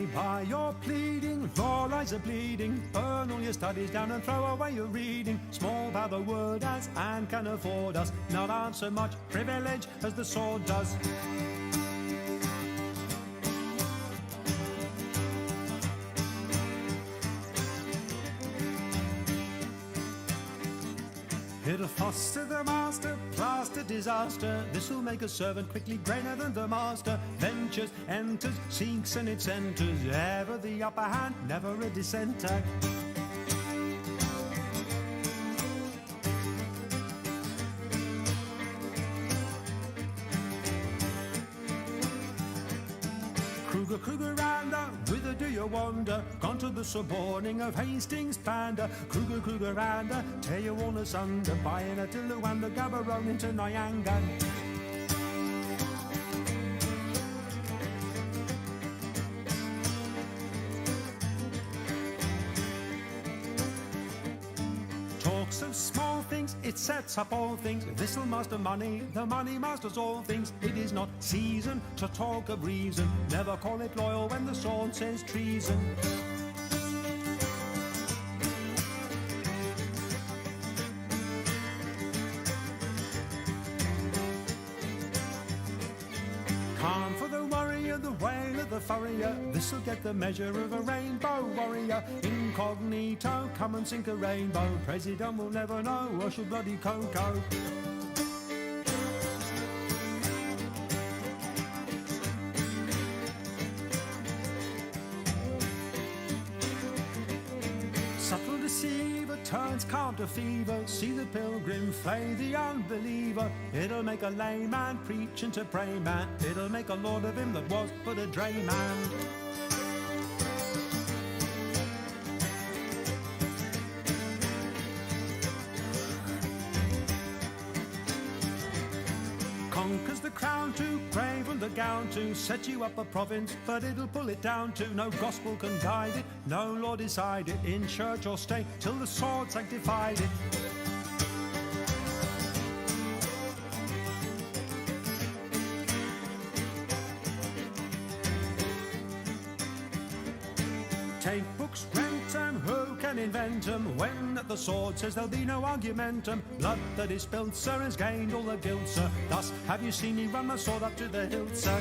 Goodbye, you're pleading, your eyes are bleeding. Burn all your studies down and throw away your reading. Small power the word has and can afford us. Not half so much privilege as the sword does. It'll foster the master, plaster disaster. This'll make a servant quickly greater than the master. Ventures, enters, seeks and it centers. Ever the upper hand, never a dissenter. Kruger-Randa, whither do you wander? Gone to the suborning of Hastings Pander. Kruger-Randa, tear you all asunder. Buying a Tillu and the Gaborone into Nyanga. Talks of small things, it sets up all things. This'll master money, the money masters all things. It is not season to talk of reason. Never call it loyal when the sword says treason. Calm for the warrior, the wail of the furrier. This'll get the measure of a rainbow warrior. Incognito, come and sink a rainbow. President will never know, or she'll bloody cocoa. Subtle deceiver turns calm to fever. See the pilgrim flay the unbeliever. It'll make a layman preach and to pray man. It'll make a lord of him that was but a drayman. Conquers the crown to, brave and the gown to. Set you up a province, but it'll pull it down to. No gospel can guide it, no law decide it. In church or state, till the sword sanctified it. Take books, rent 'em, who can invent 'em? When the sword says there'll be no argumentum. Blood that is spilt, sir, has gained all the guilt, sir. Thus have you seen me run my sword up to the hilt, sir.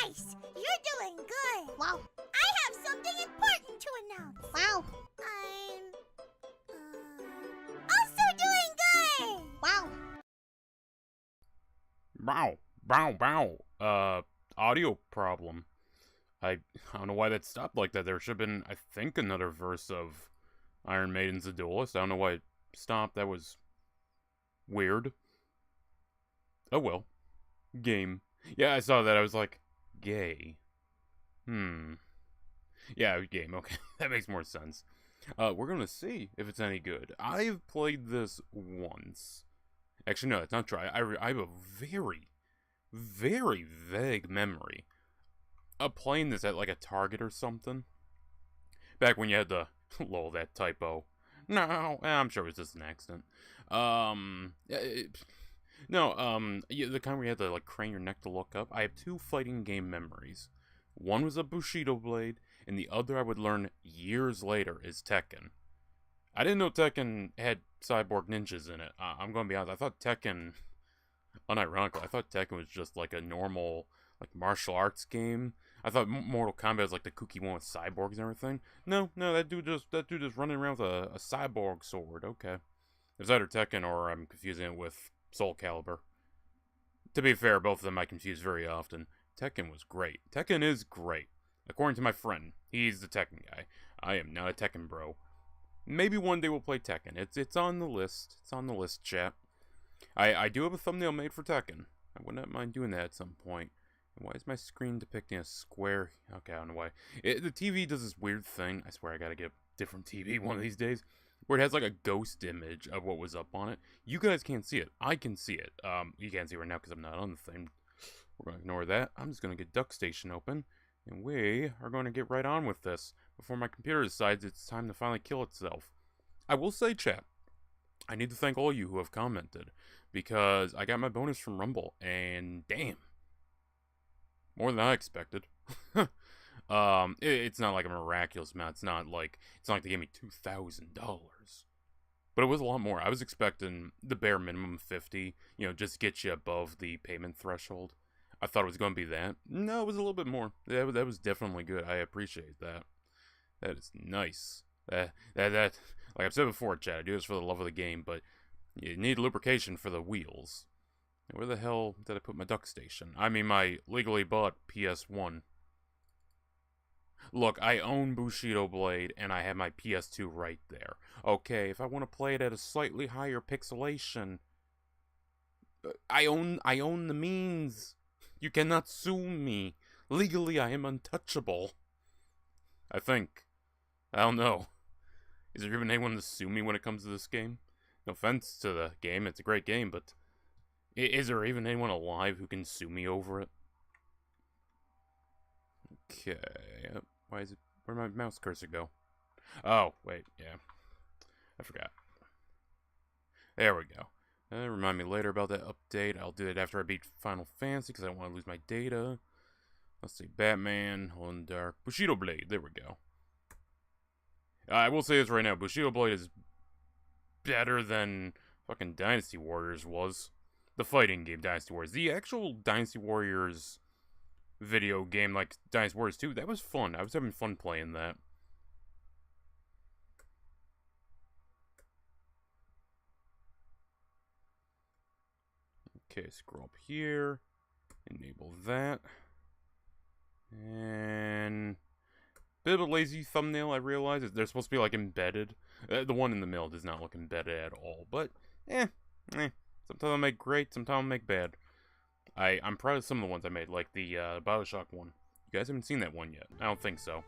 Nice! You're doing good! Wow. I have something important to announce. Wow. I'm... also doing good! Wow. Bow, bow, bow. Audio problem. I don't know why that stopped like that. There should have been, I think, another verse of Iron Maiden's The Duelist. I don't know why it stopped. That was weird. Oh well. Game. Yeah, I saw that. I was like, gay. Yeah, game. Okay, that makes more sense. We're gonna see if it's any good. I've played this once. Actually, no, it's not try. I have a very, very vague memory of playing this at like a Target or something. Back when you had to lol that typo. No, I'm sure it was just an accident. The kind where you had to like crane your neck to look up. I have two fighting game memories. One was a Bushido blade, and the other I would learn years later is Tekken. I didn't know Tekken had cyborg ninjas in it. I'm gonna be honest. I thought Tekken, unironically, I thought Tekken was just like a normal like martial arts game. I thought Mortal Kombat was like the kooky one with cyborgs and everything. No, that dude just running around with a cyborg sword. Okay, it's either Tekken or I'm confusing it with Soul Calibur. To be fair, both of them I confuse very often. Tekken was great. Tekken is great. According to my friend, he's the Tekken guy. I am not a Tekken bro. Maybe one day we'll play Tekken. It's on the list. It's on the list, chat. I do have a thumbnail made for Tekken. I would not mind doing that at some point. And why is my screen depicting a square? Okay, I don't know why. The TV does this weird thing. I swear I gotta get a different TV one of these days. Where it has like a ghost image of what was up on it. You guys can't see it. I can see it. You can't see it right now because I'm not on the thing. We're going to ignore that. I'm just going to get Duck Station open. And we are going to get right on with this before my computer decides it's time to finally kill itself. I will say, chat, I need to thank all you who have commented. Because I got my bonus from Rumble. And damn. More than I expected. It's not like a miraculous amount. It's not like they gave me $2,000. But it was a lot more. I was expecting the bare minimum 50, just get you above the payment threshold. I thought it was going to be that. No, it was a little bit more. That was definitely good. I appreciate that. That is nice. That like I've said before, chat, I do this for the love of the game, but you need lubrication for the wheels. Where the hell did I put my Duck Station? I mean, my legally bought PS1. Look, I own Bushido Blade, and I have my PS2 right there. Okay, if I want to play it at a slightly higher pixelation, I own the means. You cannot sue me. Legally, I am untouchable. I think. I don't know. Is there even anyone to sue me when it comes to this game? No offense to the game, it's a great game, but is there even anyone alive who can sue me over it? Okay, where'd my mouse cursor go? Oh, wait, yeah. I forgot. There we go. Remind me later about that update. I'll do it after I beat Final Fantasy, because I don't want to lose my data. Let's see, Batman, Holland Dark, Bushido Blade, there we go. I will say this right now, Bushido Blade is better than fucking Dynasty Warriors was. The fighting game, Dynasty Warriors. The actual Dynasty Warriors video game, like Dynasty Warriors 2, that was fun. I was having fun playing that. Okay, scroll up here. Enable that. And bit of a lazy thumbnail, I realize. They're supposed to be, like, embedded. The one in the middle does not look embedded at all. But, sometimes I make great, sometimes I make bad. I'm proud of some of the ones I made, like the Bioshock one. You guys haven't seen that one yet. I don't think so.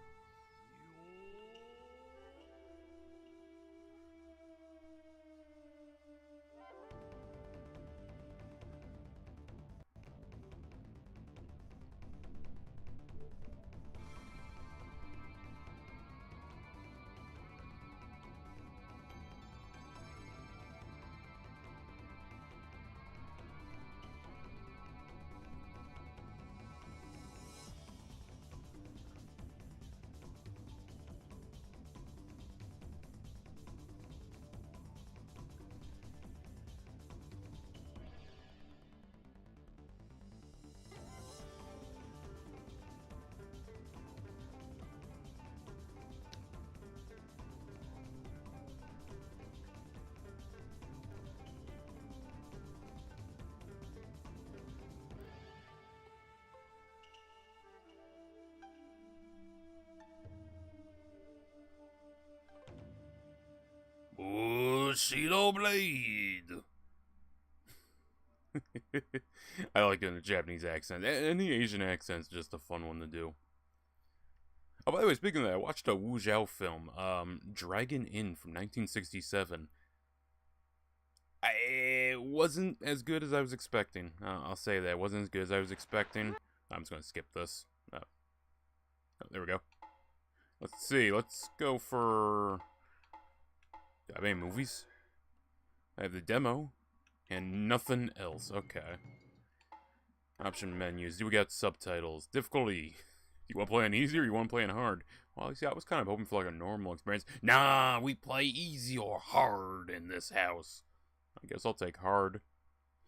Bushido blade. I like doing the Japanese accent. And the Asian accent's just a fun one to do. Oh, by the way, speaking of that, I watched a Wu Zhao film, Dragon Inn from 1967. It wasn't as good as I was expecting. I'll say that. It wasn't as good as I was expecting. I'm just going to skip this. Oh, there we go. Let's see. Let's go for... Do I have any movies? I have the demo. And nothing else. Okay. Option menus. Do we got subtitles? Difficulty. You want to play on easy or you want to play on hard? Well, see, I was kind of hoping for like a normal experience. Nah, we play easy or hard in this house. I guess I'll take hard.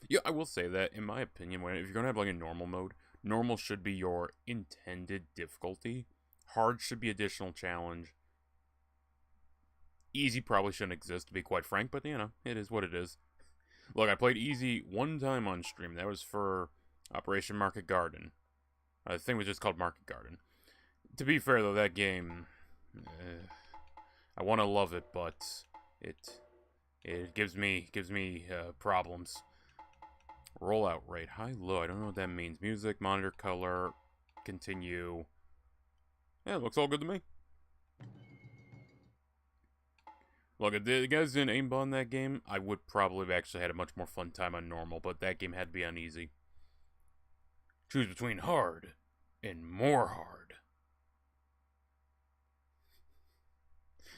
Yeah, I will say that, in my opinion, if you're going to have like a normal mode, normal should be your intended difficulty. Hard should be additional challenge. Easy probably shouldn't exist, to be quite frank, but, you know, it is what it is. Look, I played easy one time on stream. That was for Operation Market Garden. The thing was just called Market Garden. To be fair, though, that game... I want to love it, but it gives me problems. Rollout rate. High, low. I don't know what that means. Music, monitor, color, continue. Yeah, it looks all good to me. Look, if the guys didn't aimbot in that game, I would probably have actually had a much more fun time on normal, but that game had to be on easy. Choose between hard and more hard.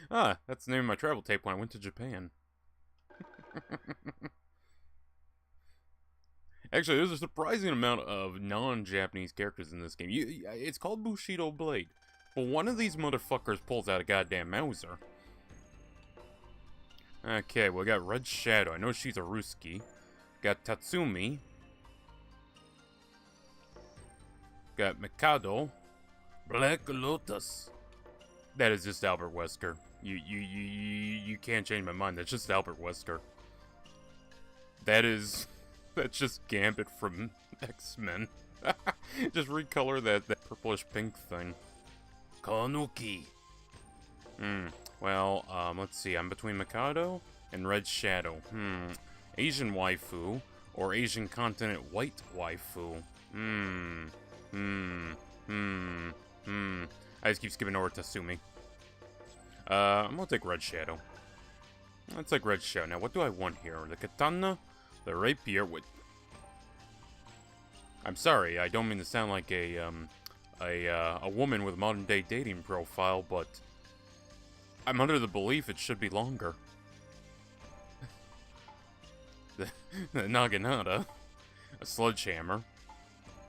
Ah, that's the name of my travel tape when I went to Japan. Actually, there's a surprising amount of non-Japanese characters in this game. It's called Bushido Blade, but one of these motherfuckers pulls out a goddamn Mauser. Okay, we got Red Shadow. I know she's a Ruski. Got Tatsumi. Got Mikado. Black Lotus. That is just Albert Wesker. You can't change my mind. That's just Albert Wesker. That's just Gambit from X-Men. Just recolor that purplish pink thing. Kanuki. Well, let's see. I'm between Mikado and Red Shadow. Asian waifu or Asian continent white waifu. I just keep skipping over Tatsumi. I'm gonna take Red Shadow. Let's take Red Shadow. Now, what do I want here? The katana, the rapier. With... I'm sorry, I don't mean to sound like a woman with modern day dating profile, but I'm under the belief it should be longer. the naginata, a sledgehammer,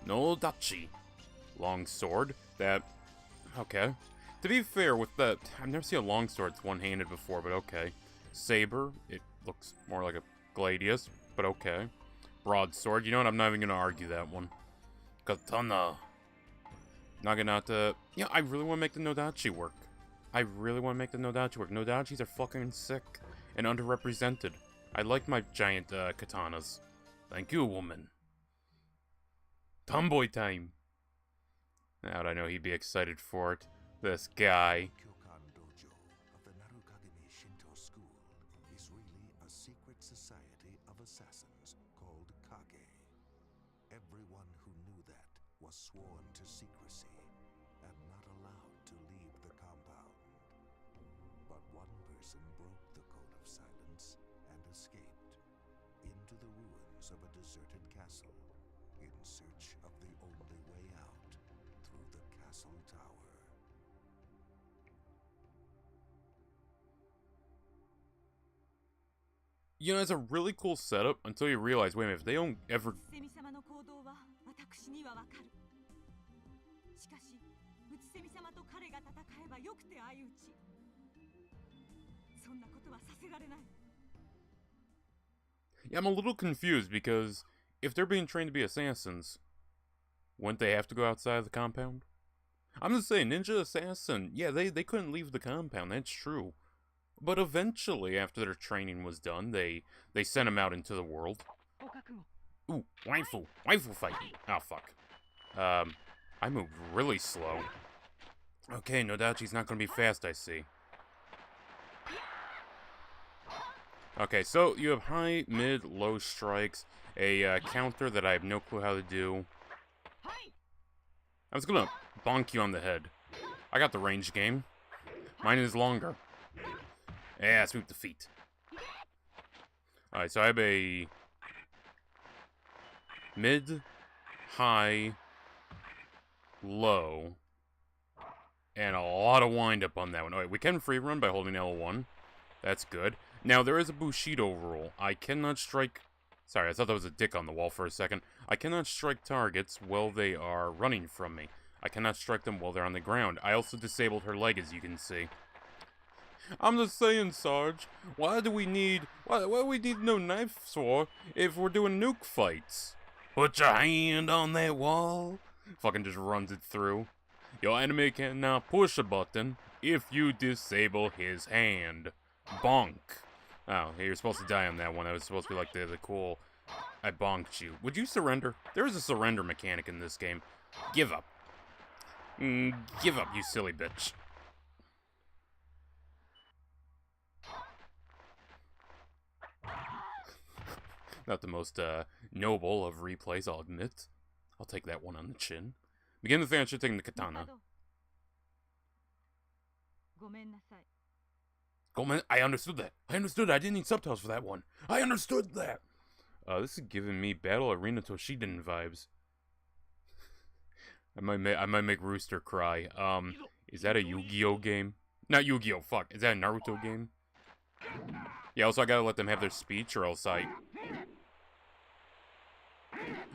no dachi, long sword. That okay. To be fair, with that, I've never seen a longsword that's one-handed before, but okay. Saber, it looks more like a gladius, but okay. Broadsword, you know what, I'm not even gonna argue that one. Katana. Naginata. Yeah, I really want to make the Nodachi work. I really want to make the Nodachi work. Nodachis are fucking sick and underrepresented. I like my giant katanas. Thank you, woman. Tomboy time. How'd I know he'd be excited for it? This guy. Kyokan Dojo of the Narukagami Shinto school is really a secret society of assassins called Kage. Everyone who knew that was sworn to secrecy and not allowed to leave the compound. But one person broke the code of silence and escaped into the ruins of a deserted castle in search of the only way out through the castle tower. You know, it's a really cool setup until you realize, wait a minute, if they don't ever... Yeah, I'm a little confused because if they're being trained to be assassins, wouldn't they have to go outside of the compound? I'm just saying, ninja assassin, yeah, they couldn't leave the compound, that's true. But eventually, after their training was done, they sent him out into the world. Ooh, waifu fight. Oh, fuck. I moved really slow. Okay, Nodachi's not gonna be fast, I see. Okay, so you have high, mid, low strikes, a counter that I have no clue how to do. I was gonna bonk you on the head. I got the range game. Mine is longer. Yeah, sweep the feet. Alright, so I have a mid, high, low, and a lot of wind-up on that one. Alright, we can free run by holding L1. That's good. Now, there is a Bushido rule. I cannot strike... Sorry, I thought that was a dick on the wall for a second. I cannot strike targets while they are running from me. I cannot strike them while they're on the ground. I also disabled her leg, as you can see. I'm just saying, Sarge. Why do we need no knives for if we're doing nuke fights? Put your hand on that wall. Fucking just runs it through. Your enemy can now push a button if you disable his hand. Bonk. Oh, you're supposed to die on that one. That was supposed to be like the cool... I bonked you. Would you surrender? There is a surrender mechanic in this game. Give up. Give up, you silly bitch. Not the most noble of replays, I'll admit. I'll take that one on the chin. Begin the fan taking the katana. I understood that. I understood. I didn't need subtitles for that one. I understood that. This is giving me Battle Arena Toshiden vibes. I might make Rooster cry. Is that a Yu-Gi-Oh game? Not Yu-Gi-Oh, fuck. Is that a Naruto game? Yeah, also I gotta let them have their speech or else I...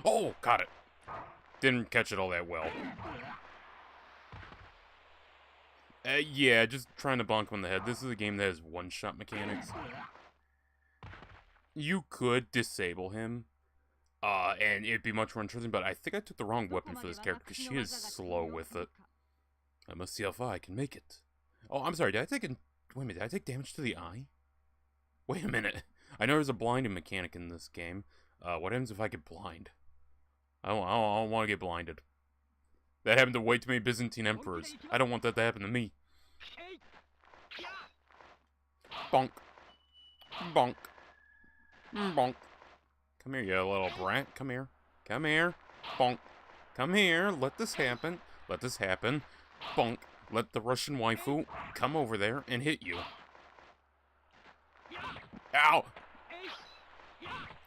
Oh, caught it. Didn't catch it all that well. Yeah, just trying to bonk him on the head. This is a game that has one-shot mechanics. You could disable him, and it'd be much more interesting, but I think I took the wrong weapon for this character, because she is slow with it. I must see how far I can make it. Oh, I'm sorry, wait a minute, did I take damage to the eye? Wait a minute. I know there's a blinding mechanic in this game. What happens if I get blind? I don't want to get blinded. That happened to way too many Byzantine emperors. I don't want that to happen to me. Bonk. Bonk. Bonk. Come here, you little brat. Come here. Come here. Bonk. Come here. Let this happen. Let this happen. Bonk. Let the Russian waifu come over there and hit you. Ow!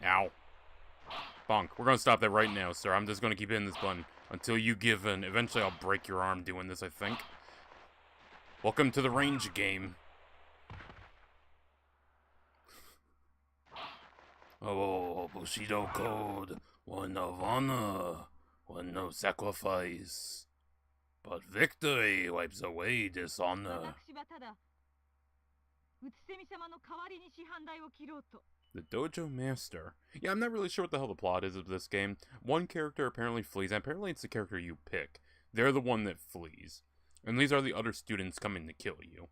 Ow. Bonk. We're gonna stop that right now, sir. I'm just gonna keep hitting this button until you give in. Eventually I'll break your arm doing this, I think. Welcome to the range game. Oh, Bushido code. One of honor. One of sacrifice. But victory wipes away dishonor. The Dojo Master. Yeah, I'm not really sure what the hell the plot is of this game. One character apparently flees, and apparently it's the character you pick. They're the one that flees. And these are the other students coming to kill you.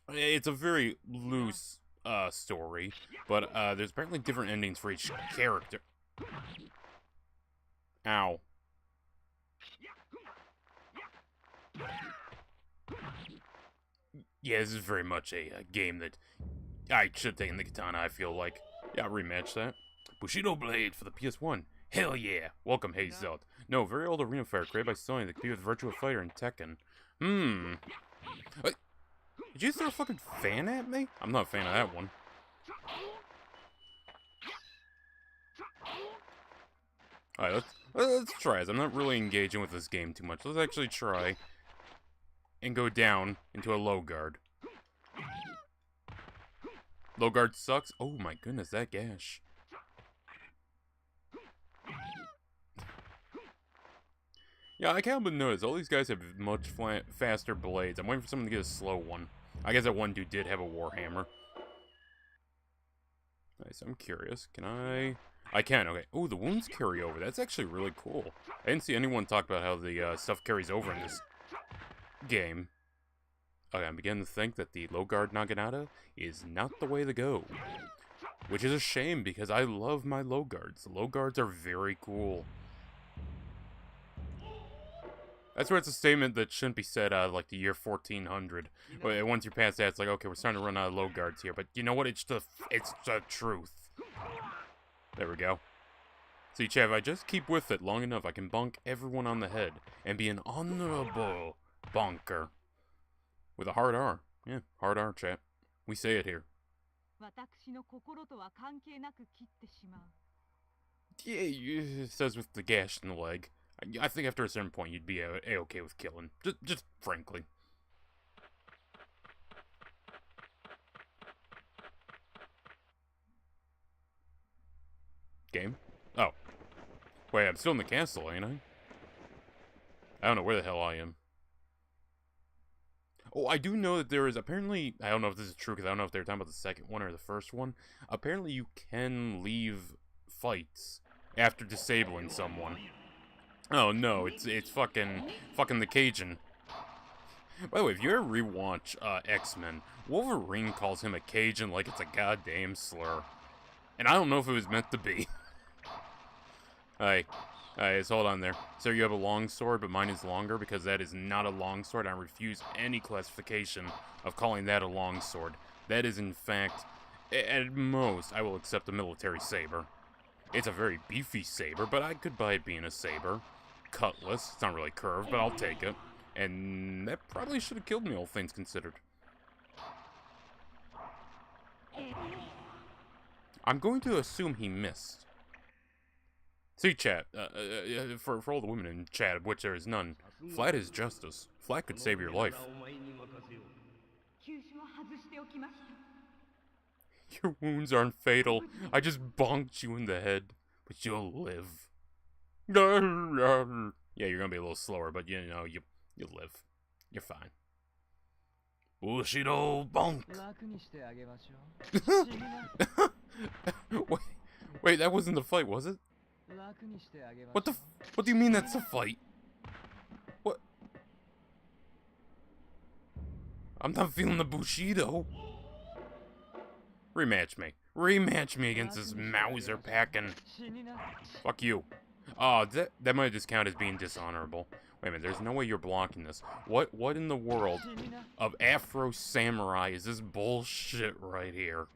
It's a very loose story, but there's apparently different endings for each character. Ow. Yeah, this is very much a game that I should have taken the katana, I feel like. Yeah, I'll rematch that. Bushido Blade for the PS1. Hell yeah! Welcome, Hazelt. No, very old arena fighter created by Sony that compete with Virtua Fighter and Tekken. Wait, did you throw a fucking fan at me? I'm not a fan of that one. Alright, let's try this. I'm not really engaging with this game too much. Let's actually try and go down into a low guard. Low guard sucks. Oh my goodness, that gash. Yeah, I can't but notice all these guys have much faster blades. I'm waiting for someone to get a slow one. I guess that one dude did have a warhammer. Nice, I'm curious. Can I... I can, okay. Oh, the wounds carry over. That's actually really cool. I didn't see anyone talk about how the stuff carries over in this game. Okay, I'm beginning to think that the low guard Naginata is not the way to go. Which is a shame, because I love my low guards. The low guards are very cool. That's where it's a statement that shouldn't be said out of, like, the year 1400. Once you're past that, it's like, okay, we're starting to run out of low guards here. But you know what? It's the truth. There we go. See, Chav, if I just keep with it long enough, I can bonk everyone on the head and be an honorable bonker. With a hard R. Yeah, hard R, chat. We say it here. Yeah, it says with the gash in the leg. I think after a certain point, you'd be a-okay with killing. Just frankly. Game? Oh. Wait, I'm still in the castle, ain't I? I don't know where the hell I am. Oh, I do know that there is apparently... I don't know if this is true, because I don't know if they were talking about the second one or the first one. Apparently, you can leave fights after disabling someone. Oh, no, it's fucking the Cajun. By the way, if you ever rewatch X-Men, Wolverine calls him a Cajun like it's a goddamn slur. And I don't know if it was meant to be. Alright, so hold on there. So you have a long sword, but mine is longer, because that is not a long sword. I refuse any classification of calling that a long sword. That is, in fact, at most, I will accept a military saber. It's a very beefy saber, but I could buy it being a saber. Cutlass. It's not really curved, but I'll take it. And that probably should have killed me, all things considered. I'm going to assume he missed. See, chat, for all the women in chat, of which there is none, flat is justice. Flat could save your life. Your wounds aren't fatal. I just bonked you in the head, but you'll live. Yeah, you're gonna be a little slower, but you know, you'll live. You're fine. Bushido bonk. Wait, that wasn't the fight, was it? What do you mean that's a fight? What? I'm not feeling the Bushido. Rematch me. Rematch me against this Mauser packing. Fuck you. Oh, that might just count as being dishonorable. Wait a minute, there's no way you're blocking this. What in the world of Afro Samurai is this bullshit right here?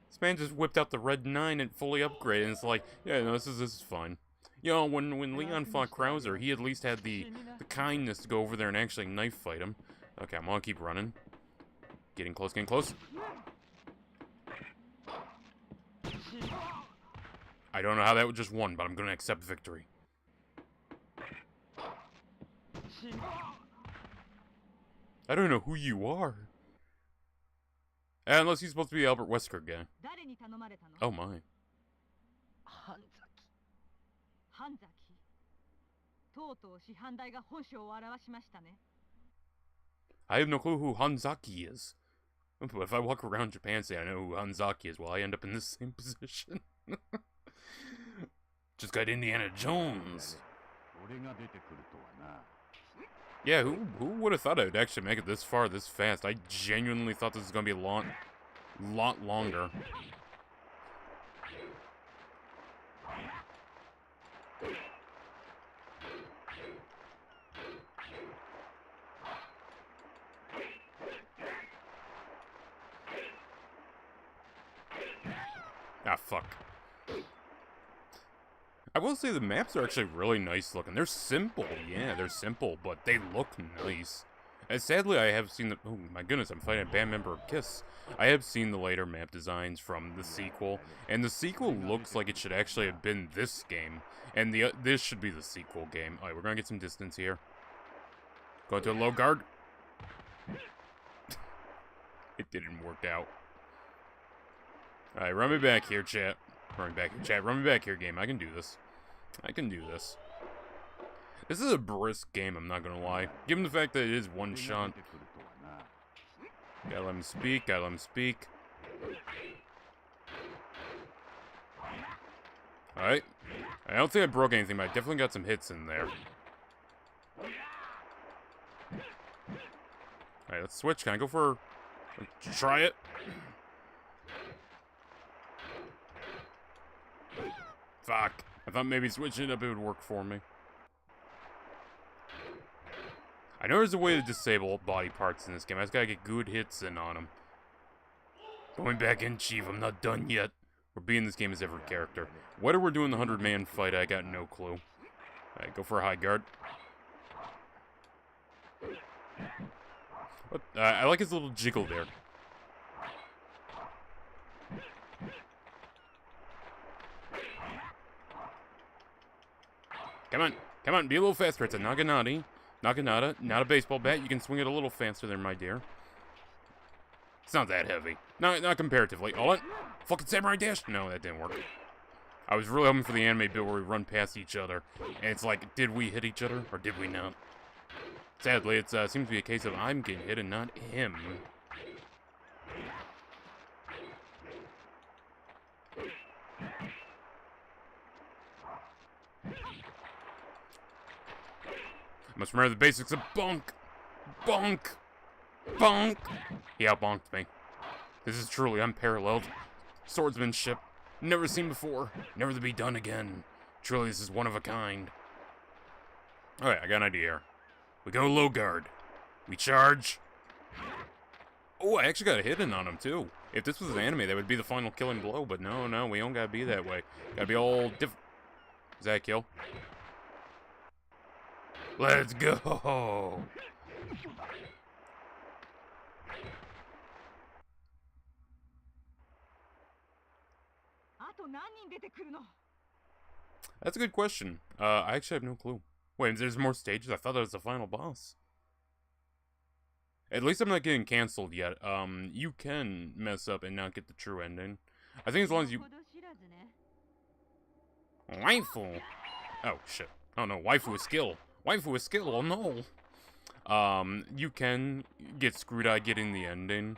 This man just whipped out the Red 9 and fully upgraded, and it's like, yeah, no, this is fine. You know, when Leon fought Krauser, he at least had the kindness to go over there and actually knife fight him. Okay, I'm gonna keep running. Getting close, getting close. I don't know how that was just won, but I'm gonna accept victory. I don't know who you are. Unless he's supposed to be the Albert Wesker guy. Oh my. I have no clue who Hanzaki is. But if I walk around Japan and say I know who Hanzaki is, will I end up in the same position? Just got Indiana Jones. Yeah, who would have thought I would actually make it this far, this fast? I genuinely thought this was going to be a lot longer. Ah, fuck. I will say the maps are actually really nice looking. They're simple, yeah, they're simple, but they look nice. And sadly, I have seen the... Oh, my goodness, I'm fighting a band member of KISS. I have seen the later map designs from the sequel, and the sequel looks like it should actually have been this game. And this should be the sequel game. Alright, we're gonna get some distance here. Go to a low guard. It didn't work out. Alright, run me back here, chat. Run me back here, chat. Run me back here, game. I can do this. I can do this. This is a brisk game, I'm not gonna lie. Given the fact that it is one shot. Gotta let him speak, gotta let him speak. Alright. I don't think I broke anything, but I definitely got some hits in there. Alright, let's switch. Can I go for... Try it? Fuck. I thought maybe switching it up it would work for me. I know there's a way to disable body parts in this game. I just gotta get good hits in on them. Going back in, Chief. I'm not done yet. We're being this game as every character. Whether we're doing the 100-man fight, I got no clue. Alright, go for a high guard. What? I like his little jiggle there. Come on, be a little faster. It's a Naginata. Naginata, not a baseball bat. You can swing it a little faster there, my dear. It's not that heavy. Not comparatively. Oh, what? Fucking Samurai Dash? No, that didn't work. I was really hoping for the anime bit where we run past each other. And it's like, did we hit each other, or did we not? Sadly, it seems to be a case of I'm getting hit and not him. I must remember the basics of bonk. Bonk. Bonk. He outbonked me. This is truly unparalleled. Swordsmanship. Never seen before. Never to be done again. Truly, this is one of a kind. Alright, I got an idea here. We go low guard. We charge. Oh, I actually got a hit in on him, too. If this was an anime, that would be the final killing blow. But no, we don't gotta be that way. Gotta be all different. Is that a kill? Let's go! That's a good question. I actually have no clue. Wait, there's more stages? I thought that was the final boss. At least I'm not getting canceled yet. You can mess up and not get the true ending. I think as long as you... Waifu! Oh, shit. Oh no, waifu with skill. Waifu with skill, oh no! You can get screwed out getting the ending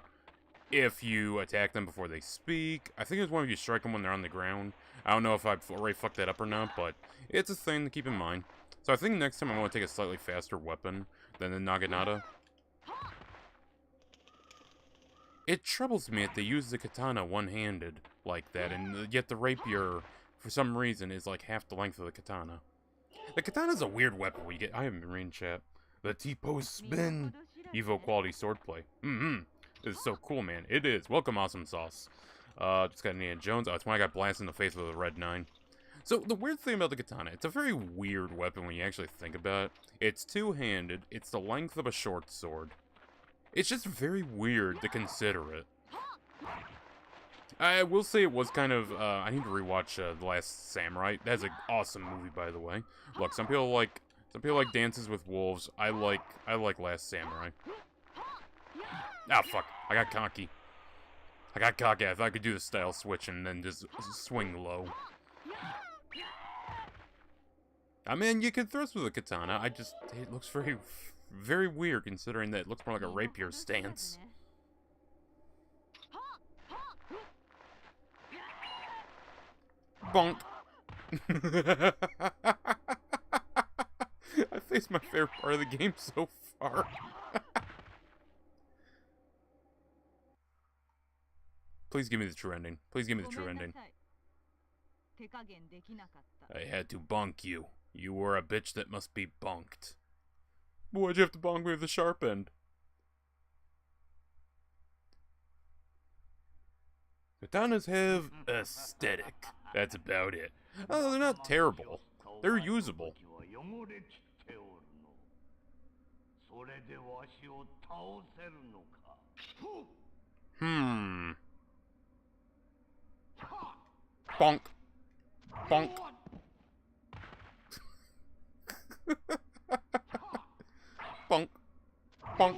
if you attack them before they speak. I think it's one of you strike them when they're on the ground. I don't know if I've already fucked that up or not, but it's a thing to keep in mind. So I think next time I want to take a slightly faster weapon than the Naginata. It troubles me that they use the katana one-handed like that, and yet the rapier, for some reason, is like half the length of the katana. The katana's a weird weapon where you get... I haven't been reading chat. The T-pose spin. Evo quality swordplay. This is so cool, man. It is. Welcome, Awesome Sauce. It's got Indiana Jones. Oh, it's when I got blasted in the face with a red 9. So, the weird thing about the katana, it's a very weird weapon when you actually think about it. It's two-handed. It's the length of a short sword. It's just very weird to consider it. I will say it was kind of, I need to rewatch The Last Samurai. That's an awesome movie, by the way. Look, some people like Dances with Wolves. I like Last Samurai. Ah, fuck. I got cocky. I thought I could do the style switch and then just swing low. I mean, you can thrust with a katana. It looks very, very weird considering that it looks more like a rapier stance. Bonk. I faced my favorite part of the game so far. Please give me the true ending. Please give me the true ending. I had to bonk you. You were a bitch that must be bonked. Why'd you have to bonk me with the sharp end? Katanas have aesthetic. That's about it. Oh, they're not terrible. They're usable. Bonk. Bonk. Bonk. Bonk.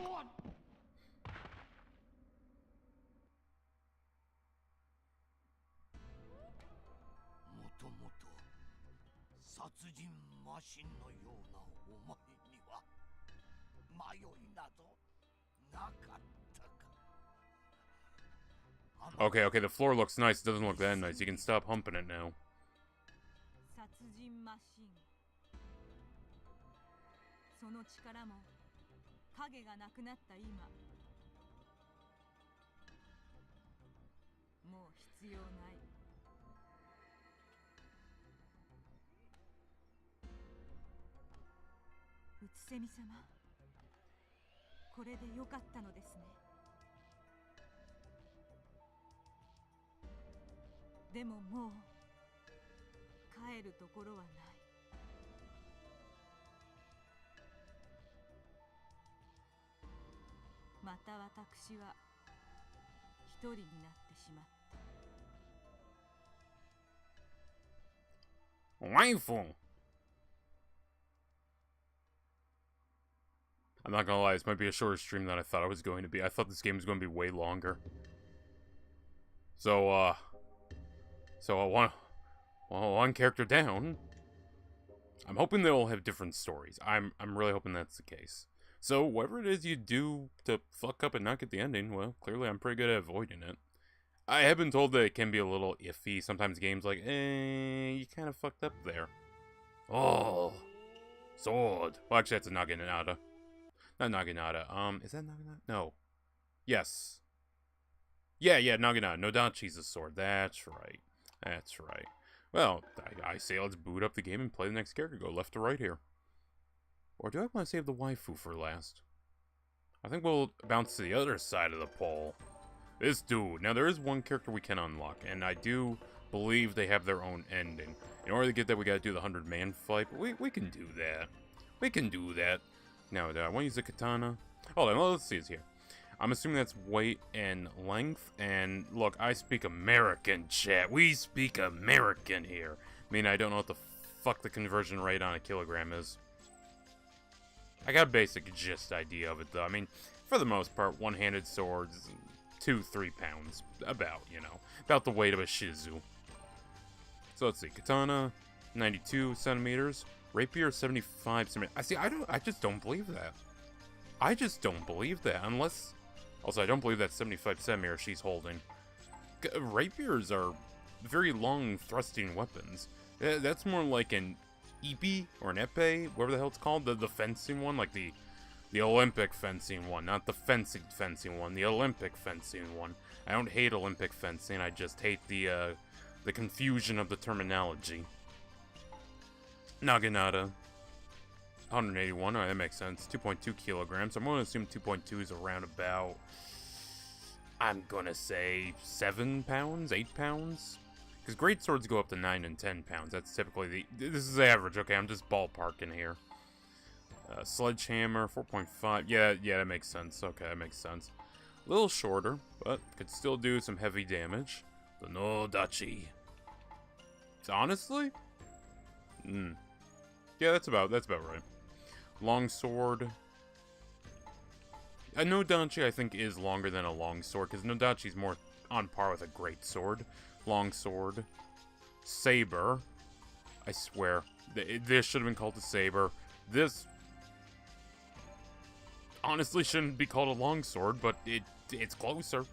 Okay, the floor looks nice. It doesn't look that nice. You can stop humping it now. セミ様、これでよかったのですね。でももう帰るところはない。また私は一人になってしまった。Waifu! I'm not gonna lie, this might be a shorter stream than I thought it was going to be. I thought this game was going to be way longer. So, one character down. I'm hoping they'll have different stories. I'm really hoping that's the case. So, whatever it is you do to fuck up and not get the ending, well, clearly I'm pretty good at avoiding it. I have been told that it can be a little iffy. Sometimes games like, you kind of fucked up there. Oh, sword. Well, actually, that's a Naginata. Not Naginata. Is that Naginata? No. Yes. Yeah, Naginata. Nodachi's a sword. That's right. That's right. Well, I say let's boot up the game and play the next character. Go left to right here. Or do I want to save the waifu for last? I think we'll bounce to the other side of the pole. This dude. Now, there is one character we can unlock, and I do believe they have their own ending. In order to get that, we gotta do the 100-man fight, but we can do that. We can do that. Now, do I want to use the katana? Hold on, let's see this here. I'm assuming that's weight and length, and look, I speak American, chat. We speak American here. I mean, I don't know what the fuck the conversion rate on a kilogram is. I got a basic gist idea of it, though. I mean, for the most part, one-handed swords, 2-3 pounds. About, you know, about the weight of a shizu. So let's see, katana, 92 centimeters. Rapier, 75 centimeters. I just don't believe that. I just don't believe that, unless... Also, I don't believe that's 75 centimeters she's holding. Rapiers are very long thrusting weapons. That's more like an ipi or an epee, whatever the hell it's called, the fencing one, like the Olympic fencing one, not the fencing one, the Olympic fencing one. I don't hate Olympic fencing, I just hate the confusion of the terminology. Naginata. 181, alright, that makes sense. 2.2 kilograms. I'm going to assume 2.2 is around about, I'm going to say 7 pounds, 8 pounds? Because great swords go up to 9 and 10 pounds. That's typically this is the average, okay? I'm just ballparking here. Sledgehammer, 4.5. Yeah, that makes sense. Okay, that makes sense. A little shorter, but could still do some heavy damage. The Nodachi. Honestly? Yeah, that's about right. Long sword. A Nodachi, I think, is longer than a long sword, because Nodachi's more on par with a great sword. Long sword. Saber. I swear. This should have been called a saber. This honestly shouldn't be called a long sword, but it's closer.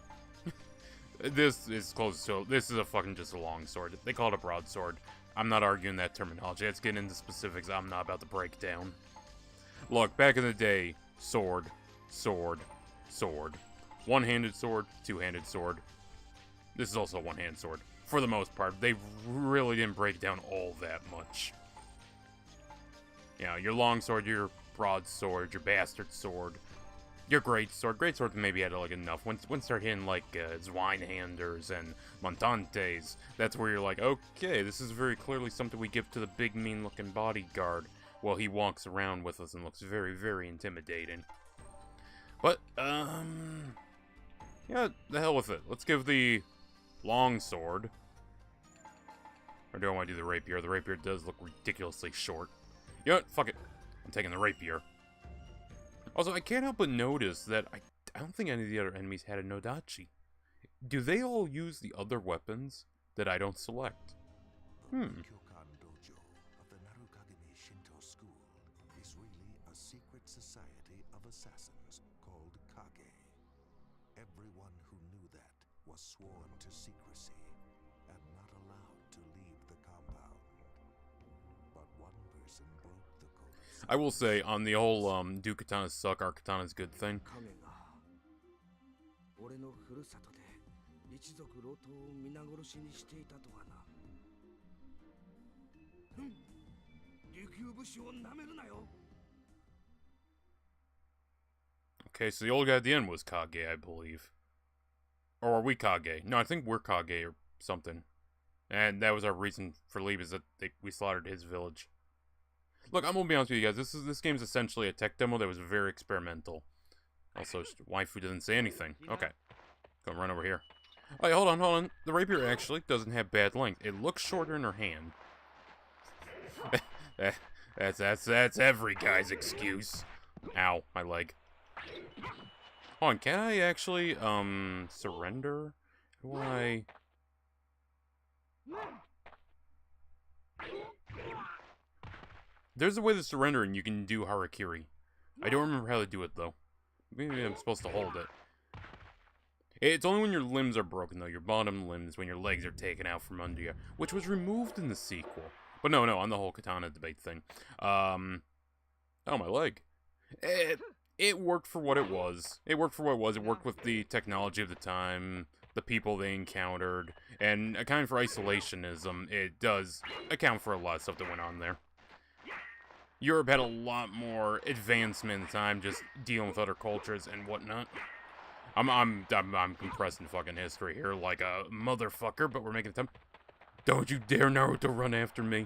This is close, so this is a fucking just a long sword. They call it a broadsword. I'm not arguing that terminology. Let's get into specifics I'm not about to break down. Look, back in the day, sword, sword, sword. One-handed sword, two-handed sword. This is also a one-handed sword. For the most part, they really didn't break down all that much. You know, your long sword, your broadsword, your bastard sword, your great sword. Great sword maybe had like enough. Once start hitting like Zweinhanders and Montantes, that's where you're like, okay, this is very clearly something we give to the big mean-looking bodyguard while he walks around with us and looks very, very intimidating. But yeah, the hell with it. Let's give the long sword. Or do I want to do the rapier? The rapier does look ridiculously short. You know what? Fuck it. I'm taking the rapier. Also, I can't help but notice that I don't think any of the other enemies had a Nodachi. Do they all use the other weapons that I don't select? The Kyokan Dojo of the Narukagami Shinto School is really a secret society of assassins called Kage. Everyone who knew that was sworn to secrecy and not allowed to leave the compound. But one person broke the code. I will say, on the whole, do katanas suck, our katana's good thing. 俺のふるさとで一族老頭を皆殺しにしていたとはな。琉球武士をなめるなよ。Okay, so the old guy at the end was Kage, I believe. Or are we Kage? No, I think we're Kage or something. And that was our reason for leave, is that we slaughtered his village. Look, I'm gonna be honest with you guys. This game's essentially a tech demo that was very experimental. Also, waifu doesn't say anything. Okay. Gonna run over here. Oh, hold on. The rapier actually doesn't have bad length. It looks shorter in her hand. That's every guy's excuse. Ow, my leg. Hold on, can I actually, surrender? Do I... There's a way to surrender and you can do harakiri. I don't remember how to do it, though. Maybe I'm supposed to hold it. It's only when your limbs are broken, though. Your bottom limbs, when your legs are taken out from under you. Which was removed in the sequel. But no, on the whole katana debate thing. Oh, my leg. It worked for what it was. It worked with the technology of the time, the people they encountered, and accounting for isolationism, it does account for a lot of stuff that went on there. Europe had a lot more advancement in time, just dealing with other cultures and whatnot. I'm compressing fucking history here like a motherfucker, but we're making time. Don't you dare Naruto run after me.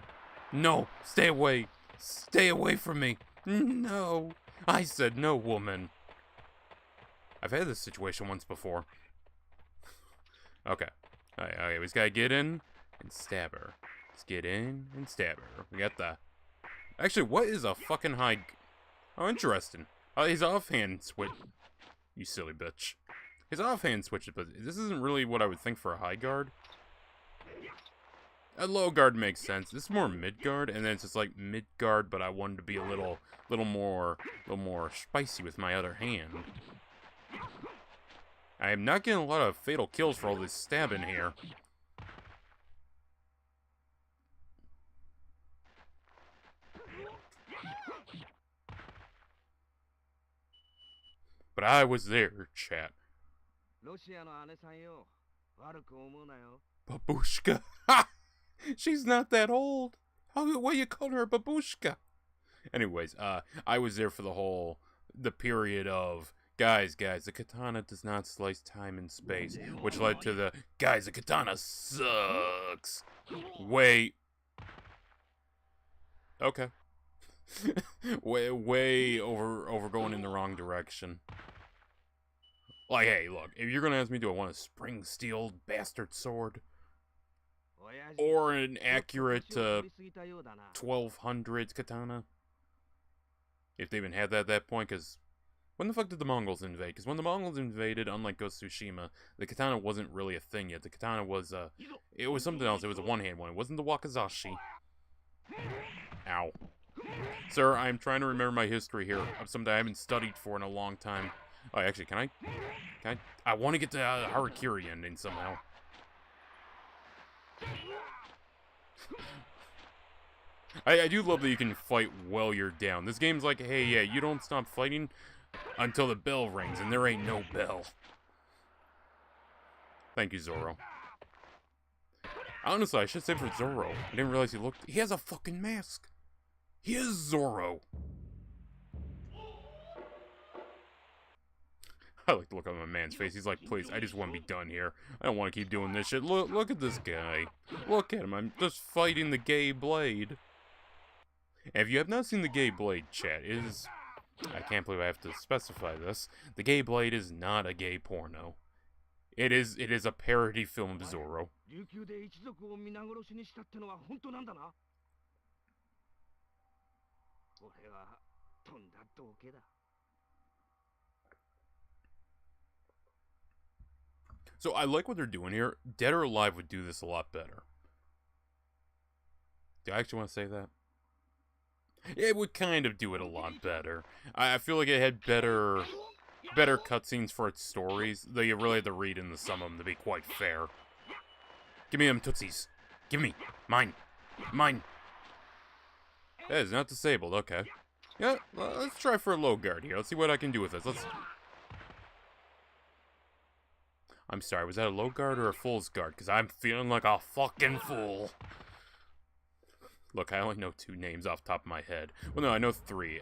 No, stay away. Stay away from me. No. I said no, woman. I've had this situation once before. Okay. Okay, we just gotta get in and stab her. Let's get in and stab her. We got the... Actually, what is a fucking high... Oh, interesting. He's offhand switch... You silly bitch. His offhand switch, but this isn't really what I would think for a high guard. A low guard makes sense. This is more mid guard, and then it's just like mid guard, but I wanted to be a little more spicy with my other hand. I am not getting a lot of fatal kills for all this stabbing here. But I was there, chat. Babushka. Ha! She's not that old. Why you calling her babushka? Anyways, I was there for the period of, guys, the katana does not slice time and space, which led to the, guys, the katana sucks. Wait. Okay. way over going in the wrong direction. Like, hey, look, if you're gonna ask me, do I want a spring-steeled bastard sword? Or an accurate 1200 katana? If they even had that at that point, because when the fuck did the Mongols invade? Because when the Mongols invaded, unlike Ghost of Tsushima, the katana wasn't really a thing yet. The katana was, it was something else. It was a one-hand one. It wasn't the wakizashi. Ow. Sir, I'm trying to remember my history here of something I haven't studied for in a long time. Oh, actually, can I want to get to Harakiri ending somehow. I do love that you can fight while you're down. This game's like, hey, yeah, you don't stop fighting until the bell rings, and there ain't no bell. Thank you, Zoro. Honestly, I should say for Zoro. I didn't realize he has a fucking mask. He is Zoro. I like to look at my man's face. He's like, please, I just want to be done here. I don't want to keep doing this shit. Look at this guy. Look at him. I'm just fighting the gay blade. And if you have not seen the gay blade, chat, it is... I can't believe I have to specify this. The gay blade is not a gay porno. It is a parody film of Zorro. So I like what they're doing here. Dead or Alive would do this a lot better. Do I actually want to say that? It would kind of do it a lot better. I feel like it had better cutscenes for its stories, though you really had to read into some of them to be quite fair. Give me them tootsies. Give me. Mine. Mine. That is not disabled, okay. Yeah, let's try for a low guard here. Let's see what I can do with this. I'm sorry, was that a low guard or a fool's guard? Because I'm feeling like a fucking fool. Look, I only know 2 names off the top of my head. Well, no, I know 3.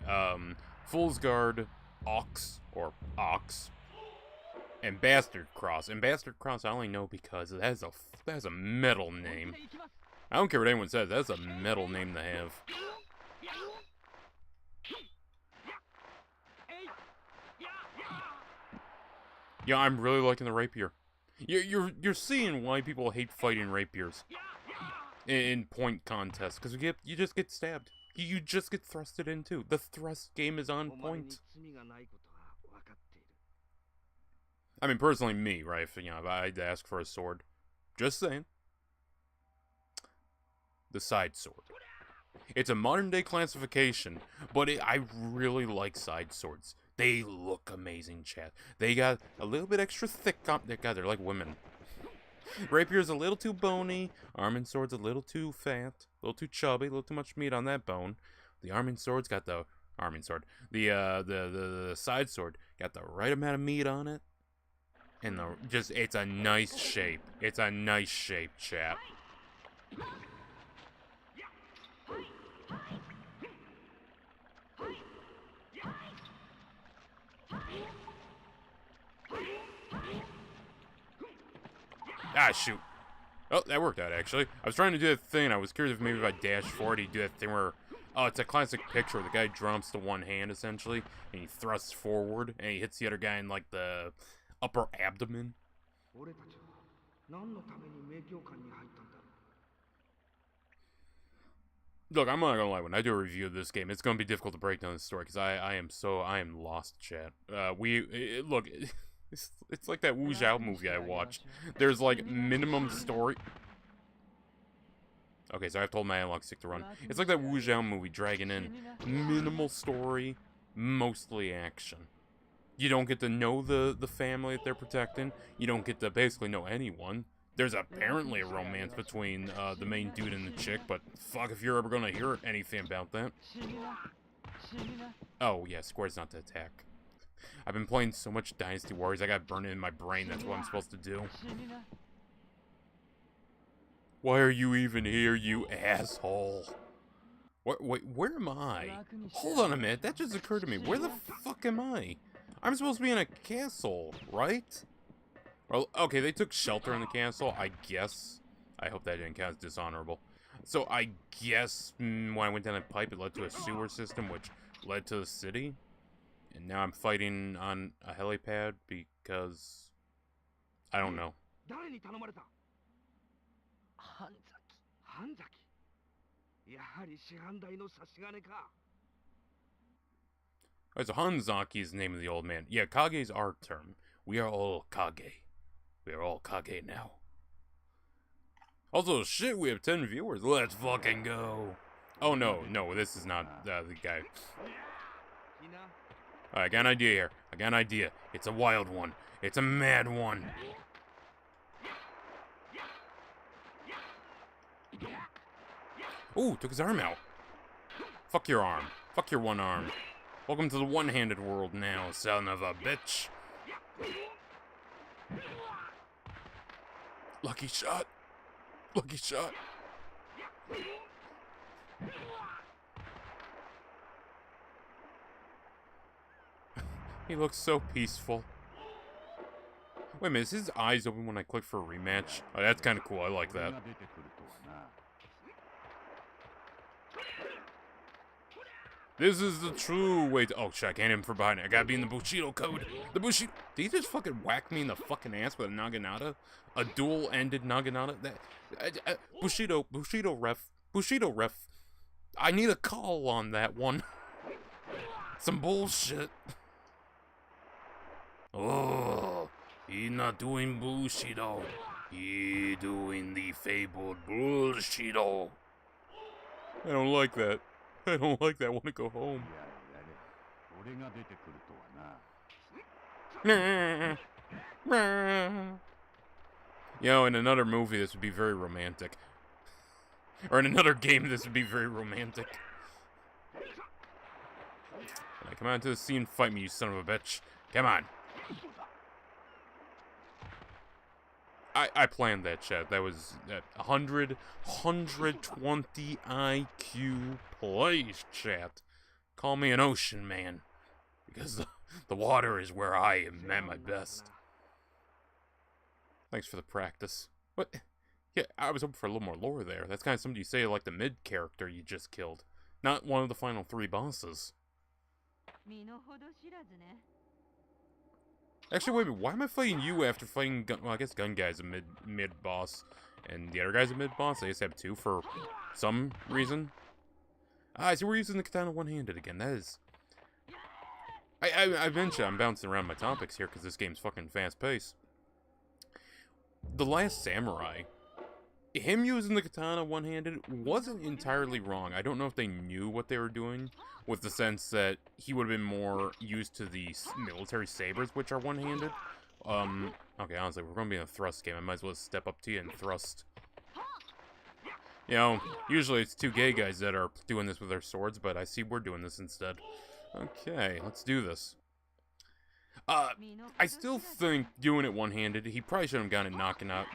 Fool's Guard, Ox, or Ox, and Bastard Cross. And Bastard Cross I only know because that is a metal name. I don't care what anyone says, that's a metal name to have. Yeah, I'm really liking the rapier. You're seeing why people hate fighting rapiers in point contests, because you just get stabbed. You just get thrusted into. The thrust game is on point. I mean, personally, me, right? If I had to ask for a sword, just saying. The side sword. It's a modern day classification, but I really like side swords. They look amazing, chat. They got a little bit extra thick on. God, they're like women. Rapier's a little too bony. Armin sword's a little too fat, a little too chubby, a little too much meat on that bone. The Armin sword's got the Armin sword. The side sword got the right amount of meat on it, and it's a nice shape. It's a nice shape, chat. Ah, shoot. Oh, that worked out, actually. I was trying to do that thing. I was curious if maybe if I dash forward, he'd do that thing where... Oh, it's a classic picture where the guy jumps to one hand, essentially, and he thrusts forward, and he hits the other guy in, like, the upper abdomen. Look, I'm not gonna lie, when I do a review of this game, it's gonna be difficult to break down the story, because I am lost, chat. Look... It's like that Wu Zhao movie I watched. There's like minimum story. Okay, so I've told my analog stick to run. It's like that Wu Zhao movie, Dragon Inn. Minimal story, mostly action. You don't get to know the family that they're protecting. You don't get to basically know anyone. There's apparently a romance between the main dude and the chick, but fuck if you're ever gonna hear anything about that. Oh yeah, square's not to attack. I've been playing so much Dynasty Warriors, I got burned in my brain, that's what I'm supposed to do. Why are you even here, you asshole? Wait, where am I? Hold on a minute, that just occurred to me. Where the fuck am I? I'm supposed to be in a castle, right? Well, okay, they took shelter in the castle, I guess. I hope that didn't count as dishonorable. So I guess when I went down a pipe, it led to a sewer system, which led to the city. And now I'm fighting on a helipad because... I don't know. Alright, so Hanzaki is the name of the old man. Yeah, Kage's our term. We are all Kage. We are all Kage now. Also, shit, we have 10 viewers. Let's fucking go. Oh, no, this is not the guy. I got an idea here. I got an idea. It's a wild one. It's a mad one. Ooh, took his arm out. Fuck your arm. Fuck your one arm. Welcome to the one-handed world now, son of a bitch. Lucky shot. Lucky shot. He looks so peaceful. Wait a minute, is his eyes open when I click for a rematch? Oh, that's kind of cool, I like that. This is the true way to... Oh, shit, I can't aim from behind it. I gotta be in the Bushido code. The Bushido... Did he just fucking whack me in the fucking ass with a naginata? A dual-ended naginata? Bushido ref. I need a call on that one. Some bullshit. Oh, he not doing Bushido. He doing the fabled Bushido. I don't like that. I don't like that. I want to go home. You know, in another movie, this would be very romantic. Or in another game, this would be very romantic. Right, come on to the scene, fight me, you son of a bitch. Come on. I planned that, chat. That was 120 IQ plays, chat. Call me an ocean man. Because The water is where I am at my best. Thanks for the practice. What? Yeah, I was hoping for a little more lore there. That's kind of something you say like the mid character you just killed. Not one of the final 3 bosses. Actually, wait a minute. Why am I fighting you after fighting Gun... Well, I guess Gun Guy's a mid boss. And the other guy's a mid boss. I just have 2 for some reason. Ah, so we're using the katana one-handed again. That is... I mentioned I'm bouncing around my topics here because this game's fucking fast-paced. The Last Samurai, him using the katana one-handed wasn't entirely wrong. I don't know if they knew what they were doing, with the sense that he would have been more used to the military sabers, which are one-handed. Okay, honestly, we're gonna be in a thrust game. I might as well step up to you and thrust. You know, usually it's 2 gay guys that are doing this with their swords, but I see we're doing this instead. Okay, let's do this. I still think doing it one-handed, he probably shouldn't have gotten it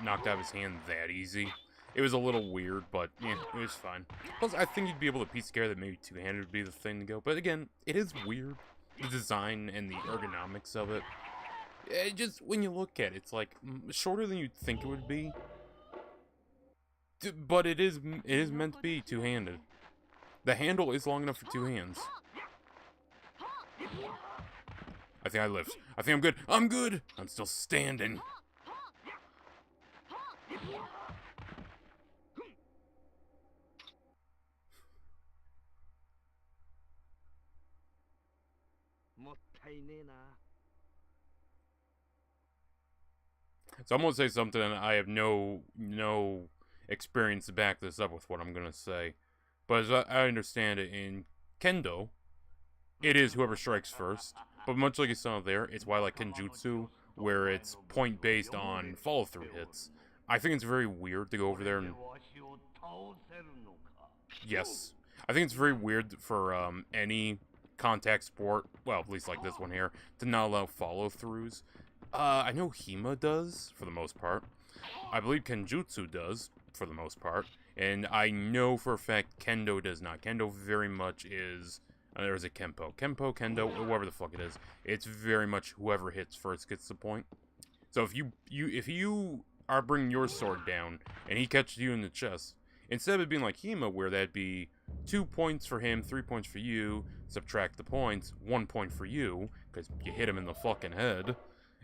knocked out of his hand that easy. It was a little weird, but yeah, it was fine. Plus, I think you'd be able to piece together that maybe two-handed would be the thing to go. But again, it is weird, the design and the ergonomics of it. It just, when you look at it, it's like shorter than you'd think it would be. But it is meant to be two-handed. The handle is long enough for 2 hands. I think I lived. I think I'm good. I'm good! I'm still standing. So I'm gonna say something, and I have no experience to back this up with what I'm gonna say. But as I understand it, in Kendo, it is whoever strikes first. But much like you saw there, it's why I like Kenjutsu, where it's point-based on follow-through hits. I think it's very weird to go over there and... Yes. I think it's very weird for any contact sport, well, at least like this one here, to not allow follow-throughs. I know Hima does, for the most part. I believe Kenjutsu does, for the most part. And I know for a fact Kendo does not. Kendo very much is... there's a Kempo. Kempo, Kendo, whoever the fuck it is. It's very much whoever hits first gets the point. So if you are bringing your sword down, and he catches you in the chest, instead of it being like Hima, where that'd be 2 points for him, 3 points for you, subtract the points, 1 point for you, because you hit him in the fucking head,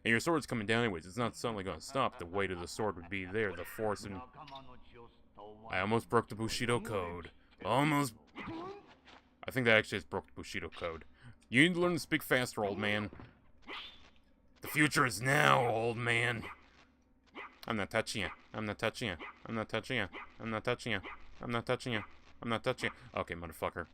and your sword's coming down anyways, it's not suddenly gonna stop, the weight of the sword would be there, the force, and... I almost broke the Bushido code. Almost... I think that actually has broke the Bushido code. You need to learn to speak faster, old man. The future is now, old man. I'm not touching you. I'm not touching you. I'm not touching you. I'm not touching you. I'm not touching you. I'm not touching you. Okay, motherfucker.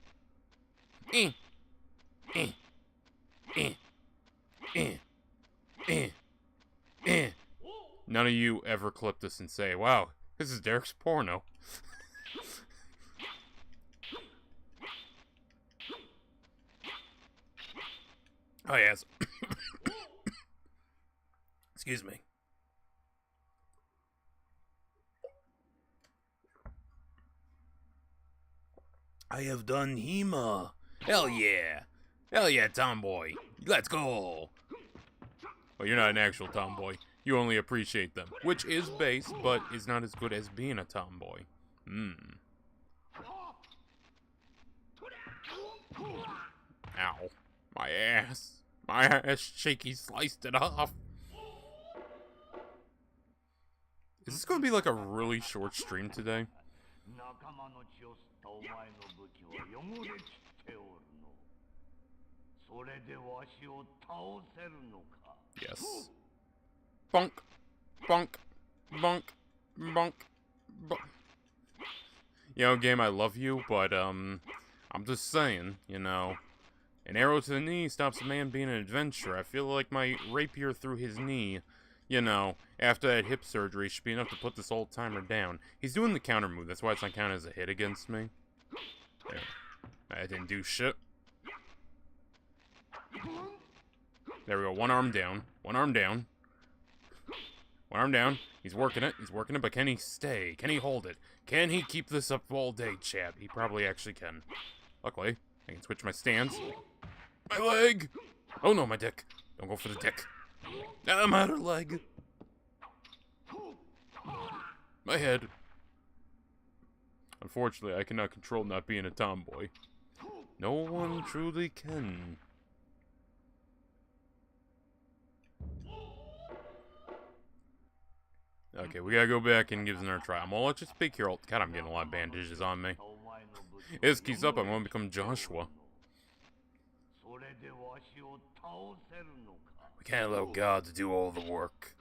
None of you ever clip this and say, wow, this is Derek's porno. Oh, yes. Excuse me. I have done Hima. Hell yeah. Hell yeah, tomboy. Let's go. Well, you're not an actual tomboy. You only appreciate them. Which is base, but is not as good as being a tomboy. Ow. My ass. My ass shaky sliced it off. Is this gonna be like a really short stream today? Yes. Bonk. Bonk. Bonk. Bonk. Bonk. You know, game, I love you, but, I'm just saying, you know, an arrow to the knee stops a man being an adventurer. I feel like my rapier through his knee, you know, after that hip surgery should be enough to put this old timer down. He's doing the counter move, that's why it's not counted as a hit against me. There. I didn't do shit. There we go, one arm down. One arm down. One arm down. He's working it, but can he stay? Can he hold it? Can he keep this up all day, chat? He probably actually can. Luckily, I can switch my stance. My leg! Oh no, my dick. Don't go for the dick. I'm out of leg. My head. Unfortunately, I cannot control not being a tomboy. No one truly can. Okay, we gotta go back and give this another try. I'm gonna let you speak here. God, I'm getting a lot of bandages on me. If this keeps up, I'm gonna become Joshua. We can't allow God to do all the work.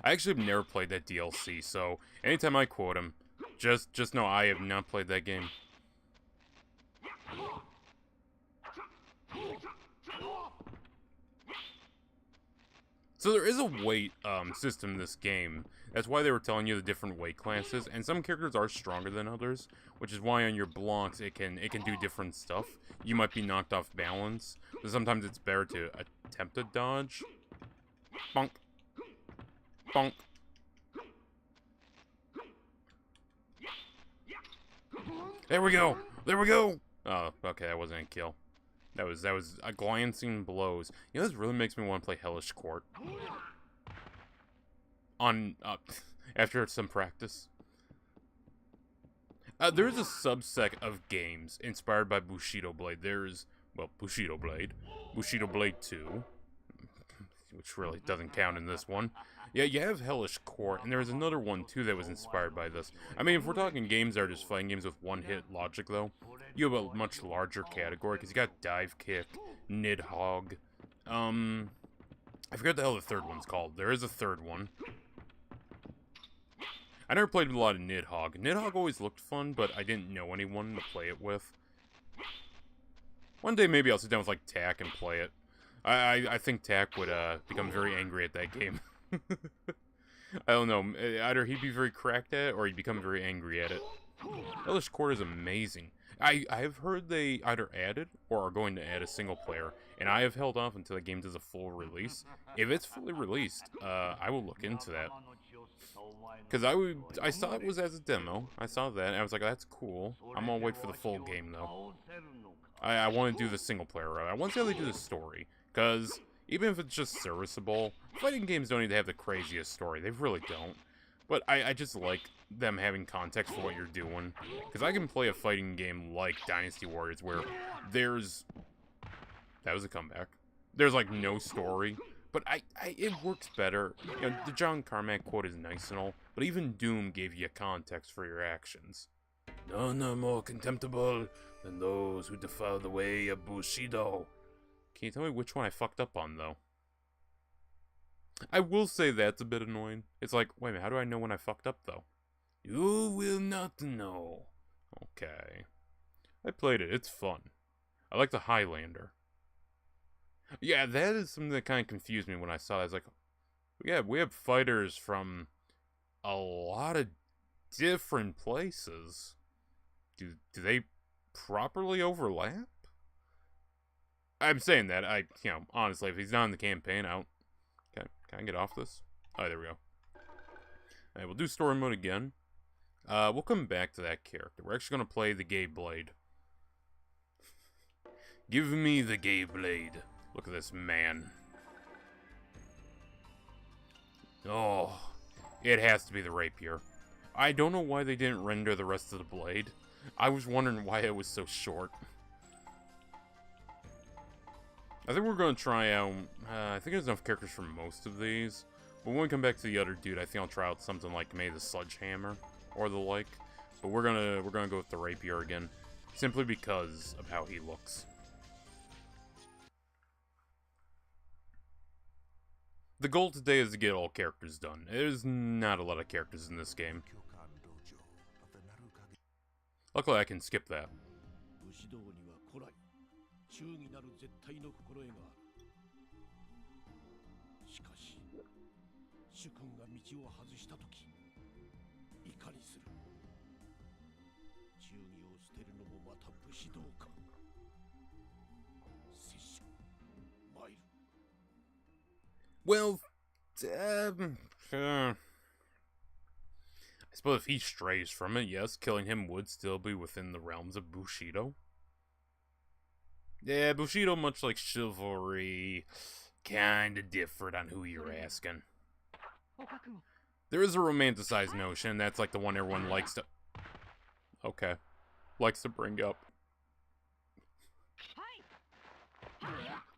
I actually have never played that DLC, so anytime I quote him, just know I have not played that game. So there is a weight system in this game. That's why they were telling you the different weight classes, and some characters are stronger than others, which is why on your blocks it can do different stuff. You might be knocked off balance, but sometimes it's better to attempt a dodge. Bonk. Bonk. There we go. There we go. Oh, okay, that wasn't a kill. That was a glancing blows. You know, this really makes me want to play Hellish Court. On after some practice. There is a subset of games inspired by Bushido Blade. There's, well, Bushido Blade 2, which really doesn't count in this one. Yeah, you have Hellish Court, and there's another one too that was inspired by this. I mean, if we're talking games that are just fighting games with one-hit logic, though, you have a much larger category, because you got Dive Kick, Nidhogg, I forget the hell the third one's called. There is a third one. I never played with a lot of Nidhogg. Nidhogg always looked fun, but I didn't know anyone to play it with. One day maybe I'll sit down with, like, Tak and play it. I think Tak would become very angry at that game. I don't know. Either he'd be very cracked at it, or he'd become very angry at it. Hellish Court is amazing. I've heard they either added, or are going to add a single player, and I have held off until the game does a full release. If it's fully released, I will look into that. Because I saw it was as a demo. I saw that, and I was like, that's cool. I'm gonna wait for the full game, though. I want to do the single player route. I want to see how they do the story. Because even if it's just serviceable, fighting games don't need to have the craziest story. They really don't. But I just like them having context for what you're doing. Because I can play a fighting game like Dynasty Warriors where there's... That was a comeback. There's, like, no story. But it works better. You know, the John Carmack quote is nice and all, but even Doom gave you context for your actions. None are more contemptible than those who defile the way of Bushido. Can you tell me which one I fucked up on, though? I will say that's a bit annoying. It's like, wait a minute, how do I know when I fucked up, though? You will not know. Okay. I played it, it's fun. I like the Highlander. Yeah, that is something that kind of confused me when I saw it. I was like, yeah, we have fighters from a lot of different places. Do they properly overlap? I'm saying that, honestly, if he's not in the campaign, can I get off this? Oh, there we go. Alright, we'll do story mode again. We'll come back to that character. We're actually going to play the Gay Blade. Give me the Gay Blade. Look at this man. Oh, it has to be the rapier. I don't know why they didn't render the rest of the blade. I was wondering why it was so short. I think we're going to try out... I think there's enough characters for most of these. But when we come back to the other dude, I think I'll try out something like maybe the Sledgehammer or the like. But we're gonna go with the rapier again, simply because of how he looks. The goal today is to get all characters done. There's not a lot of characters in this game. Luckily, I can skip that. Well, I suppose if he strays from it, yes, killing him would still be within the realms of Bushido. Yeah, Bushido, much like Chivalry, kinda different on who you're asking. There is a romanticized notion, that's like the one everyone likes to... Okay. Likes to bring up.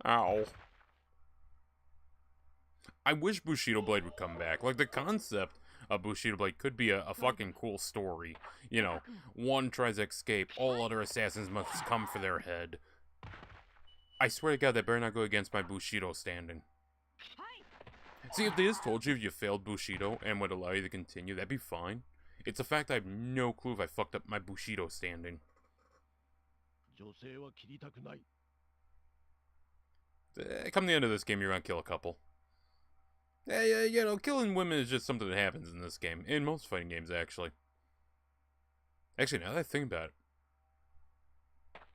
Ow. I wish Bushido Blade would come back. Like, the concept of Bushido Blade could be a fucking cool story. You know, one tries to escape, all other assassins must come for their head. I swear to God, that better not go against my Bushido standing. See, if they just told you if you failed Bushido and would allow you to continue, that'd be fine. It's a fact I have no clue if I fucked up my Bushido standing. Come the end of this game, you're gonna kill a couple. Yeah, you know, killing women is just something that happens in this game. In most fighting games, actually. Actually, now that I think about it.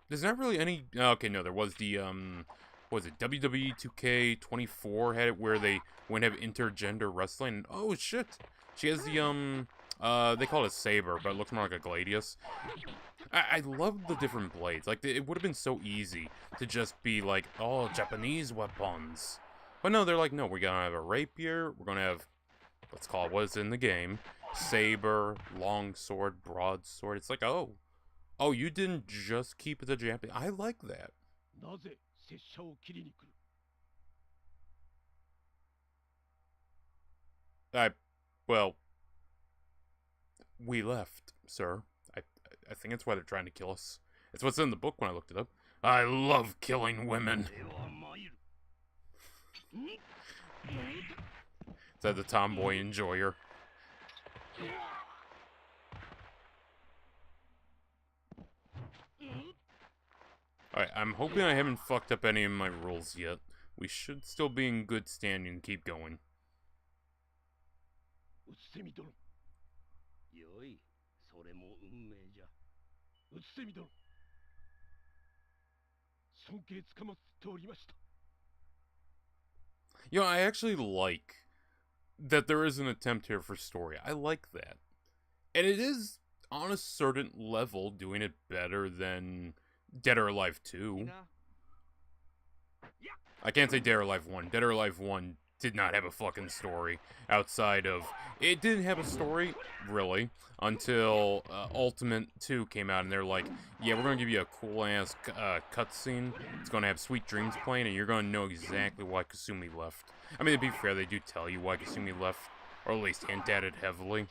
There's not really any... Okay, no, there was the, what was it? WWE 2K24 had it where they wouldn't have intergender wrestling. Oh, shit! She has the, they call it a saber, but it looks more like a gladius. I love the different blades. Like, it would have been so easy to just be like, oh, Japanese weapons. But no, they're like, no, we're gonna have a rapier, we're gonna have, let's call it what is in the game, saber, long sword, broadsword. It's like, oh, you didn't just keep it to Japanese. I like that. Well, we left, sir. I think it's why they're trying to kill us. It's what's in the book when I looked it up. I love killing women. Is that the tomboy enjoyer? Alright, I'm hoping I haven't fucked up any of my rules yet. We should still be in good standing and keep going. You know, I actually like that there is an attempt here for story. I like that. And it is, on a certain level, doing it better than Dead or Alive 2. I can't say Dead or Alive 1. Dead or Alive 1 did not have a fucking story outside of... It didn't have a story, really, until Ultimate 2 came out, and they're like, yeah, we're gonna give you a cool-ass cutscene. It's gonna have Sweet Dreams playing, and you're gonna know exactly why Kasumi left. I mean, to be fair, they do tell you why Kasumi left, or at least hint at it heavily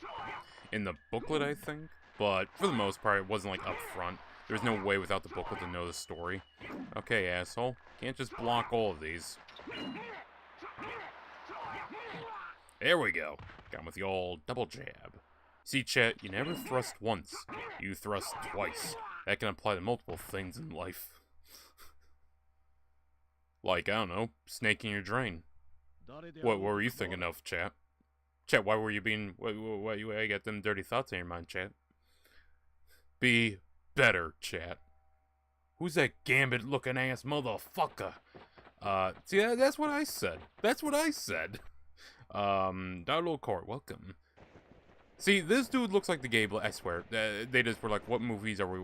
in the booklet, I think. But for the most part, it wasn't, like, up front. There's no way without the booklet to know the story. Okay, asshole. Can't just block all of these. There we go. Got him with the old double jab. See, chat, you never thrust once. You thrust twice. That can apply to multiple things in life. Like, I don't know, snaking your drain. What were you thinking of, chat? Chat, why were you being... Why you got them dirty thoughts in your mind, chat? Be better, chat. Who's that gambit-looking ass motherfucker? See, that's what I said. That's what I said. Download Court, welcome. See, this dude looks like the Gable, I swear. They just were like, what movies are we...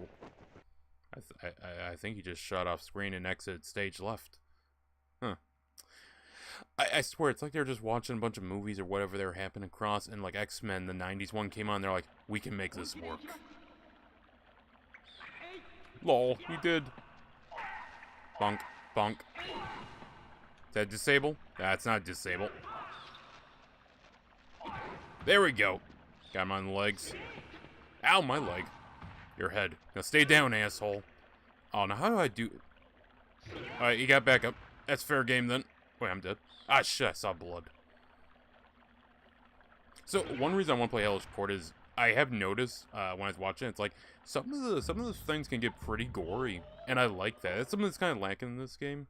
I think he just shot off screen and exited stage left. Huh. I swear, it's like they're just watching a bunch of movies or whatever they're happening across, and like X-Men, the 90s one came on, they're like, we can make this work. Lol, he did. Bonk, bonk. Is that disable? That's not disable. There we go. Got him on the legs. Ow, my leg. Your head. Now stay down, asshole. Oh, now how do I do... Alright, you got back up. That's fair game then. Wait, I'm dead. Ah, shit, I saw blood. So, one reason I want to play Hellish Court is I have noticed when I was watching it's like some of the things can get pretty gory, and I like that. That's something that's kind of lacking in this game.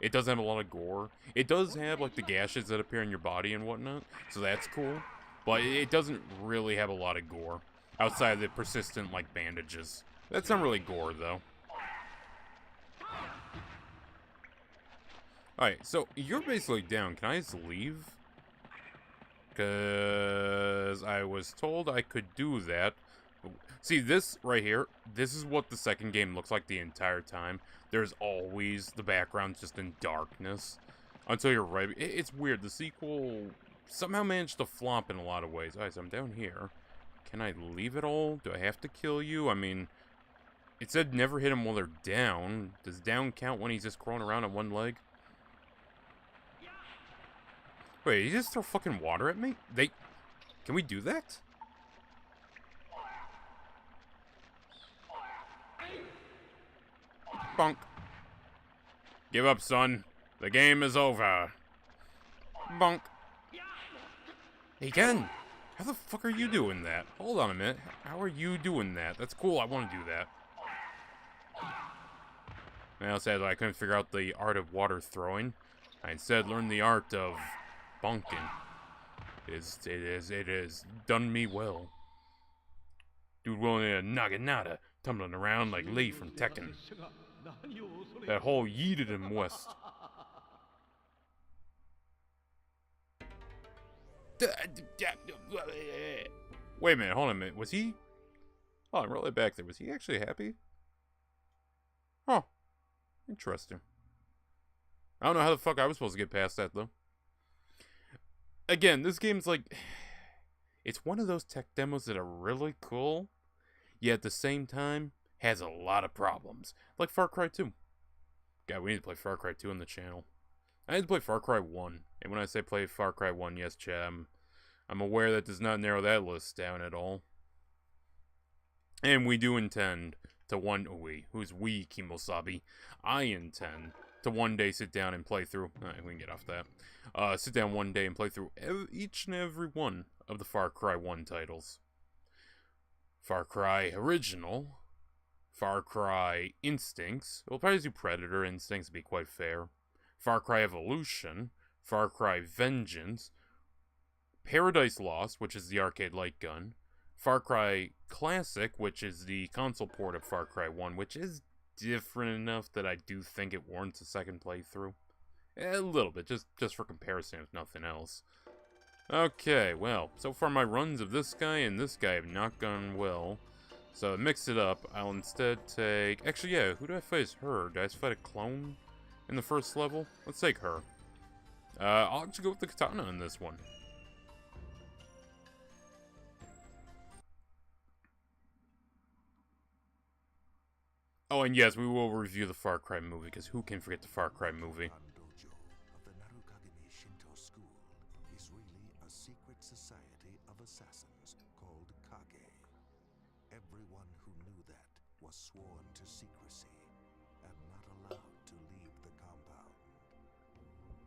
It doesn't have a lot of gore. It does have like the gashes that appear in your body and whatnot, so that's cool. But it doesn't really have a lot of gore outside of the persistent like bandages. That's not really gore though. Alright, so you're basically down. Can I just leave? Because I was told I could do that See, this right here, this is what the second game looks like the entire time. There's always the background just in darkness. Until you're right. It's weird. The sequel somehow managed to flop in a lot of ways. Alright, so I'm down here. Can I leave it all? Do I have to kill you? I mean, it said never hit him while they're down. Does down count when he's just crawling around on one leg? Wait, did he just throw fucking water at me? Can we do that? Bonk. Give up, son. The game is over. Bonk. Hey, Ken. How the fuck are you doing that? Hold on a minute. How are you doing that? That's cool. I want to do that. Well, sadly, I couldn't figure out the art of water throwing. I instead learned the art of bonking. It has done me well. Dude willing to naginata, tumbling around like Lee from Tekken. That whole yeeted him west. Wait a minute, hold on a minute. Was he? Oh, I'm really back there. Was he actually happy? Oh, interesting. I don't know how the fuck I was supposed to get past that, though. Again, this game's like... It's one of those tech demos that are really cool, yet at the same time, has a lot of problems. Like Far Cry 2. God, we need to play Far Cry 2 on the channel. I need to play Far Cry 1. And when I say play Far Cry 1, yes, chat, I'm aware that does not narrow that list down at all. And we do intend to who's we, Kimosabi? I intend to one day sit down and play through, we can get off that, sit down one day and play through each and every one of the Far Cry 1 titles. Far Cry Original, Far Cry Instincts, we'll probably do Predator Instincts to be quite fair, Far Cry Evolution, Far Cry Vengeance, Paradise Lost, which is the arcade light gun, Far Cry Classic, which is the console port of Far Cry 1, which is different enough that I do think it warrants a second playthrough. A little bit, just for comparison, if nothing else. Okay, well, so far my runs of this guy and this guy have not gone well. So to mix it up, I'll instead take... Actually, yeah, who did I fight as her? Did I fight a clone in the first level? Let's take her. I'll actually go with the katana in this one. Oh, and yes, we will review the Far Cry movie, because who can forget the Far Cry movie? Dojo of the Narukagami Shinto School is really a secret society of assassins called Kage. Everyone who knew that was sworn to secrecy and not allowed to leave the compound.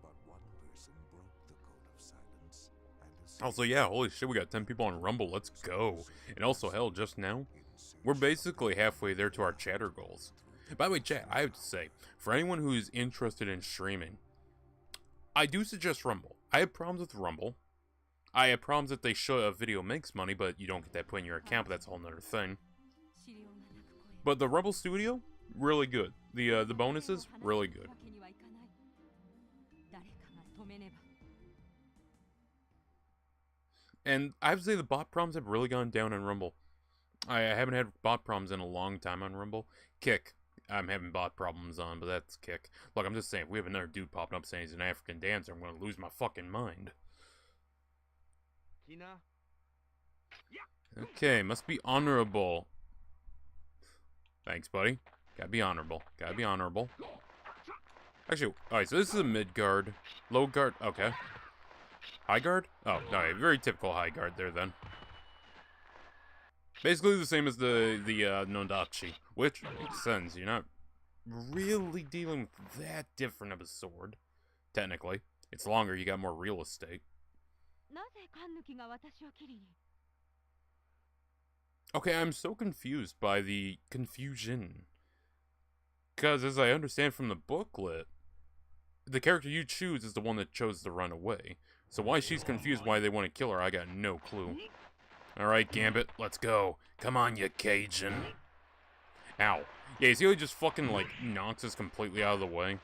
But one person broke the code of silence and Also, yeah, holy shit, we got 10 people on Rumble, let's go. And also, hell, just now, we're basically halfway there to our chatter goals. By the way, chat, I have to say, for anyone who's interested in streaming, I do suggest Rumble. I have problems with Rumble. I have problems that they show a video makes money, but you don't get that put in your account, but that's a whole nother thing. But the Rumble Studio, really good. The bonuses, really good. And I have to say the bot problems have really gone down on Rumble. I haven't had bot problems in a long time on Rumble. Kick, I'm having bot problems on, but that's Kick. Look, I'm just saying, if we have another dude popping up saying he's an African dancer, I'm gonna lose my fucking mind. Okay, must be honorable. Thanks, buddy. Gotta be honorable. Gotta be honorable. Actually, alright, so this is a mid guard. Low guard, okay. High guard? Oh, no, very typical high guard there then. Basically the same as the Nondachi, which makes sense. You're not really dealing with that different of a sword, technically. It's longer, you got more real estate. Okay, I'm so confused by the confusion. Because as I understand from the booklet, the character you choose is the one that chose to run away. So why she's confused why they want to kill her, I got no clue. Alright, Gambit, let's go. Come on, you Cajun. Ow. Yeah, you see how he just fucking, like, knocks us completely out of the way?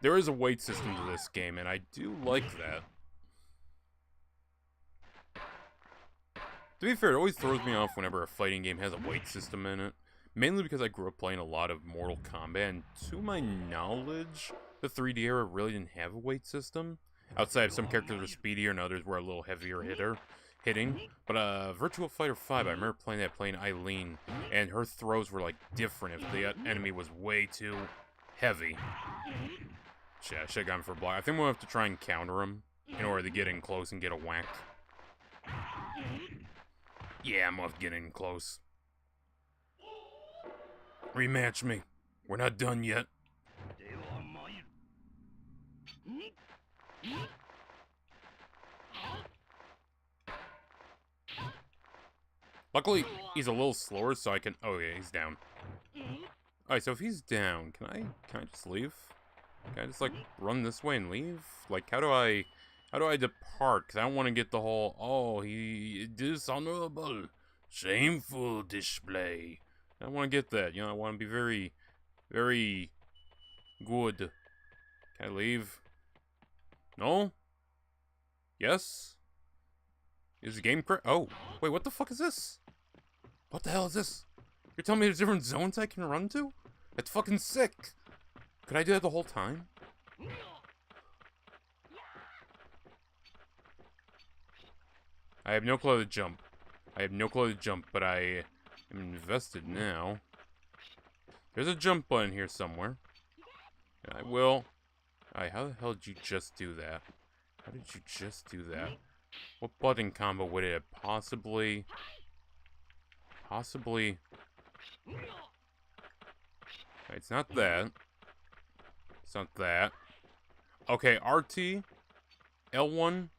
There is a weight system to this game, and I do like that. To be fair, it always throws me off whenever a fighting game has a weight system in it. Mainly because I grew up playing a lot of Mortal Kombat, and to my knowledge, the 3D era really didn't have a weight system. Outside of some characters were speedier and others were a little heavier hitting. But Virtua Fighter 5, I remember playing Eileen, and her throws were like different if the enemy was way too heavy. Shit, I should've gone for a block. I think we'll have to try and counter him in order to get in close and get a whack. Yeah, I'm off getting close. Rematch me. We're not done yet. Luckily, he's a little slower, so I can... Oh, yeah, he's down. Alright, so if he's down, can I just leave? Can I just, like, run this way and leave? Like, how do I depart? Because I don't want to get the whole, oh, he dishonorable, shameful display. I don't want to get that, you know, I want to be very, very good. Can I leave? No? Yes? Is the game correct? Oh, wait, what the fuck is this? What the hell is this? You're telling me there's different zones I can run to? That's fucking sick. Could I do that the whole time? I have no clue how to jump. But I am invested now. There's a jump button here somewhere. And I will... Alright, how the hell did you just do that? How did you just do that? What button combo would it have possibly... It's not that. It's not that. Okay, RT, L1,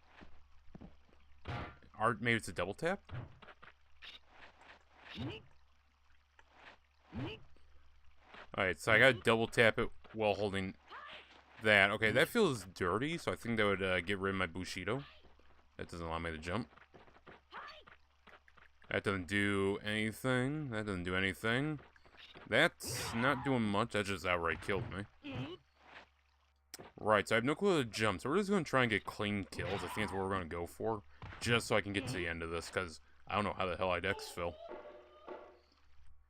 maybe it's a double tap? Alright, so I gotta double tap it while holding that. Okay, that feels dirty, so I think that would get rid of my Bushido. That doesn't allow me to jump. That doesn't do anything. That's not doing much. That just outright killed me. Right, so I have no clue how to jump. So we're just going to try and get clean kills. I think that's what we're going to go for. Just so I can get to the end of this. Because I don't know how the hell I'd exfil.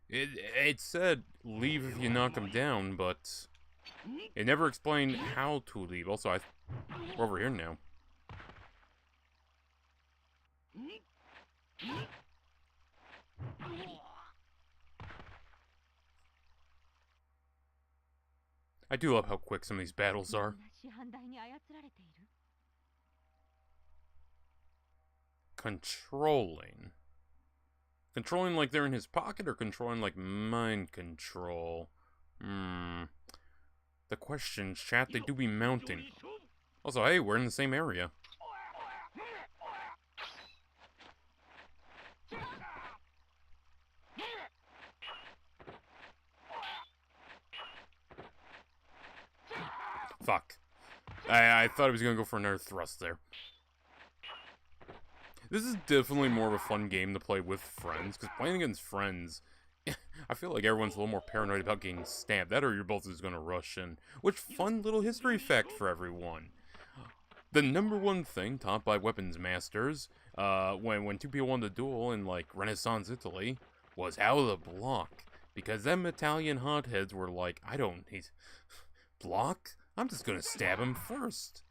It said leave if you knock him down. But it never explained how to leave. Also, we're over here now. I do love how quick some of these battles are. Controlling. Controlling like they're in his pocket or controlling like mind control? The questions, chat, they do be mounting. Also, hey, we're in the same area. Fuck. I thought I was gonna go for another thrust there. This is definitely more of a fun game to play with friends, because playing against friends, I feel like everyone's a little more paranoid about getting stabbed. That or you're both just gonna rush in. Which fun little history fact for everyone. The #1 thing taught by weapons masters, when two people wanted to duel in, like, Renaissance Italy, was how to block. Because them Italian hotheads were like, I don't need... block? I'm just gonna stab him first.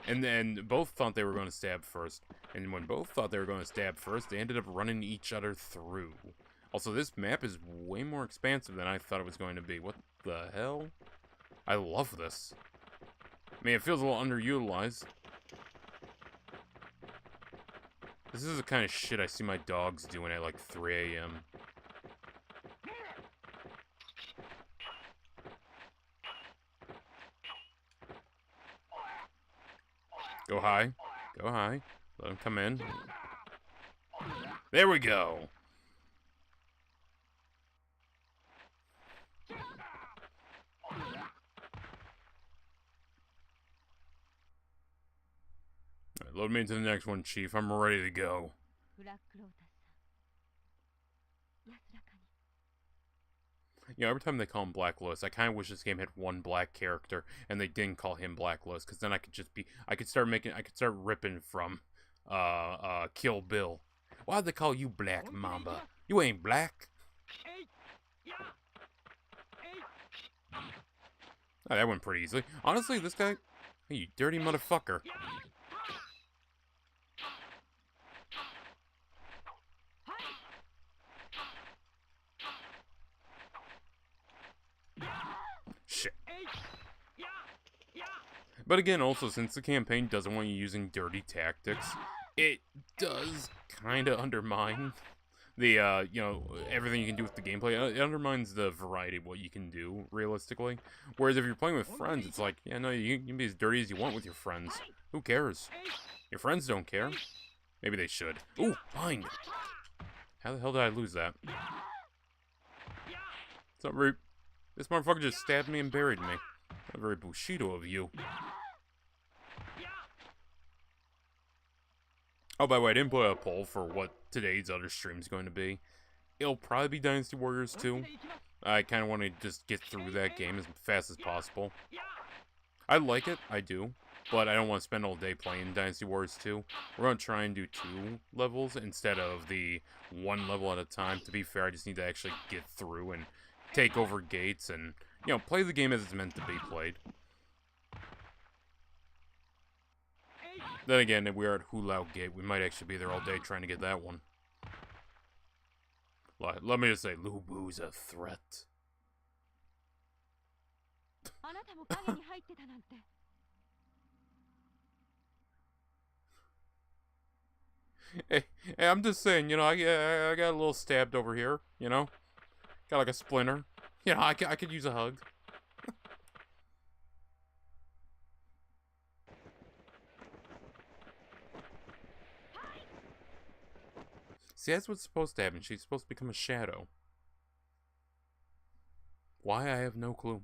And then both thought they were gonna stab first. And when both thought they were gonna stab first, they ended up running each other through. Also, this map is way more expansive than I thought it was going to be. What the hell? I love this. I mean, it feels a little underutilized. This is the kind of shit I see my dogs doing at like 3 a.m. Go high. Go high. Let him come in. There we go. Alright, load me into the next one, Chief. I'm ready to go. You know, every time they call him Black Lotus, I kind of wish this game had one black character, and they didn't call him Black Lotus, because then I could start ripping from, Kill Bill. Why'd they call you Black Mamba? You ain't black. Oh, that went pretty easily. Honestly, this guy... Hey, you dirty motherfucker. Shit. But again, also, since the campaign doesn't want you using dirty tactics, it does kind of undermine the, you know, everything you can do with the gameplay. It undermines the variety of what you can do, realistically. Whereas if you're playing with friends, it's like, yeah, no, you can be as dirty as you want with your friends. Who cares? Your friends don't care. Maybe they should. Ooh, fine. How the hell did I lose that? What's up, Reap? This motherfucker just stabbed me and buried me. Not very Bushido of you. Oh, by the way, I didn't put a poll for what today's other stream's going to be. It'll probably be Dynasty Warriors 2. I kind of want to just get through that game as fast as possible. I like it, I do. But I don't want to spend all day playing Dynasty Warriors 2. We're going to try and do 2 levels instead of the 1 level at a time. To be fair, I just need to actually get through and take over gates and, you know, play the game as it's meant to be played. Then again, if we are at Hulao Gate, we might actually be there all day trying to get that one. Let me just say, Lu Bu's a threat. Hey, I'm just saying, you know, I got a little stabbed over here, you know? Got like a splinter. You know, I could use a hug. See, that's what's supposed to happen. She's supposed to become a shadow. Why, I have no clue.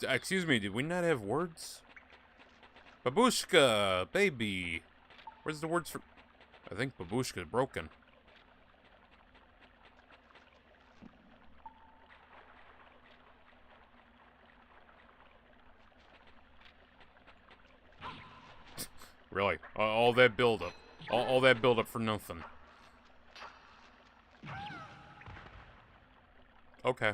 Excuse me, did we not have words? Babushka, baby. Where's the words for... I think Babushka is broken. Really? All that build-up. All that build-up for nothing. Okay.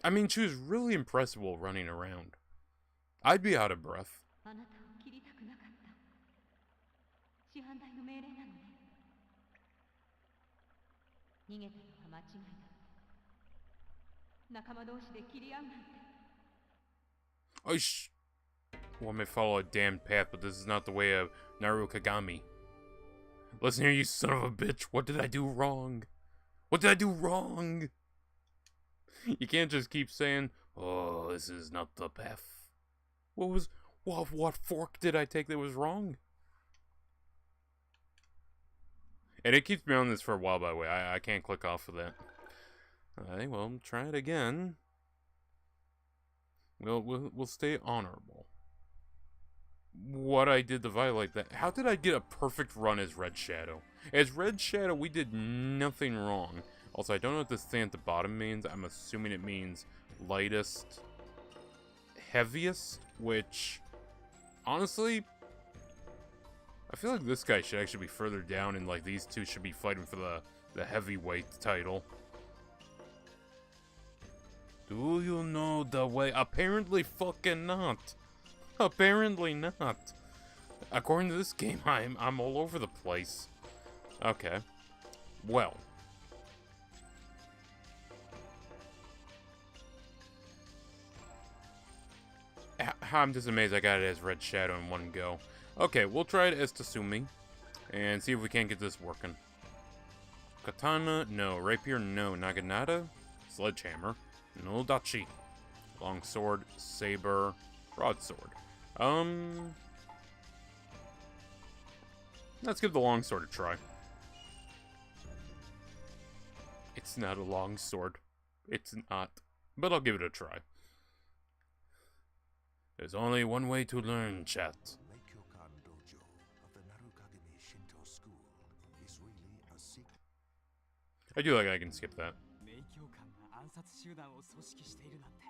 I mean, she was really impressive while running around. I'd be out of breath. Well, I may follow a damned path, but this is not the way of Naru Kagami. Listen here, you son of a bitch. What did I do wrong? What did I do wrong? You can't just keep saying, oh, this is not the path. What fork did I take that was wrong? And it keeps me on this for a while, by the way. I can't click off of that. Alright, well, try it again. We'll stay honorable. What I did to violate that... How did I get a perfect run as Red Shadow? As Red Shadow, we did nothing wrong. Also, I don't know what this thing at the bottom means. I'm assuming it means lightest, heaviest, which, honestly, I feel like this guy should actually be further down, and like these two should be fighting for the heavyweight title. Do you know the way? Apparently fucking not. Apparently not. According to this game, I'm all over the place. Okay. Well. I'm just amazed I got it as Red Shadow in one go. Okay, we'll try it as Tatsumi. And see if we can't get this working. Katana, no. Rapier, no. Naginata, Sledgehammer, no Dachi. Longsword, Saber, Broadsword. Let's give the longsword a try. It's not a longsword. It's not. But I'll give it a try. There's only one way to learn, chat. Meikyokan Dojo of the Narukagami Shinto School is really a secret. I do like I can skip that. 名教官が暗殺集団を組織しているなんて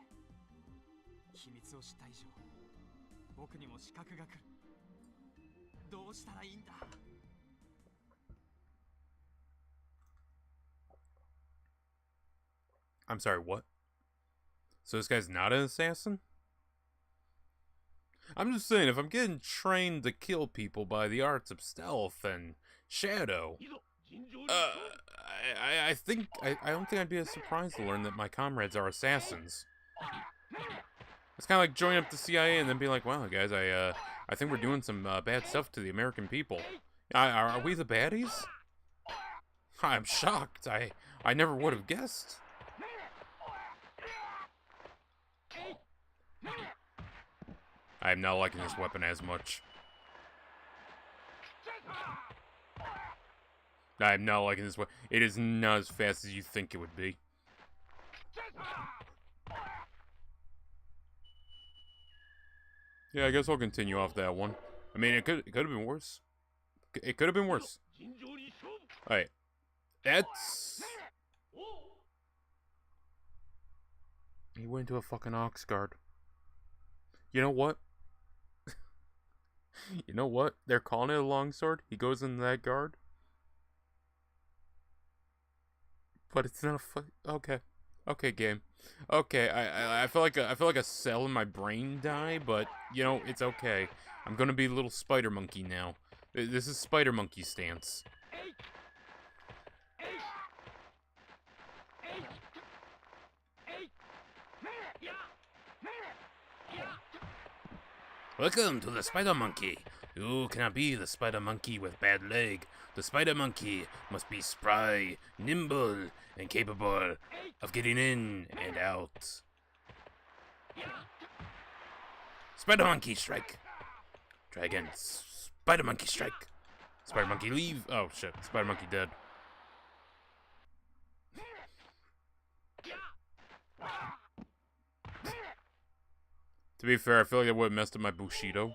秘密を知った以上僕にも資格が来るどうしたらいいんだ I'm sorry, what? So this guy's not an assassin? I'm just saying, if I'm getting trained to kill people by the arts of stealth and shadow, I don't think I'd be as surprised to learn that my comrades are assassins. It's kind of like joining up the CIA and then being like, wow, guys, I think we're doing some bad stuff to the American people. Are we the baddies? I'm shocked. I never would have guessed. I am not liking this weapon as much. I am not liking this weapon. It is not as fast as you think it would be. Yeah, I guess I'll continue off that one. I mean, it could have been worse. It could have been worse. Alright. That's... He went into a fucking ox guard. You know what? You know what? They're calling it a longsword. He goes into that guard. But it's not a okay. Okay, game. Okay, I feel like a cell in my brain die, but you know, it's okay. I'm gonna be a little spider monkey now. This is spider monkey stance. Welcome to the spider monkey. You cannot be the spider monkey with bad leg. The spider monkey must be spry, nimble, and capable of getting in and out. Spider monkey strike. Try again. Spider monkey strike. Spider monkey leave. Oh shit. Spider monkey dead. To be fair, I feel like I would have messed up my Bushido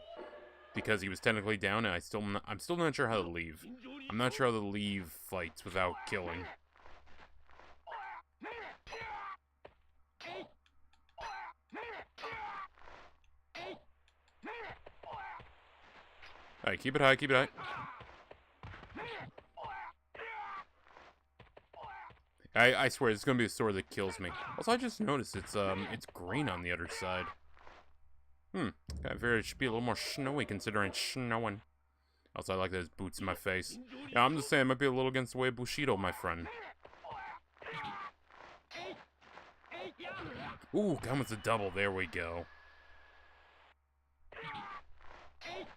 because he was technically down, and I'm still not sure how to leave. I'm not sure how to leave fights without killing. Alright, keep it high, keep it high. I swear, it's gonna be a sword that kills me. Also, I just noticed it's green on the other side. I figured it should be a little more snowy considering it's snowing. Also, I like those boots in my face. Yeah, I'm just saying, it might be a little against the way of Bushido, my friend. Ooh, come with the double. There we go.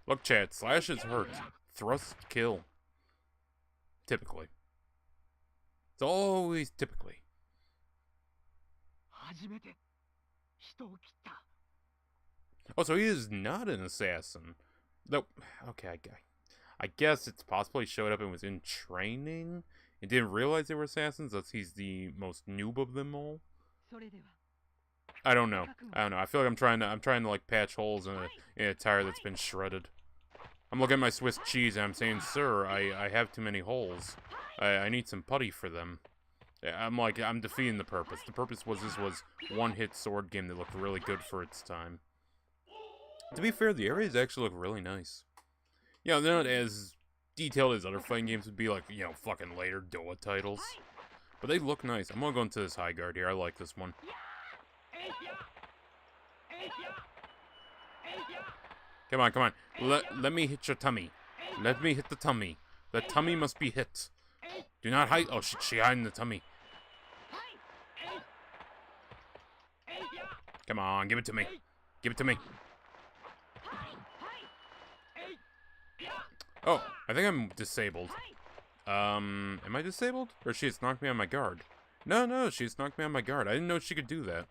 Look, chat. Slashes hurt. Thrusts kill. Typically. It's always typically. Oh, so he is not an assassin. Nope. Okay, I guess it's possible he showed up and was in training and didn't realize they were assassins, thus he's the most noob of them all. I don't know. I feel like I'm trying to like patch holes in a tire that's been shredded. I'm looking at my Swiss cheese and I'm saying, sir, I have too many holes. I need some putty for them. I'm defeating the purpose. The purpose was this was one-hit sword game that looked really good for its time. To be fair, the areas actually look really nice. You know, they're not as detailed as other fighting games would be, like, you know, fucking later DOA titles. But they look nice. I'm gonna go into this high guard here. I like this one. Come on, come on. Let me hit your tummy. Let me hit the tummy. The tummy must be hit. Do not hide. Oh, she hid in the tummy. Come on, give it to me. Give it to me. Oh, I think I'm disabled. Am I disabled? Or she just knocked me on my guard? No, she just knocked me on my guard. I didn't know she could do that.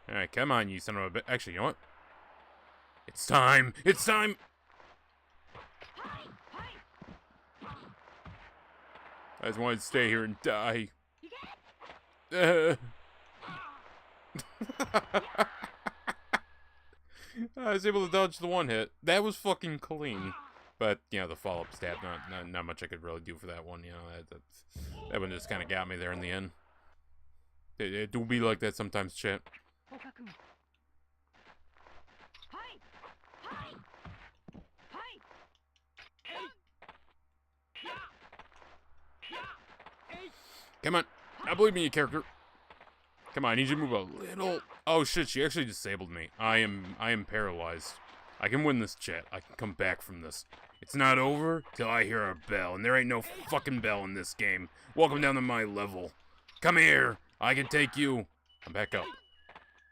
Alright, come on, you son of a bitch. Actually, you know what? It's time! It's time! I just wanted to stay here and die. I was able to dodge the one hit. That was fucking clean. But, you know, the follow-up stab, not much I could really do for that one, you know. That one just kind of got me there in the end. It do be like that sometimes, chat. Come on. I believe in you, character. Come on, I need you to move a little. Oh shit, she actually disabled me. I am paralyzed. I can win this, chat. I can come back from this. It's not over till I hear a bell, and there ain't no fucking bell in this game. Welcome down to my level. Come here. I can take you. I'm back up.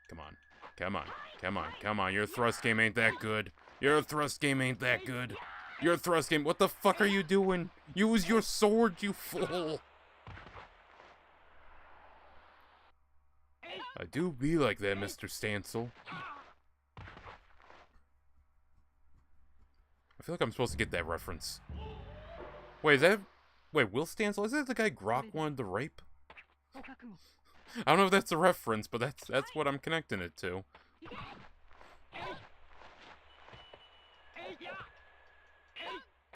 Come on. Come on. Come on. Come on. Your thrust game ain't that good. Your thrust game ain't that good. Your thrust game. What the fuck are you doing? Use your sword, you fool. I do be like that, Mr. Stancil. I feel like I'm supposed to get that reference. Wait, is that... Wait, Will Stancil? Is that the guy Grok wanted to rape? I don't know if that's a reference, but that's what I'm connecting it to.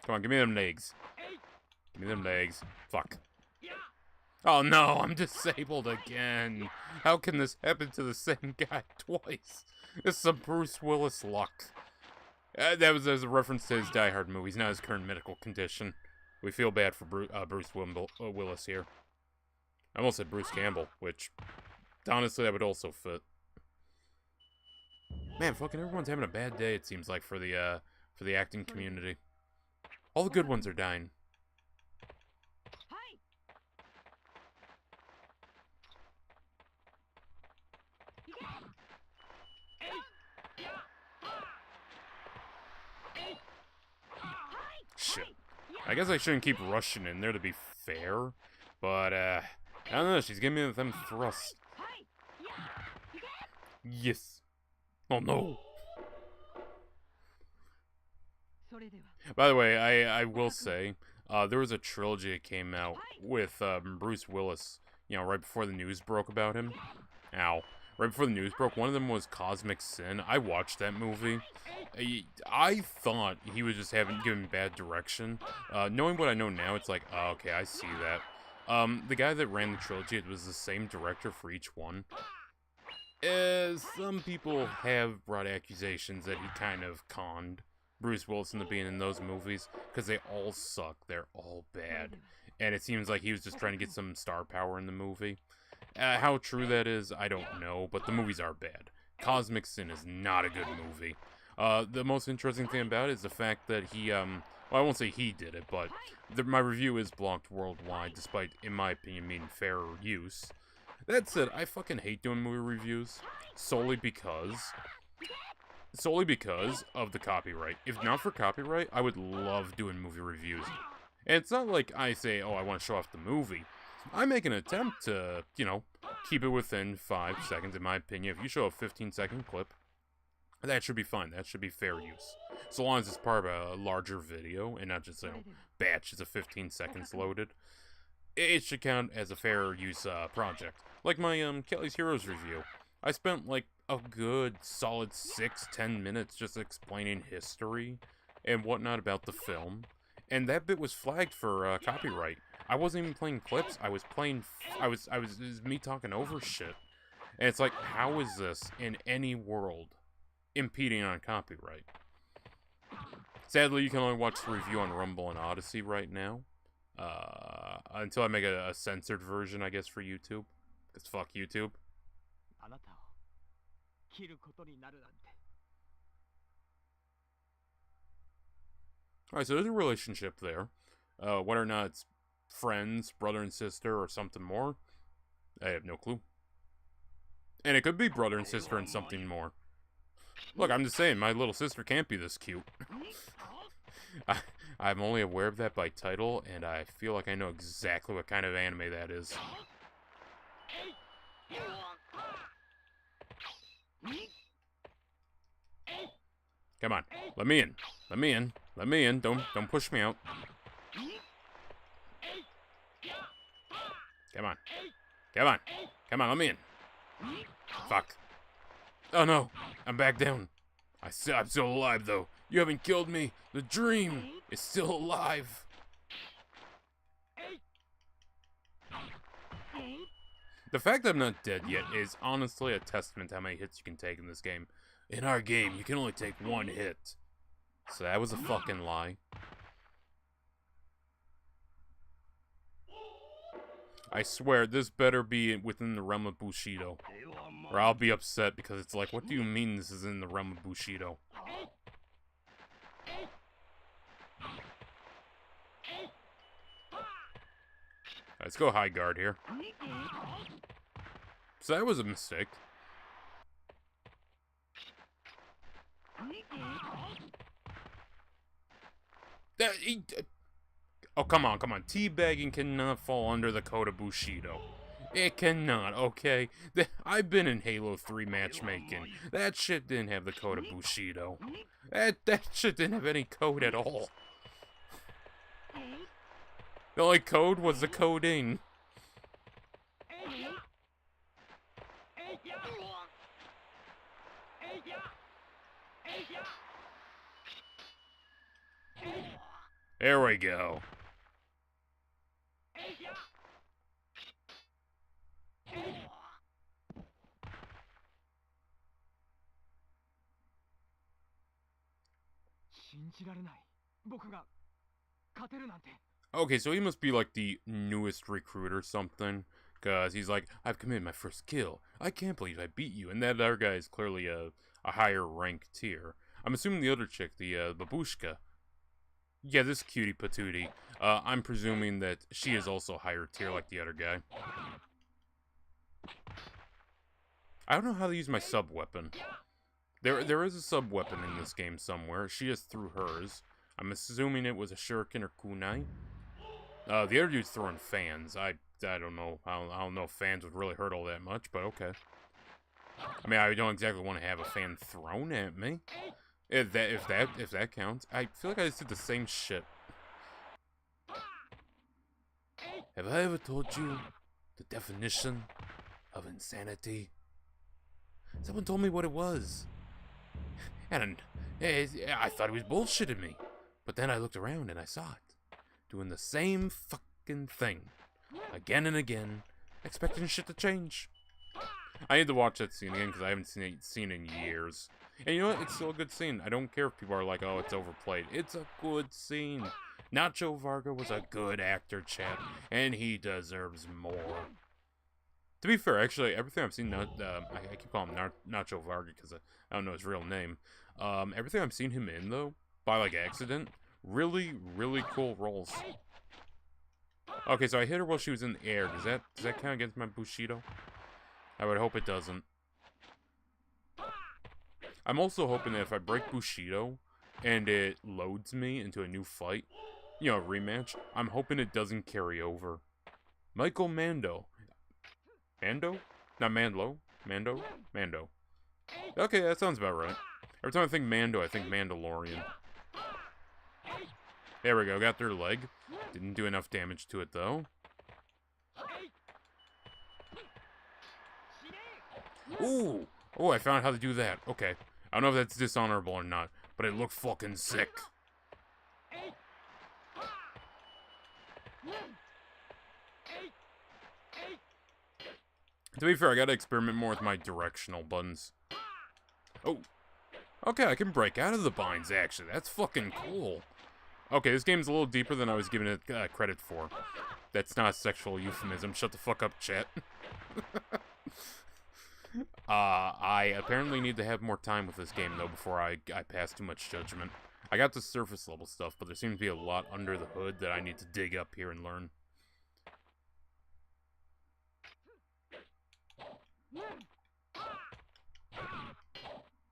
Come on, give me them legs. Give me them legs. Fuck. Oh no, I'm disabled again. How can this happen to the same guy twice? This is some Bruce Willis luck. That was as a reference to his Die Hard movies, not his current medical condition. We feel bad for Bruce Willis here. I almost said Bruce Campbell, which, honestly, that would also fit. Man, fucking everyone's having a bad day, it seems like, for the acting community. All the good ones are dying. Shit. I guess I shouldn't keep rushing in there to be fair, but, I don't know, she's giving me them thrusts. Yes. Oh no. By the way, I will say, there was a trilogy that came out with, Bruce Willis, you know, right before the news broke about him. Ow. Right before the news broke, one of them was Cosmic Sin. I watched that movie. I thought he was just given bad direction. Knowing what I know now, it's like, oh, okay, I see that. The guy that ran the trilogy, it was the same director for each one. Some people have brought accusations that he kind of conned Bruce Willis into being in those movies, because they all suck. They're all bad. And it seems like he was just trying to get some star power in the movie. How true that is, I don't know, but the movies are bad. Cosmic Sin is not a good movie. The most interesting thing about it is the fact that he, well, I won't say he did it, but my review is blocked worldwide, despite, in my opinion, being fair use. That said, I fucking hate doing movie reviews, solely because of the copyright. If not for copyright, I would love doing movie reviews. And it's not like I say, oh, I want to show off the movie. I make an attempt to, you know, keep it within 5 seconds, in my opinion. If you show a 15-second clip, that should be fine. That should be fair use. So long as it's part of a larger video, and not just, you know, batches of 15 seconds loaded. It should count as a fair use project. Like my Kelly's Heroes review. I spent, like, a good solid 6-10 minutes just explaining history and whatnot about the film. And that bit was flagged for copyright. I wasn't even playing clips. I was it was me talking over shit. And it's like, how is this in any world impeding on copyright? Sadly, you can only watch the review on Rumble and Odyssey right now. Until I make a censored version, I guess, for YouTube. Because fuck YouTube. Alright, so there's a relationship there. Whether or not it's friends, brother and sister, or something more, I have no clue. And it could be brother and sister and something more. Look, I'm just saying, my little sister can't be this cute. I'm only aware of that by title, and I feel like I know exactly what kind of anime that is. Come on, let me in. Let me in. Let me in. Don't push me out. Come on. Come on. Come on, let me in. Fuck. Oh no, I'm back down. I'm still alive though. You haven't killed me. The dream. is still alive. The fact that I'm not dead yet is honestly a testament to how many hits you can take in this game. In our game, you can only take one hit. So that was a fucking lie. I swear, this better be within the realm of Bushido. Or I'll be upset because it's like, what do you mean this is in the realm of Bushido? Let's go high guard here. So that was a mistake. Oh, come on, come on. Teabagging cannot fall under the code of Bushido. It cannot, okay? I've been in Halo 3 matchmaking. That shit didn't have the code of Bushido. That shit didn't have any code at all. The only code was the coding. There we go. Okay, so he must be like the newest recruit or something. Because he's like, I've committed my first kill. I can't believe I beat you. And that other guy is clearly a higher rank tier. I'm assuming the other chick, the babushka. Yeah, this cutie patootie. I'm presuming that she is also higher tier like the other guy. I don't know how to use my sub-weapon. There is a sub-weapon in this game somewhere. She just threw hers. I'm assuming it was a shuriken or kunai. The other dude's throwing fans. I don't know. I don't know if fans would really hurt all that much, but okay. I mean, I don't exactly want to have a fan thrown at me. If that counts. I feel like I just did the same shit. Have I ever told you the definition of insanity? Someone told me what it was. And I thought he was bullshitting me. But then I looked around and I saw it. Doing the same fucking thing. Again and again. Expecting shit to change. I need to watch that scene again because I haven't seen it in years. And you know what? It's still a good scene. I don't care if people are like, oh, it's overplayed. It's a good scene. Nacho Varga was a good actor, chat. And he deserves more. To be fair, actually, everything I've seen, I keep calling him Nacho Varga because I don't know his real name. Everything I've seen him in, though, by, like, accident, really, really cool roles. Okay, so I hit her while she was in the air. Does that count against my Bushido? I would hope it doesn't. I'm also hoping that if I break Bushido and it loads me into a new fight, you know, a rematch, I'm hoping it doesn't carry over. Michael Mando. Mando? Not Mandlo. Mando? Mando. Okay, that sounds about right. Every time I think Mando, I think Mandalorian. There we go, got their leg. Didn't do enough damage to it, though. Ooh! Oh, I found how to do that. Okay. I don't know if that's dishonorable or not, but it looked fucking sick. To be fair, I gotta experiment more with my directional buttons. Oh. Okay, I can break out of the binds, actually. That's fucking cool. Okay, this game's a little deeper than I was giving it credit for. That's not a sexual euphemism. Shut the fuck up, chat. I apparently need to have more time with this game, though, before I pass too much judgment. I got the surface level stuff, but there seems to be a lot under the hood that I need to dig up here and learn.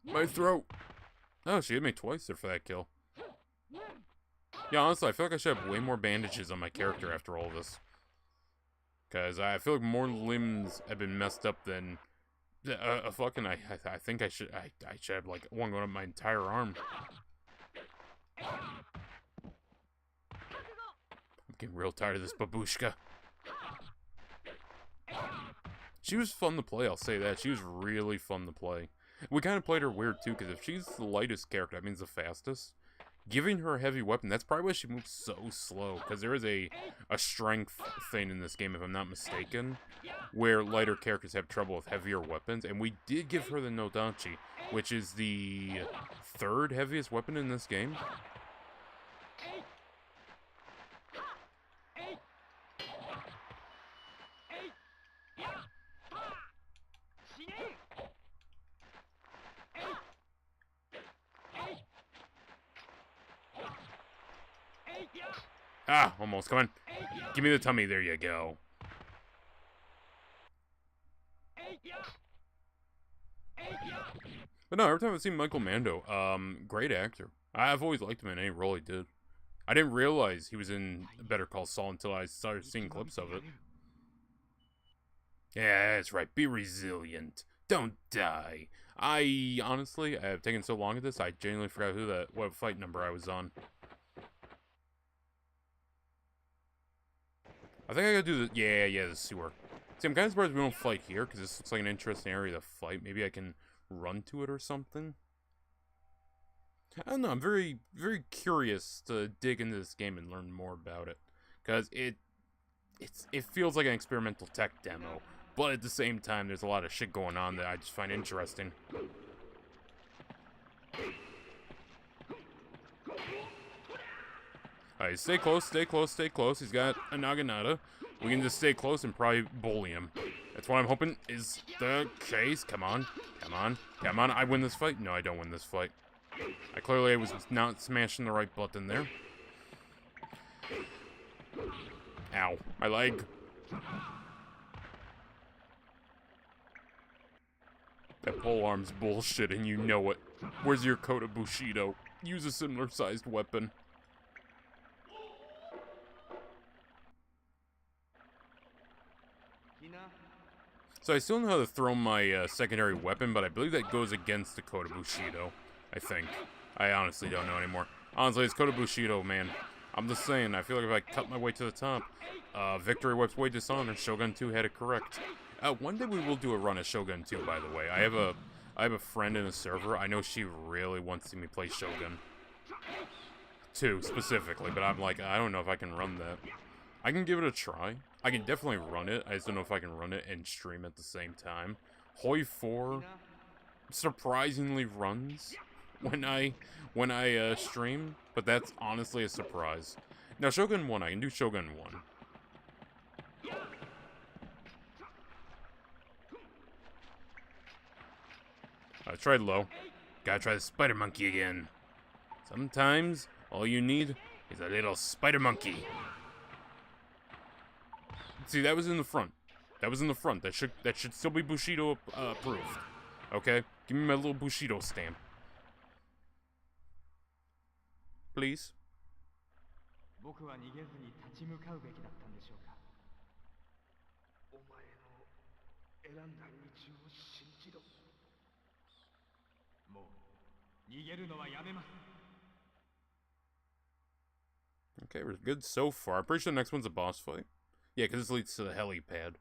My throat! Oh, she hit me twice there for that kill. Yeah, honestly, I feel like I should have way more bandages on my character after all this. Because I feel like more limbs have been messed up than... fucking, I think I should have, like, one going up my entire arm. I'm getting real tired of this babushka. She was fun to play, I'll say that. She was really fun to play. We kind of played her weird, too, because if she's the lightest character, that means the fastest. giving her a heavy weapon, that's probably why she moves so slow, because there is a strength thing in this game, if I'm not mistaken, where lighter characters have trouble with heavier weapons, and we did give her the Nodachi, which is the 3rd heaviest weapon in this game. Ah, almost. Come on. Give me the tummy. There you go. But no, every time I've seen Michael Mando, great actor. I've always liked him in any role he did. I didn't realize he was in Better Call Saul until I started seeing clips of it. Yeah, that's right. Be resilient. Don't die. I have taken so long at this, I genuinely forgot what fight number I was on. I think I gotta do the, yeah, the sewer. See, I'm kind of surprised we don't fight here, because this looks like an interesting area to fight. Maybe I can run to it or something? I don't know, I'm very, very curious to dig into this game and learn more about it. Because it feels like an experimental tech demo, but at the same time, there's a lot of shit going on that I just find interesting. Alright, stay close, stay close, stay close. He's got a Naginata. We can just stay close and probably bully him. That's what I'm hoping is the case. Come on, come on, come on. I win this fight? No, I don't win this fight. I clearly was not smashing the right button there. Ow, my leg. That pole arm's bullshit and you know it. Where's your coat of Bushido? Use a similar sized weapon. So I still know how to throw my secondary weapon, but I believe that goes against the code of Bushido. I think. I honestly don't know anymore. Honestly, it's code of Bushido, man. I'm just saying, I feel like if I cut my way to the top, Victory Wipes Away Dishonor, Shogun 2 had it correct. One day we will do a run of Shogun 2, by the way. I have a friend in a server. I know she really wants to see me play Shogun 2, specifically, but I'm like, I don't know if I can run that. I can give it a try. I can definitely run it. I just don't know if I can run it and stream at the same time. Hoi 4 surprisingly runs when I stream, but that's honestly a surprise. Now Shogun 1, I can do Shogun 1. I tried low. Gotta try the spider monkey again. Sometimes all you need is a little spider monkey. See, that was in the front. That was in the front. That should still be Bushido approved. Okay? Give me my little Bushido stamp. Please. Okay, we're good so far. I'm pretty sure the next one's a boss fight. Yeah, because this leads to the helipad.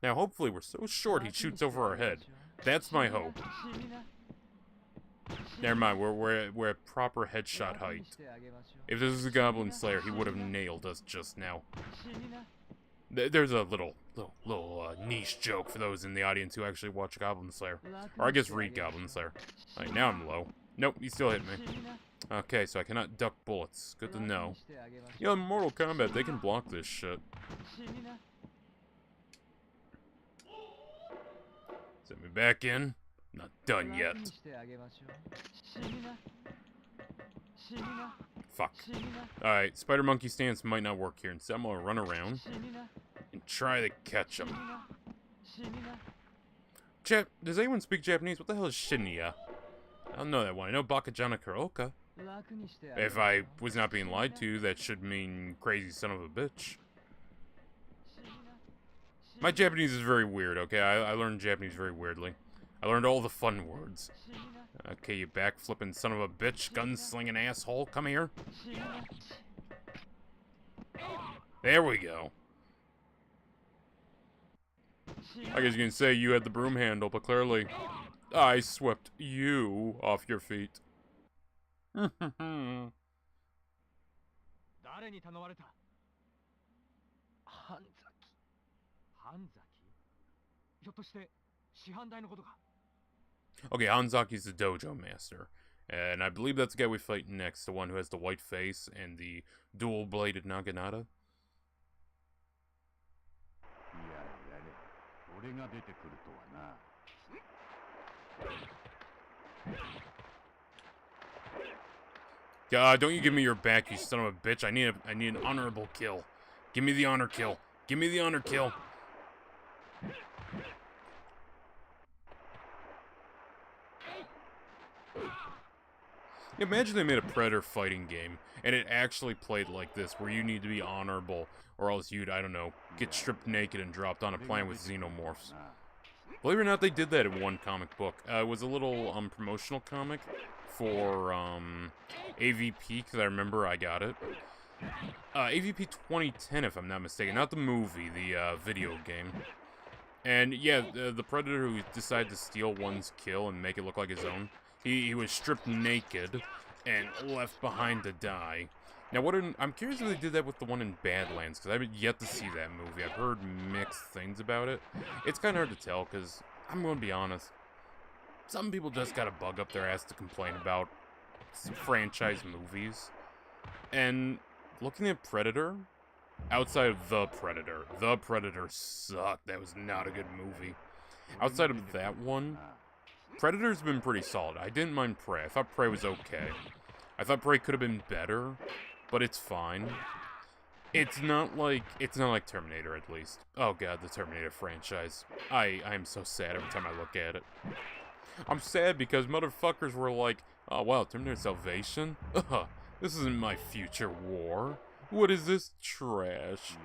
Now, hopefully, we're so short he shoots over our head. That's my hope. Never mind, we're at proper headshot height. If this was a Goblin Slayer, he would have nailed us just now. There's a little niche joke for those in the audience who actually watch Goblin Slayer. Or I guess read Goblin Slayer. Alright, now I'm low. Nope, he still hit me. Okay, so I cannot duck bullets. Good to know. You know, in Mortal Kombat, they can block this shit. Set me back in. Not done yet. Fuck. Alright, Spider Monkey stance might not work here. Instead, I'm gonna run around and try to catch him. Does anyone speak Japanese? What the hell is Shinya? I don't know that one. I know Bakajana Kuroka. If I was not being lied to, that should mean crazy son of a bitch. My Japanese is very weird, okay? I learned Japanese very weirdly. I learned all the fun words. Okay, you back-flipping son of a bitch, gun-slinging asshole, come here. There we go. I guess you can say you had the broom handle, but clearly I swept you off your feet. 誰に頼まれた？半崎。半崎？ひょっとして師範代のことか？ Okay, Hanzaki's the dojo master. And I believe that's the guy we fight next, the one who has the white face and the dual-bladed naginata. God, don't you give me your back, you son of a bitch. I need an honorable kill. Give me the honor kill. Give me the honor kill. Imagine they made a Predator fighting game, and it actually played like this, where you need to be honorable, or else you'd, I don't know, get stripped naked and dropped on a planet with xenomorphs. Believe it or not, they did that in one comic book. It was a little, promotional comic for, AVP, because I remember I got it. AVP 2010, if I'm not mistaken. Not the movie, the, video game. And, yeah, the Predator who decided to steal one's kill and make it look like his own, he was stripped naked and left behind to die. Now, I'm curious if they did that with the one in Badlands, because I haven't yet to see that movie. I've heard mixed things about it. It's kind of hard to tell, because I'm going to be honest. Some people just got a bug up their ass to complain about franchise movies. And looking at Predator, outside of The Predator sucked. That was not a good movie. Outside of that one, Predator's been pretty solid. I didn't mind Prey. I thought Prey was okay. I thought Prey could have been better, but it's fine. It's not like Terminator, at least. Oh god, the Terminator franchise. I am so sad every time I look at it. I'm sad because motherfuckers were like, oh wow, Terminator Salvation? This isn't my future war. What is this trash?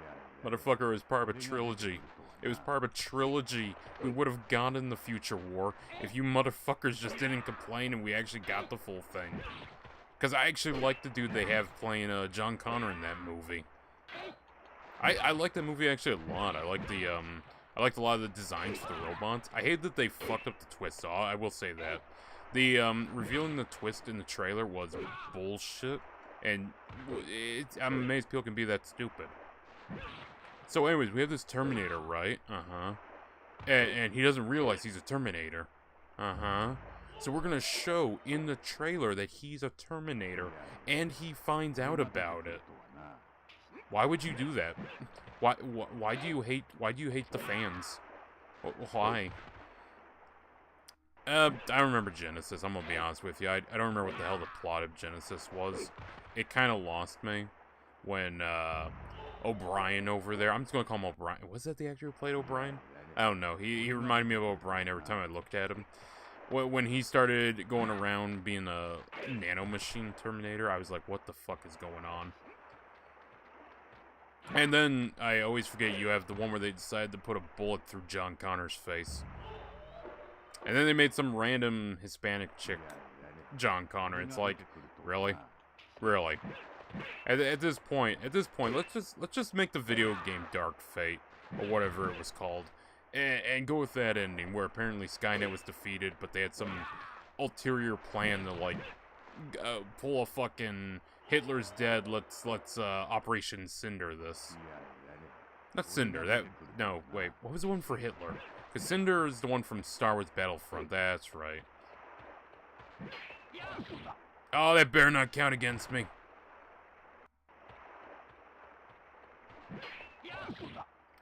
Motherfucker was part of a trilogy. It was part of a trilogy. We would have gotten the future war if you motherfuckers just didn't complain and we actually got the full thing. Because I actually like the dude they have playing John Connor in that movie. I like that movie actually a lot. I liked a lot of the designs for the robots. I hate that they fucked up the twist. So I will say that. The revealing the twist in the trailer was bullshit. And I'm amazed people can be that stupid. So anyways, we have this Terminator, right? Uh-huh. And he doesn't realize he's a Terminator. Uh-huh. So we're gonna show in the trailer that he's a Terminator, and he finds out about it. Why would you do that? Why do you hate the fans? Why? I don't remember Genesis, I'm gonna be honest with you. I don't remember what the hell the plot of Genesis was. It kind of lost me when, O'Brien over there. I'm just gonna call him O'Brien. Was that the actor who played O'Brien? I don't know. He reminded me of O'Brien every time I looked at him. When he started going around being a nanomachine Terminator, I was like, what the fuck is going on? And then, I always forget, you have the one where they decided to put a bullet through John Connor's face. And then they made some random Hispanic chick John Connor. It's like, really? Really? At this point, let's just make the video game Dark Fate, or whatever it was called. And go with that ending, where apparently Skynet was defeated, but they had some ulterior plan to, like, pull a fucking Hitler's dead, let's Operation Cinder this. Not Cinder, no, wait, what was the one for Hitler? Because Cinder is the one from Star Wars Battlefront, that's right. Oh, that better not count against me.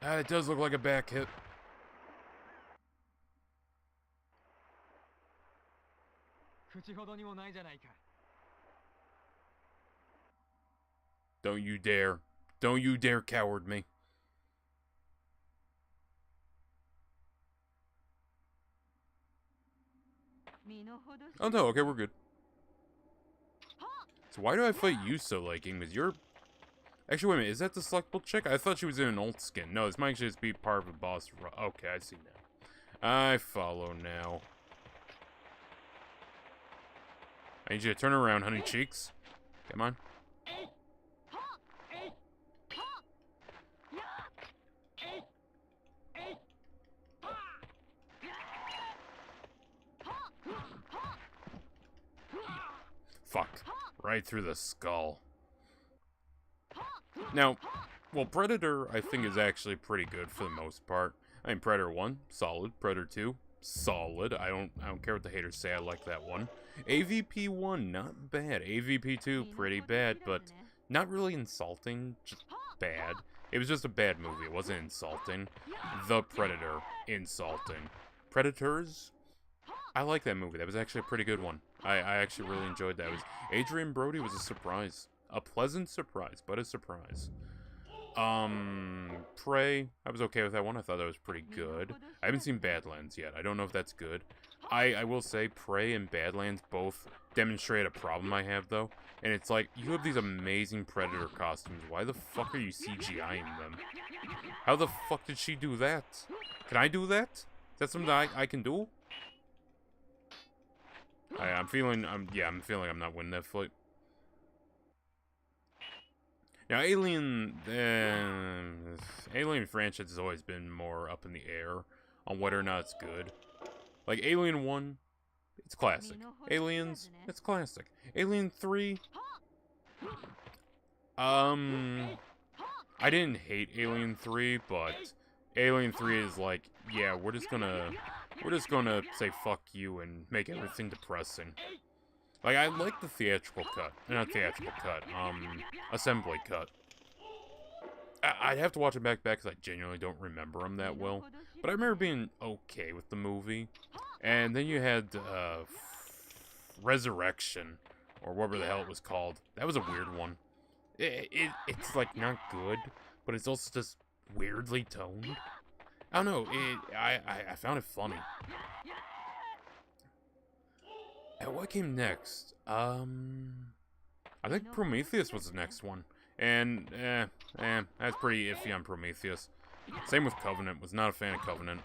It does look like a back hit. Don't you dare. Don't you dare coward me. Oh no, okay, we're good. So why do I fight you so liking? Because you're... Actually, wait a minute, is that the selectable chick? I thought she was in an old skin. No, this might actually just be part of a boss. Okay, I see now. I follow now. I need you to turn around, honey cheeks. Come on. Fuck. Right through the skull. Now, well, Predator, I think, is actually pretty good for the most part. I mean, Predator 1, solid. Predator 2, solid. I don't care what the haters say, I like that one. AVP 1, not bad. AVP 2, pretty bad, but not really insulting, just bad. It was just a bad movie, it wasn't insulting. The Predator, insulting. Predators, I like that movie, that was actually a pretty good one. I actually really enjoyed that. It was Adrian Brody was a surprise. A pleasant surprise, but a surprise. Prey, I was okay with that one. I thought that was pretty good. I haven't seen Badlands yet. I don't know if that's good. I will say Prey and Badlands both demonstrate a problem I have, though. And it's like, you have these amazing Predator costumes. Why the fuck are you CGIing them? How the fuck did she do that? Can I do that? Is that something I can do? I'm feeling I'm not winning that fight. Now, Alien franchise has always been more up in the air on whether or not it's good. Like, Alien 1, it's classic. Aliens, it's classic. Alien 3, I didn't hate Alien 3, but Alien 3 is like, yeah, we're just gonna say fuck you and make everything depressing. Like, I like the theatrical cut. Not theatrical cut, assembly cut. I'd have to watch it back because I genuinely don't remember them that well. But I remember being okay with the movie. And then you had, Resurrection, or whatever the hell it was called. That was a weird one. It's, like, not good, but it's also just weirdly toned. I don't know, I found it funny. And what came next? I think Prometheus was the next one. And, that's pretty iffy on Prometheus. Same with Covenant, was not a fan of Covenant.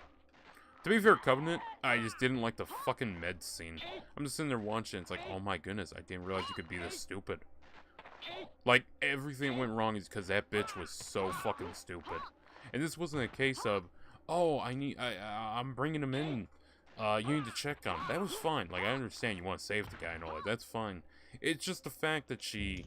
To be fair, Covenant, I just didn't like the fucking med scene. I'm just sitting there watching, it's like, oh my goodness, I didn't realize you could be this stupid. Like, everything went wrong is because that bitch was so fucking stupid. And this wasn't a case of, oh, I'm bringing him in. You need to check on him. That was fine. Like, I understand you want to save the guy and all that. That's fine. It's just the fact that she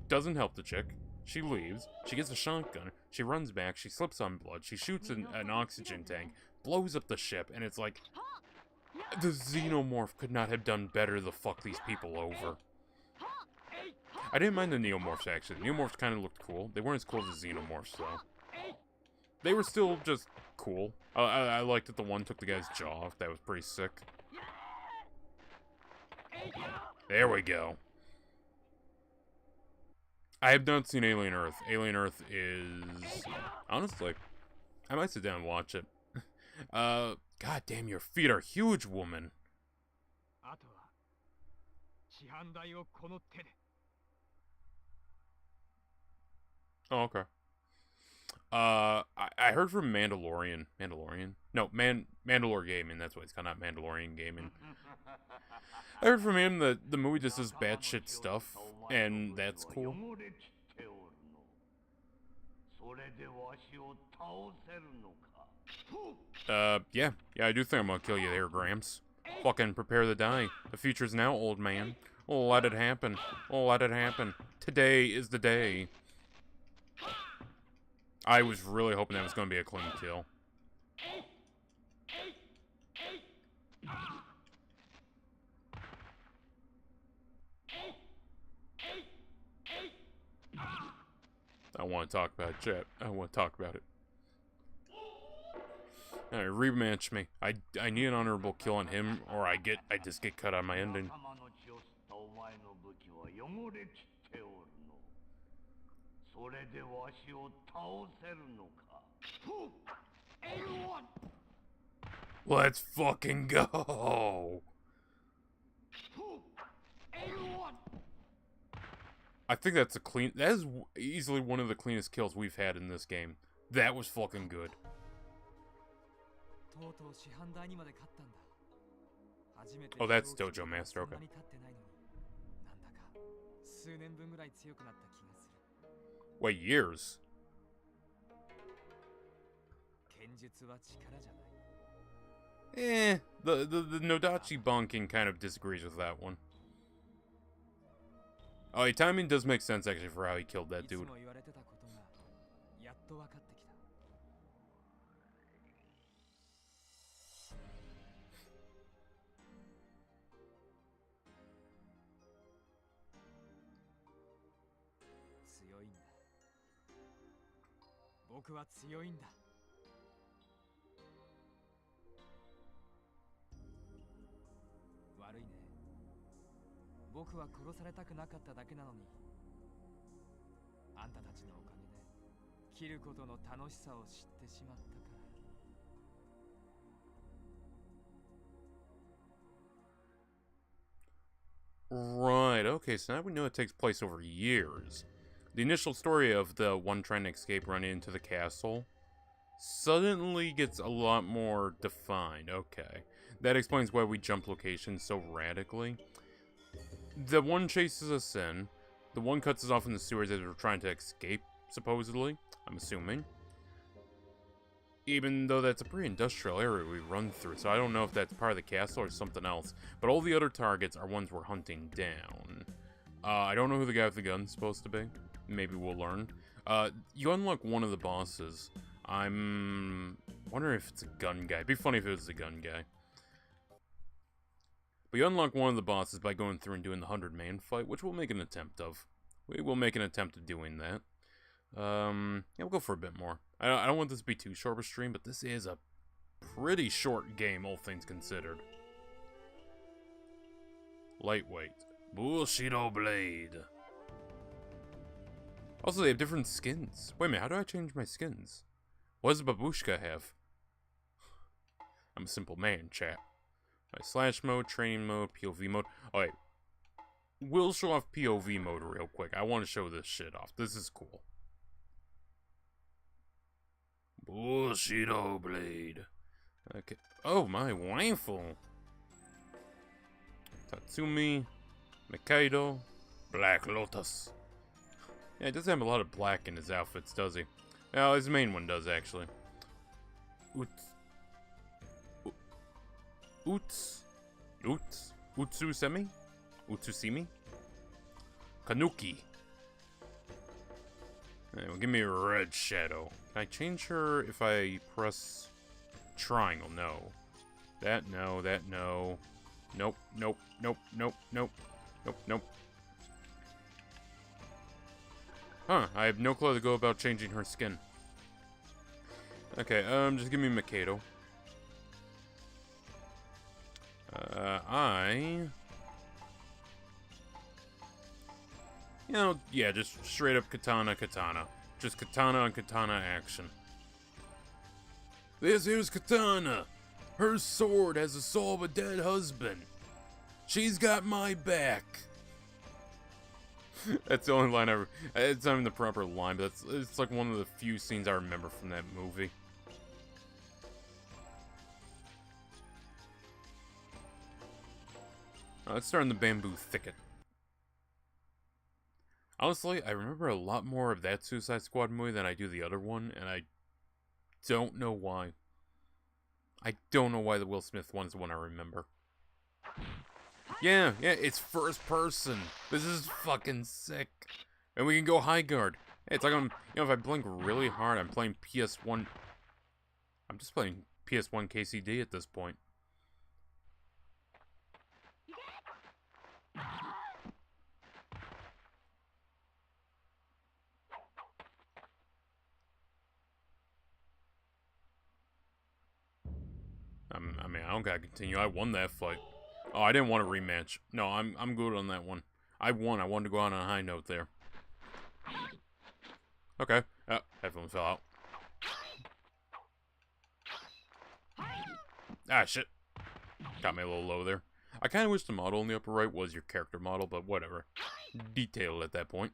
doesn't help the chick. She leaves. She gets a shotgun. She runs back. She slips on blood. She shoots an oxygen tank. Blows up the ship. And it's like, the Xenomorph could not have done better to fuck these people over. I didn't mind the Neomorphs, actually. The Neomorphs kind of looked cool. They weren't as cool as the Xenomorphs, though. They were still just cool. I liked that the one took the guy's jaw off. That was pretty sick. There we go. I have not seen Alien Earth. Alien Earth is... honestly, I might sit down and watch it. God damn, your feet are huge, woman. Oh, okay. I heard from Mandalorian. No, Mandalore Gaming, that's what it's called, not Mandalorian Gaming. I heard from him that the movie just does batshit stuff, and that's cool. Yeah, I do think I'm gonna kill you there, Gramps. Fucking prepare to die. The future's now, old man. Oh, let it happen. Oh, let it happen. Today is the day. I was really hoping that was gonna be a clean kill. I want to talk about it, chat. I want to talk about it. Alright, rematch me. I need an honorable kill on him, or I just get cut on my ending. Let's fucking go! I think that's that is easily one of the cleanest kills we've had in this game. That was fucking good. Oh, that's Dojo Master, okay. Wait, years? The Nodachi Bunking kind of disagrees with that one. Oh, yeah, timing does make sense, actually, for how he killed that dude. いつも言われてたことがやっと分かってきた。強いんだ。僕は強いんだ。悪いね。僕は殺されたくなかっただけなのに、あんたたちのおかげで切ることの楽しさを知ってしまったから。Right, okay, so now we know it takes place over years. The initial story of the one trying to escape running into the castle suddenly gets a lot more defined. Okay, that explains why we jump locations so radically. The one chases us in, the one cuts us off in the sewers as we're trying to escape, supposedly, I'm assuming. Even though that's a pretty industrial area we run through, so I don't know if that's part of the castle or something else. But all the other targets are ones we're hunting down. I don't know who the guy with the gun's supposed to be. Maybe we'll learn. You unlock one of the bosses. I'm wondering if it's a gun guy. It'd be funny if it was a gun guy. But you unlock one of the bosses by going through and doing the 100-man fight, which we'll make an attempt of. We will make an attempt of doing that. Yeah, we'll go for a bit more. I don't want this to be too short of a stream, but this is a pretty short game, all things considered. Lightweight. Bushido blade. Also, they have different skins. Wait a minute, how do I change my skins? What does Babushka have? I'm a simple man, chat. Right, slash mode, training mode, POV mode. Alright. We'll show off POV mode real quick. I want to show this shit off. This is cool. Bushido blade. Okay. Oh, my rifle. Tatsumi. Mikado. Black Lotus. Yeah, he doesn't have a lot of black in his outfits, does he? Oh, his main one does, actually. Utsusemi? Utsusimi? Kanuki. Well, give me a red shadow. Can I change her if I press triangle? No. That, no. That, no. Nope, nope, nope, nope, nope. Nope, nope. Huh, I have no clue how to go about changing her skin. Okay, just give me Mikado. You know, yeah, just straight up katana. Just katana on katana action. This here's Katana. Her sword has the soul of a dead husband. She's got my back. That's the only line I... It's not even the proper line, but it's like one of the few scenes I remember from that movie. Let's start in the bamboo thicket. Honestly, I remember a lot more of that Suicide Squad movie than I do the other one, and I don't know why. I don't know why the Will Smith one is the one I remember. Yeah, it's first person. This is fucking sick. And we can go high guard. Hey, it's like I'm, if I blink really hard, I'm playing PS1. I'm just playing PS1 KCD at this point. I mean, I don't gotta continue. I won that fight. Oh, I didn't want a rematch. No, I'm good on that one. I won. I wanted to go out on a high note there. Okay. Headphones fell out. Ah, shit. Got me a little low there. I kind of wish the model in the upper right was your character model, but whatever. Detailed at that point.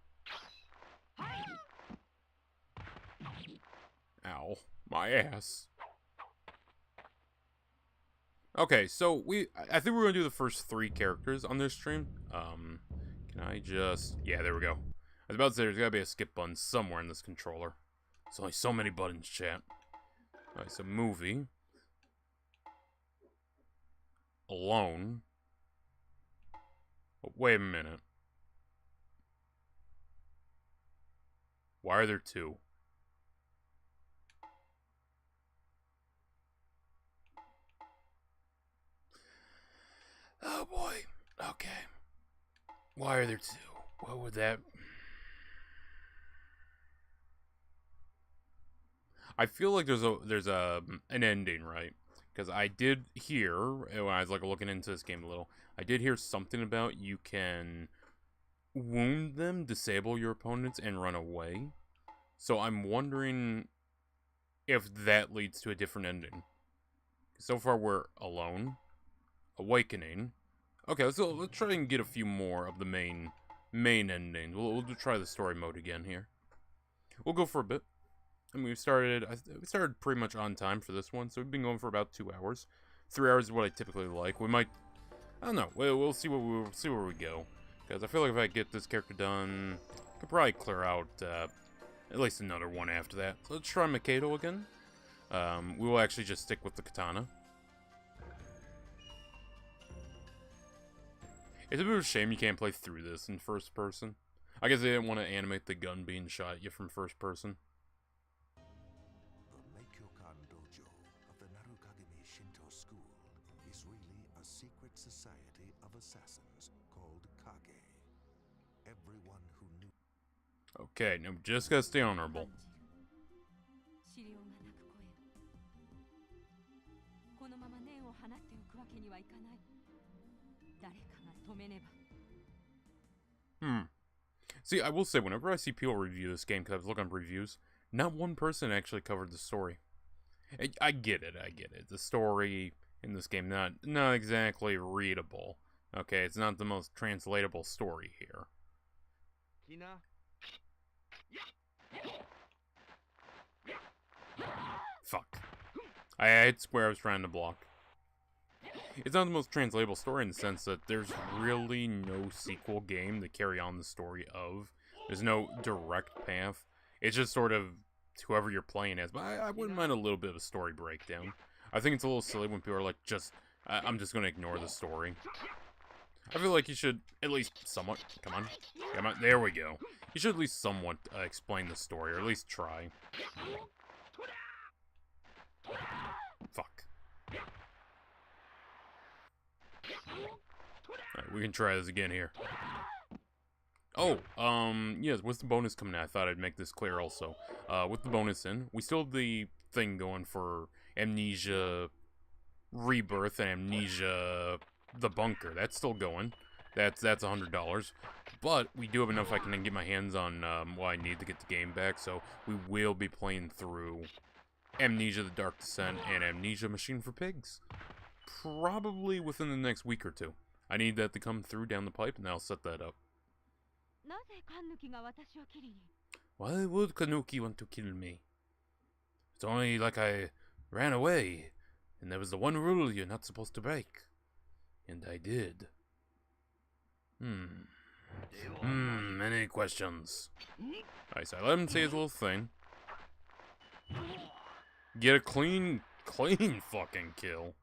Ow. My ass. Okay, so I think we're gonna do the first 3 characters on this stream. Can I just... Yeah, there we go. I was about to say, there's gotta be a skip button somewhere in this controller. There's only so many buttons, chat. Alright, so movie. Alone. Oh, wait a minute. Why are there two? Oh boy. Okay. Why are there two? What would that... I feel like there's an ending, right? Because I did hear, when I was like looking into this game a little, I did hear something about you can wound them, disable your opponents, and run away. So I'm wondering if that leads to a different ending. So far we're alone, awakening. Okay, let's try and get a few more of the main endings. We'll try the story mode again here. We'll go for a bit. And we started pretty much on time for this one, so we've been going for about 2 hours. 3 hours is what I typically like. We might, I don't know. We'll see where we go, because I feel like if I get this character done, I could probably clear out at least another one after that. So let's try Mikado again. We will actually just stick with the katana. It's a bit of a shame you can't play through this in first person. I guess they didn't want to animate the gun being shot at you from first person. Secret society of assassins called Kage. Everyone who knew. Okay, now we just gotta stay honorable. 資料がなく声をこのまま念を放っておくわけにはいかない誰かが止めねば See, I will say, whenever I see people review this game, because I was looking at reviews, not one person actually covered the story. I get it. The story in this game, not exactly readable. Okay, it's not the most translatable story here. Fuck. I hit square I was trying to block. It's not the most translatable story in the sense that there's really no sequel game to carry on the story of. There's no direct path. It's just sort of whoever you're playing as. But I wouldn't mind a little bit of a story breakdown. I think it's a little silly when people are like, I'm just gonna ignore the story. I feel like you should at least somewhat, come on, there we go. You should at least somewhat explain the story, or at least try. Fuck. Alright, we can try this again here. Oh, yes, what's the bonus coming in? I thought I'd make this clear also. With the bonus in, we still have the thing going for Amnesia Rebirth and Amnesia the Bunker. That's still going. That's $100. But we do have enough I can get my hands on what I need to get the game back, so we will be playing through Amnesia the Dark Descent and Amnesia Machine for Pigs. Probably within the next week or two. I need that to come through down the pipe, and I'll set that up. Why would Kanuki want to kill me? It's only like I ran away, and there was the one rule you're not supposed to break. And I did. Any questions? Alright, so I let him say his little thing. Get a clean fucking kill.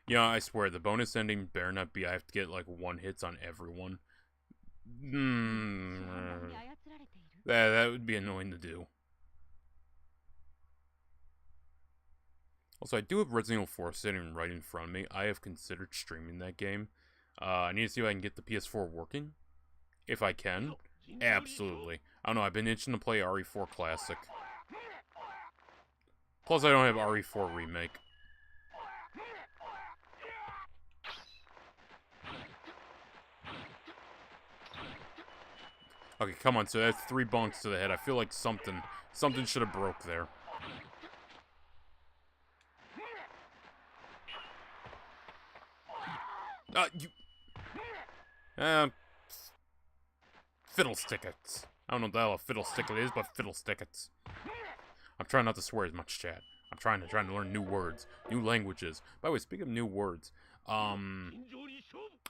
Yeah, I swear, the bonus ending better not be I have to get, like, 1 hits on everyone. That would be annoying to do. Also, I do have Resident Evil 4 sitting right in front of me. I have considered streaming that game. I need to see if I can get the PS4 working. If I can. Absolutely. I don't know, I've been itching to play RE4 Classic. Plus, I don't have RE4 Remake. Okay, come on, so that's 3 bonks to the head. I feel like something should have broke there. Fiddlestickets. I don't know what the hell a fiddlesticket is, but fiddlestickets. I'm trying not to swear as much, chat. I'm trying to learn new words, new languages. By the way, speaking of new words, I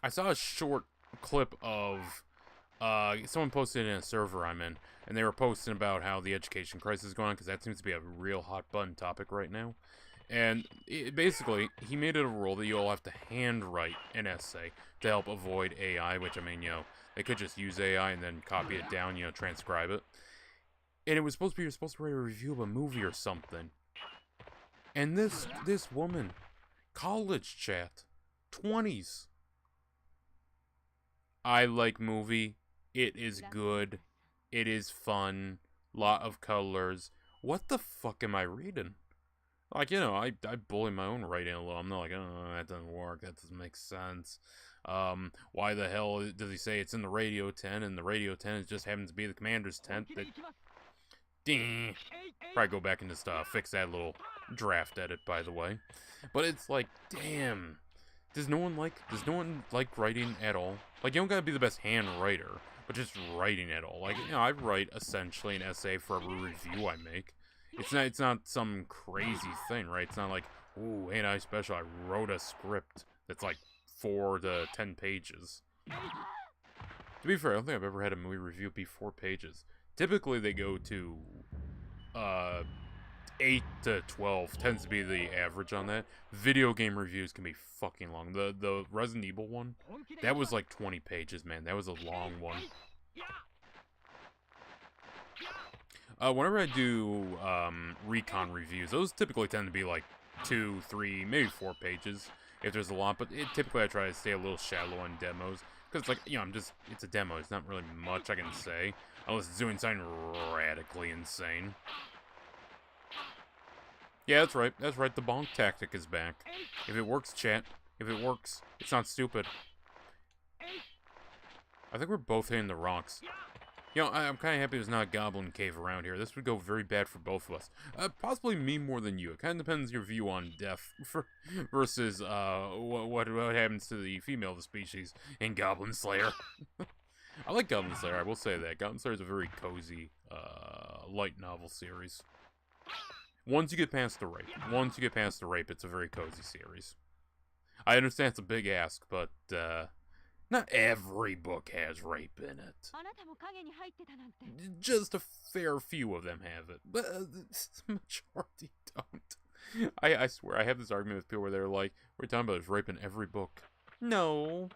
saw a short clip of someone posted in a server I'm in, and they were posting about how the education crisis is going on, because that seems to be a real hot button topic right now. And basically, he made it a rule that you all have to handwrite an essay to help avoid AI, which, I mean, you know, they could just use AI and then copy it down, you know, transcribe it. And it was supposed to be, you're supposed to write a review of a movie or something. And this woman, college chat, 20s. I like movie. It is good. It is fun. Lot of colors. What the fuck am I reading? Like, you know, I bully my own writing a little. I'm not like, oh, that doesn't work. That doesn't make sense. Why the hell does he say it's in the radio tent and the radio tent just happens to be the commander's tent? That, ding. Probably go back and just fix that little draft edit, by the way. But it's like, damn. Does no one like writing at all? Like, you don't gotta be the best hand writer, but just writing at all. Like, you know, I write essentially an essay for every review I make. It's not some crazy thing, right? It's not like, ooh, ain't I special? I wrote a script that's like 4 to 10 pages. To be fair, I don't think I've ever had a movie review be 4 pages. Typically, they go to 8 to 12 tends to be the average on that. Video game reviews can be fucking long. The Resident Evil one, that was like 20 pages, man. That was a long one. Whenever I do recon reviews, those typically tend to be like 2, 3, maybe 4 pages if there's a lot. But typically I try to stay a little shallow on demos because it's like, you know, it's a demo. It's not really much I can say unless it's doing something radically insane. Yeah, that's right. That's right. The bonk tactic is back. If it works, chat. If it works, it's not stupid. I think we're both hitting the rocks. You know, I'm kind of happy there's not a goblin cave around here. This would go very bad for both of us. Possibly me more than you. It kind of depends your view on death versus what happens to the female of the species in Goblin Slayer. I like Goblin Slayer, I will say that. Goblin Slayer is a very cozy, light novel series. Once you get past the rape, it's a very cozy series. I understand it's a big ask, but, not every book has rape in it. Just a fair few of them have it, but the majority don't. I swear, I have this argument with people where they're like, we're talking about there's rape in every book. No,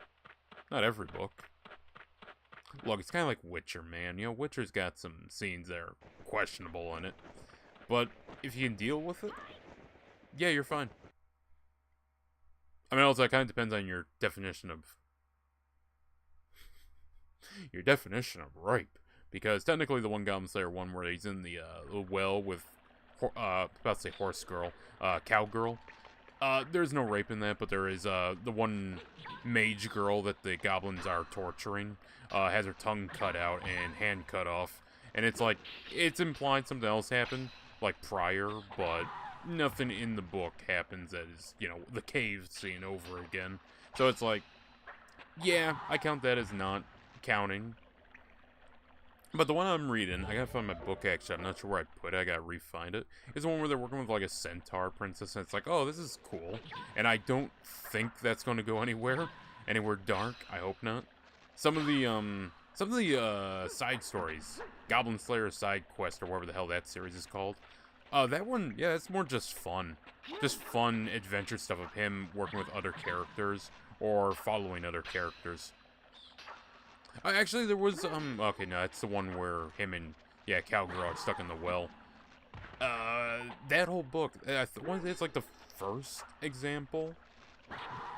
not every book. Look, it's kind of like Witcher, man. You know, Witcher's got some scenes that are questionable in it. But if you can deal with it, yeah, you're fine. I mean, also, it kind of depends on your definition of rape. Because technically, the one Goblin Slayer one where he's in the well with, about to say horse girl, cowgirl. There's no rape in that, but there is the one mage girl that the goblins are torturing. Has her tongue cut out and hand cut off, and it's like it's implied something else happened. Like prior, but nothing in the book happens that is, you know, the cave scene over again. So it's like, yeah, I count that as not counting. But the one I'm reading, I gotta find my book actually, I'm not sure where I put it, I gotta re-find it, is the one where they're working with like a centaur princess, and it's like, oh, this is cool. And I don't think that's gonna go anywhere dark, I hope not. Some of the side stories, Goblin Slayer side quest, or whatever the hell that series is called. That one, yeah, it's more just fun. Just fun adventure stuff of him working with other characters, or following other characters. Actually, there was, okay, no, it's the one where him and, yeah, Cowgirl are stuck in the well. That whole book, it's like the first example.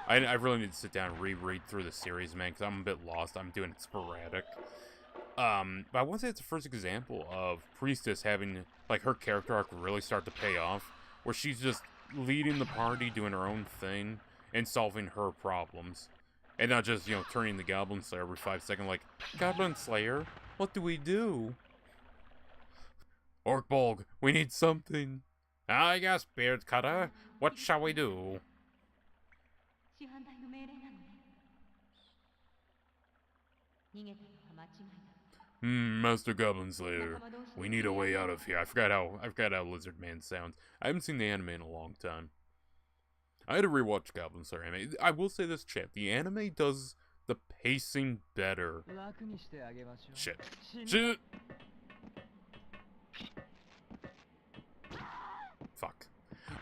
I really need to sit down and reread through the series, man, because I'm a bit lost. I'm doing it sporadic. But I want to say it's the first example of Priestess having, like, her character arc really start to pay off, where she's just leading the party, doing her own thing, and solving her problems. And not just, you know, turning the Goblin Slayer every 5 seconds, like, Goblin Slayer, what do we do? Orkbolg, we need something. Ah, yes, Beard Cutter, what shall we do? Master Goblin Slayer, we need a way out of here. I forgot how Lizard Man sounds. I haven't seen the anime in a long time. I had to rewatch Goblin Slayer anime. I will say this, chat. The anime does the pacing better. Shit. Fuck.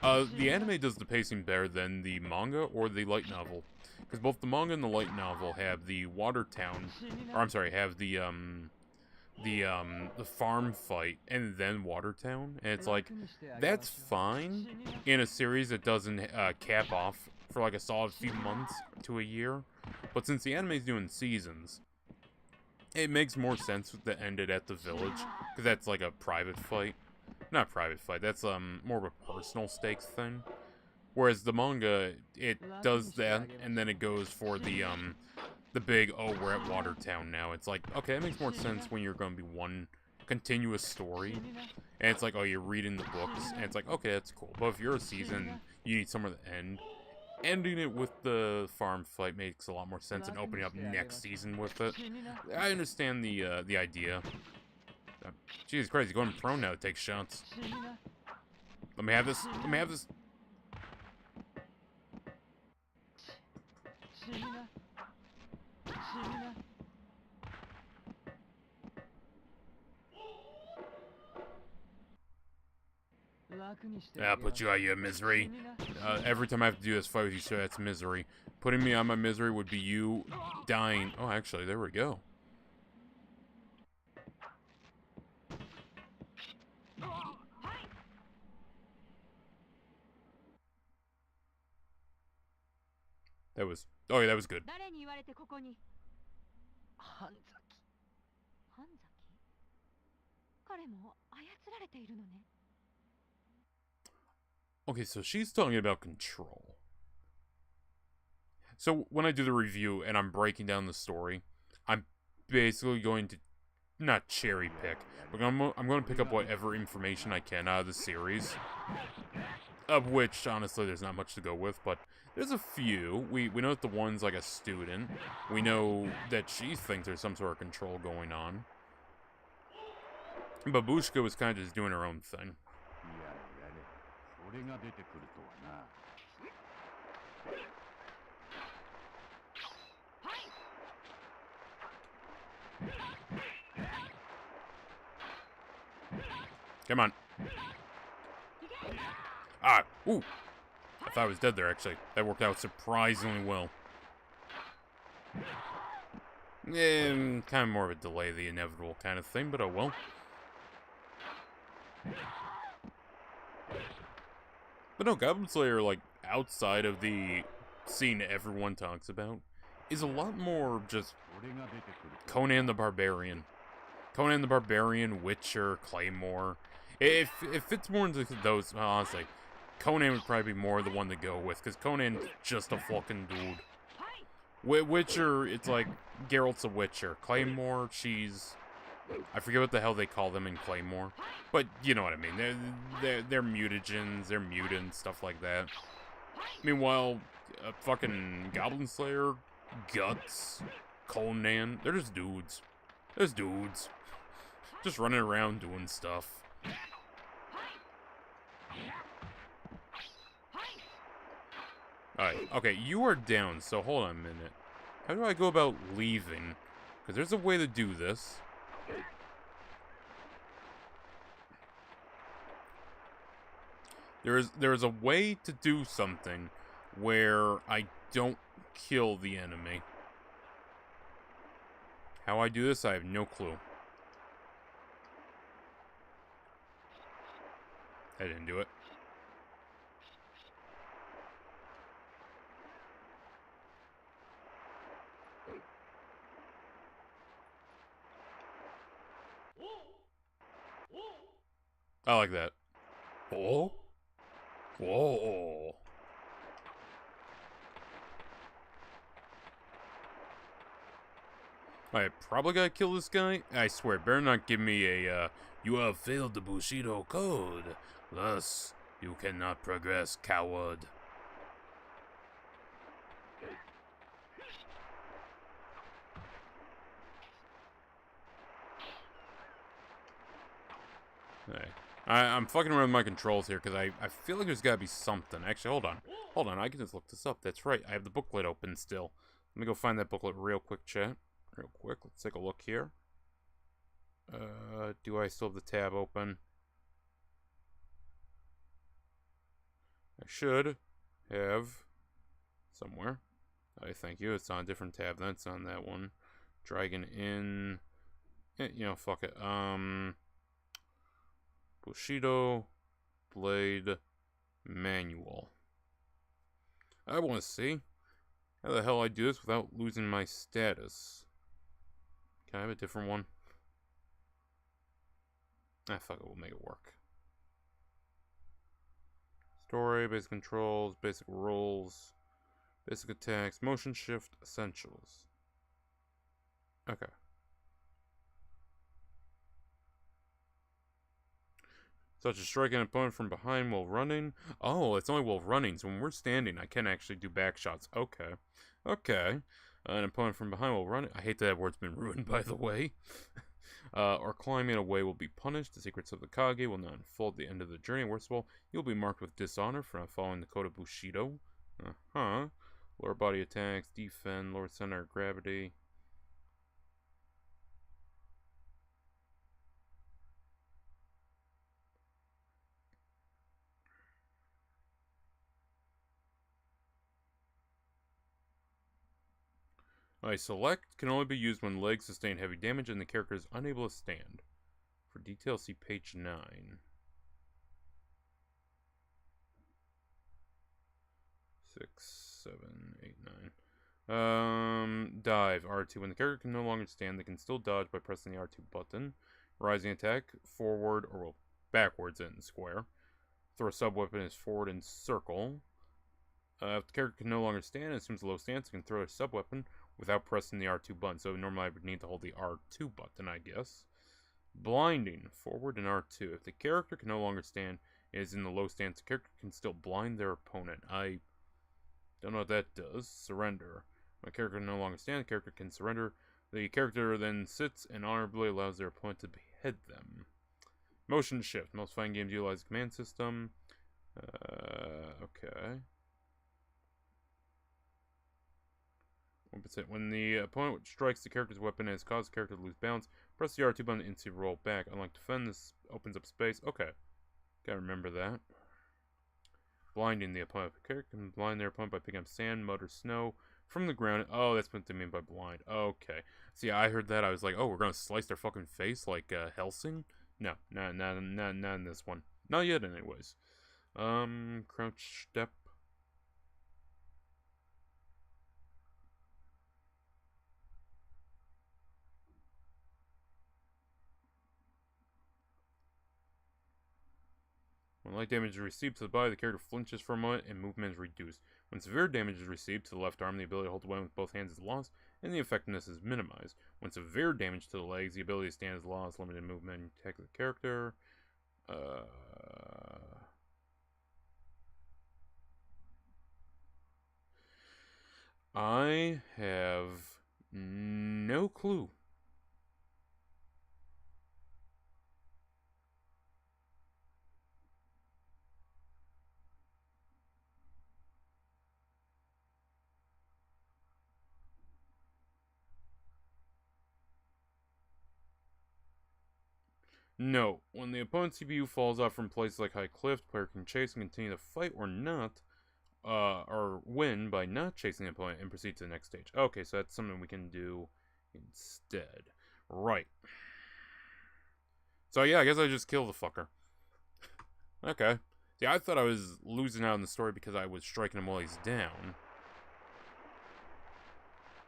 The anime does the pacing better than the manga or the light novel. Because both the manga and the light novel have the Watertown, or I'm sorry, have the farm fight and then Watertown, and it's like, that's fine in a series that doesn't cap off for like a solid few months to a year, but since the anime's doing seasons, it makes more sense to end it at the village, because that's like a private fight. Not private fight, that's more of a personal stakes thing. Whereas the manga, it does that, and then it goes for the big, oh, we're at Watertown now. It's like, okay, it makes more sense when you're going to be one continuous story. And it's like, oh, you're reading the books, and it's like, okay, that's cool. But if you're a season, you need somewhere to end. Ending it with the farm fight makes a lot more sense than opening up next season with it. I understand the idea. Jesus Christ, he's going prone now to take shots. Let me have this. Let me have this. I'll put you out of your misery. Every time I have to do this fight with you, so that's misery. Putting me on my misery would be you dying. Oh, actually, there we go. That was... Oh, yeah, that was good. Okay, so she's talking about control. So when I do the review and I'm breaking down the story, I'm basically going to not cherry pick, but I'm going to pick up whatever information I can out of the series, of which honestly there's not much to go with, but there's a few. We know that the one's like a student. We know that she thinks there's some sort of control going on. Babushka was kind of just doing her own thing. Come on. Ah, ooh. I thought I was dead there, actually. That worked out surprisingly well. Kind of more of a delay the inevitable kind of thing, but oh well. But no, Goblin Slayer, like, outside of the scene everyone talks about, is a lot more just Conan the Barbarian. Conan the Barbarian, Witcher, Claymore. It fits more into those, well, honestly. Conan would probably be more the one to go with, because Conan's just a fucking dude. Witcher, it's like, Geralt's a Witcher. Claymore, she's... I forget what the hell they call them in Claymore. But, you know what I mean. They're mutagens, they're mutants, stuff like that. Meanwhile, fucking Goblin Slayer, Guts, Conan, they're just dudes. There's dudes. Just running around doing stuff. Alright, okay, you are down, so hold on a minute. How do I go about leaving? Because there's a way to do this. There is a way to do something where I don't kill the enemy. How I do this, I have no clue. I didn't do it. I like that. Oh? Whoa. I probably gotta kill this guy. I swear, better not give me a, you have failed the Bushido code. Thus, you cannot progress, coward. Hey. I'm fucking around with my controls here because I feel like there's gotta be something. Actually, hold on. Hold on, I can just look this up. That's right, I have the booklet open still. Let me go find that booklet real quick, chat. Real quick, let's take a look here. Do I still have the tab open? I should have somewhere. I thank you. It's on a different tab. That's on that one. Dragon in. You know, fuck it. Bushido Blade Manual. I want to see how the hell I do this without losing my status. Can I have a different one? Ah, fuck it. We'll make it work. Story, basic controls, basic rules, basic attacks, motion shift, essentials. Okay. Such as striking an opponent from behind while running. Oh, it's only while running, so when we're standing, I can actually do back shots. Okay. Okay. An opponent from behind while running. I hate that word's been ruined, by the way. Or climbing away will be punished. The secrets of the Kage will not unfold at the end of the journey. Worst of all, you'll be marked with dishonor for not following the code of Bushido. Lower body attacks, defend, lower center of gravity. Select can only be used when legs sustain heavy damage and the character is unable to stand. For details, see page 9. 6, 7, 8, 9. Dive, R2. When the character can no longer stand, they can still dodge by pressing the R2 button. Rising attack, forward, or well, backwards in square. Throw a sub-weapon is forward in circle. If the character can no longer stand and assumes a low stance, it can throw a sub-weapon without pressing the R2 button. So normally I would need to hold the R2 button, I guess. Blinding, forward and R2. If the character can no longer stand and is in the low stance, the character can still blind their opponent. I don't know what that does. Surrender. When a character can no longer stand, the character can surrender. The character then sits and honorably allows their opponent to behead them. Motion shift. Most fighting games utilize the command system. Okay. When the opponent strikes the character's weapon and has caused the character to lose balance, press the R2 button to roll back. Unlike defend, this opens up space. Okay. Gotta remember that. Blinding the opponent. The character can blind their opponent by picking up sand, mud, or snow from the ground. Oh, that's what they mean by blind. Okay. See, I heard that. I was like, oh, we're gonna slice their fucking face like Helsing? No, not in this one. Not yet, anyways. Crouch step. When light damage is received to the body, the character flinches for a moment and movement is reduced. When severe damage is received to the left arm, the ability to hold the weapon with both hands is lost, and the effectiveness is minimized. When severe damage to the legs, the ability to stand is lost, limited movement, and attack the character. I have no clue. No. When the opponent's CPU falls off from places like high cliff, the player can chase and continue the fight or not, or win by not chasing the opponent and proceed to the next stage. Okay, so that's something we can do instead. Right. So yeah, I guess I just kill the fucker. Okay. See, I thought I was losing out in the story because I was striking him while he's down.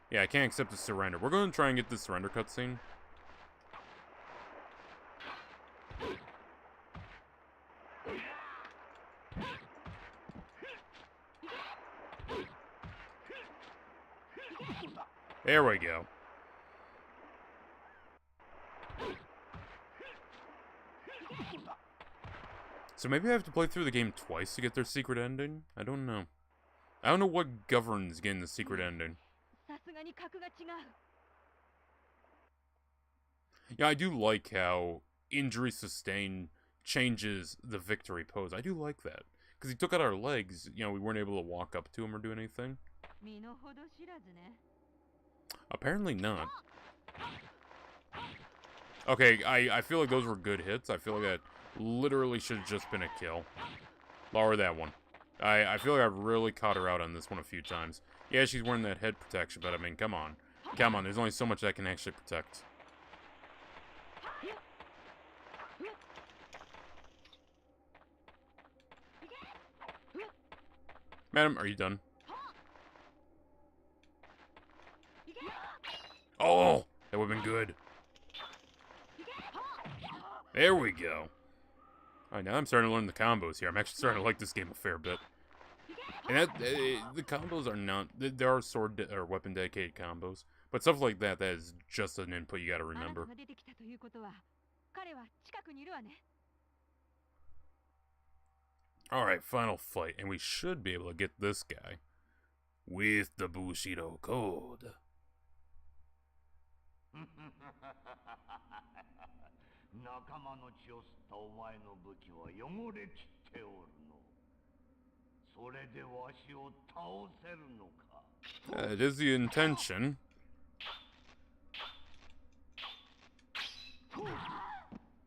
Yeah, I can't accept the surrender. We're going to try and get the surrender cutscene. There we go. So maybe I have to play through the game twice to get their secret ending? I don't know. I don't know what governs getting the secret ending. Yeah, I do like how injury sustained changes the victory pose. I do like that. Because he took out our legs, you know, we weren't able to walk up to him or do anything. Apparently not. Okay, I feel like those were good hits. I feel like that literally should have just been a kill. Lower that one. I feel like I've really caught her out on this one a few times. Yeah, she's wearing that head protection, but I mean, come on. Come on, there's only so much that can actually protect. Madam, are you done? Oh, that would've been good. There we go. Alright, now I'm starting to learn the combos here. I'm actually starting to like this game a fair bit. And the combos are not... There are sword or weapon dedicated combos. But stuff like that, that is just an input you gotta remember. Alright, final fight. And we should be able to get this guy. With the Bushido code. 仲間の血を吸ったお前の武器は汚れきっておるの。それでわしを倒せるのか。It is the intention.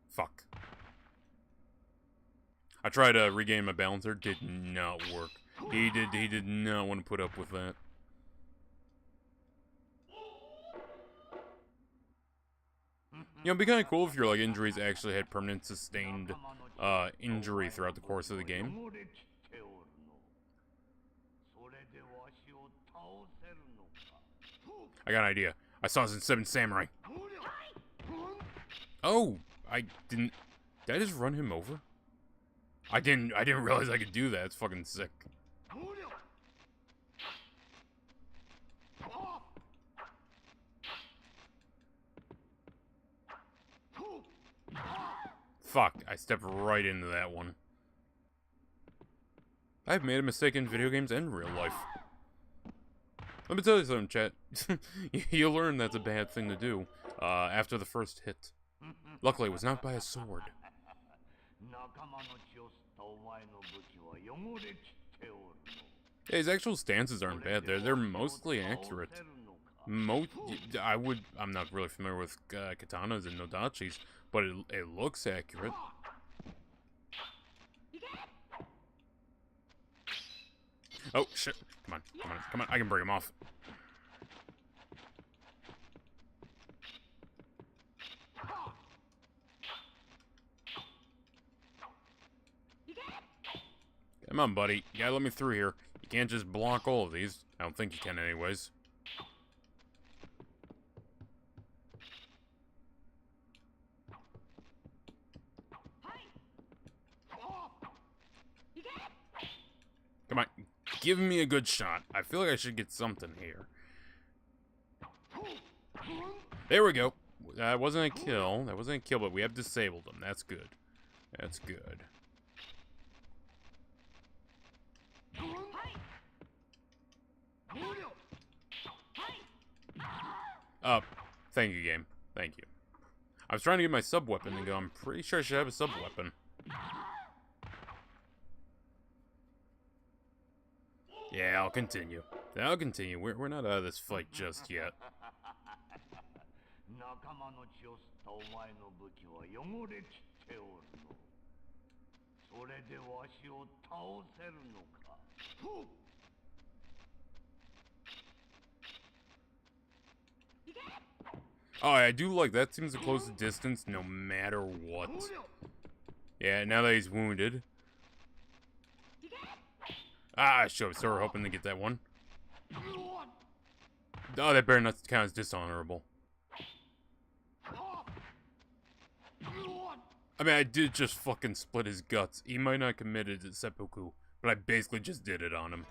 Fuck. I tried to regain my balancer, did not work. He did not want to put up with that. You know, it'd be kind of cool if your like injuries actually had permanent sustained injury throughout the course of the game. I got an idea. I saw this in 7 Samurai. Oh, I didn't. Did I just run him over? I didn't realize I could do that. It's fucking sick. Fuck, I stepped right into that one. I've made a mistake in video games and real life. Let me tell you something, chat. You'll learn that's a bad thing to do after the first hit. Luckily, it was not by a sword. Yeah, his actual stances aren't bad. They're mostly accurate. I'm not really familiar with katanas and nodachis, but it looks accurate. Oh, shit. Come on, come on, come on. I can break him off. Come on, buddy. You gotta let me through here. You can't just block all of these. I don't think you can anyways. Come on. Give me a good shot. I feel like I should get something here. There we go. That wasn't a kill. That wasn't a kill, but we have disabled them. That's good. That's good. Thank you, game. Thank you. I was trying to get my sub-weapon and go, I'm pretty sure I should have a sub-weapon. Yeah, I'll continue. I'll continue. We're not out of this fight just yet. Oh, I do like that. Seems to close the distance no matter what. Yeah, now that he's wounded. Ah, sure. So we're hoping to get that one. Oh, that better not count as dishonorable. I mean, I did just fucking split his guts. He might not have committed seppuku, but I basically just did it on him.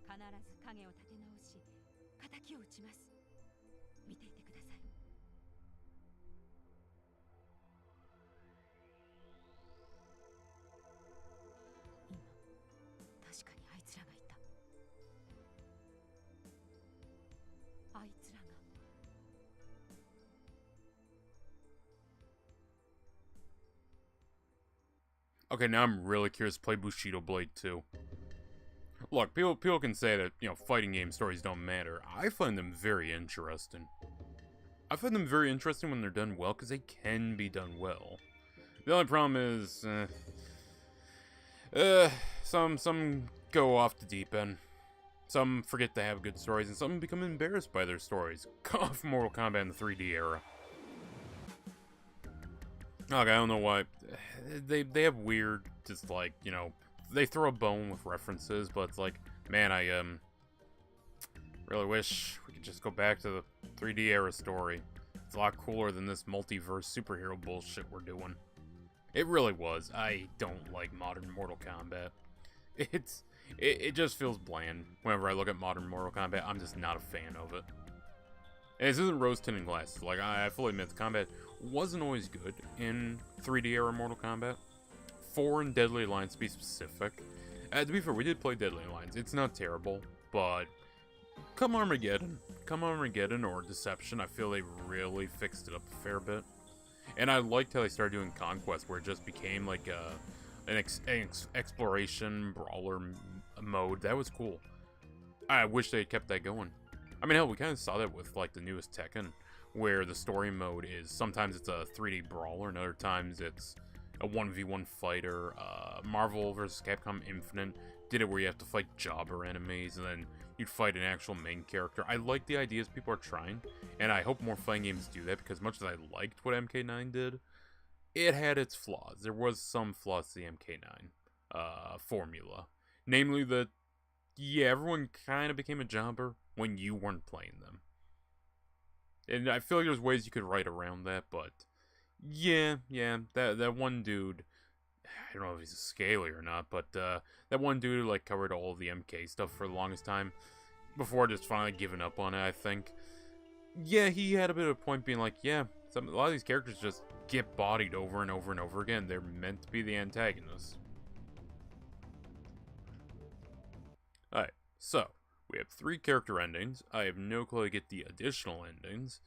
必ず影を立て直し敵を討ちます。見ていてください。今確かにあいつらがいた。あいつらがOkay, now I'm really curious to play Bushido Blade 2. Look, people can say that, fighting game stories don't matter. I find them very interesting. I find them very interesting when they're done well, because they can be done well. The only problem is, some go off the deep end. Some forget to have good stories, and some become embarrassed by their stories. Off Mortal Kombat in the 3D era. Okay, I don't know why. They have weird, just like, they throw a bone with references, but it's like, man, I, really wish we could just go back to the 3D era story. It's a lot cooler than this multiverse superhero bullshit we're doing. It really was. I don't like modern Mortal Kombat. It just feels bland. Whenever I look at modern Mortal Kombat, I'm just not a fan of it. And this isn't rose-tinted glasses. Like, I fully admit, the combat wasn't always good in 3D era Mortal Kombat. 4 and Deadly Alliance, to be specific. To be fair, we did play Deadly Alliance. It's not terrible, but come Armageddon or Deception, I feel they really fixed it up a fair bit. And I liked how they started doing Conquest, where it just became like an exploration brawler mode. That was cool. I wish they had kept that going. I mean, hell, we kind of saw that with, like, the newest Tekken, where the story mode is, sometimes it's a 3D brawler, and other times it's a 1v1 fighter. Marvel vs. Capcom Infinite did it where you have to fight jobber enemies, and then you'd fight an actual main character. I like the ideas people are trying, and I hope more fighting games do that, because much as I liked what MK9 did, it had its flaws. There was some flaws to the MK9 formula. Namely that, yeah, everyone kind of became a jobber when you weren't playing them. And I feel like there's ways you could write around that, but yeah, that one dude, I don't know if he's a scaly or not, but that one dude like covered all of the MK stuff for the longest time before just finally giving up on it, I think. Yeah, he had a bit of a point being like, yeah, a lot of these characters just get bodied over and over and over again. They're meant to be the antagonists. Alright, so we have 3 character endings. I have no clue to get the additional endings.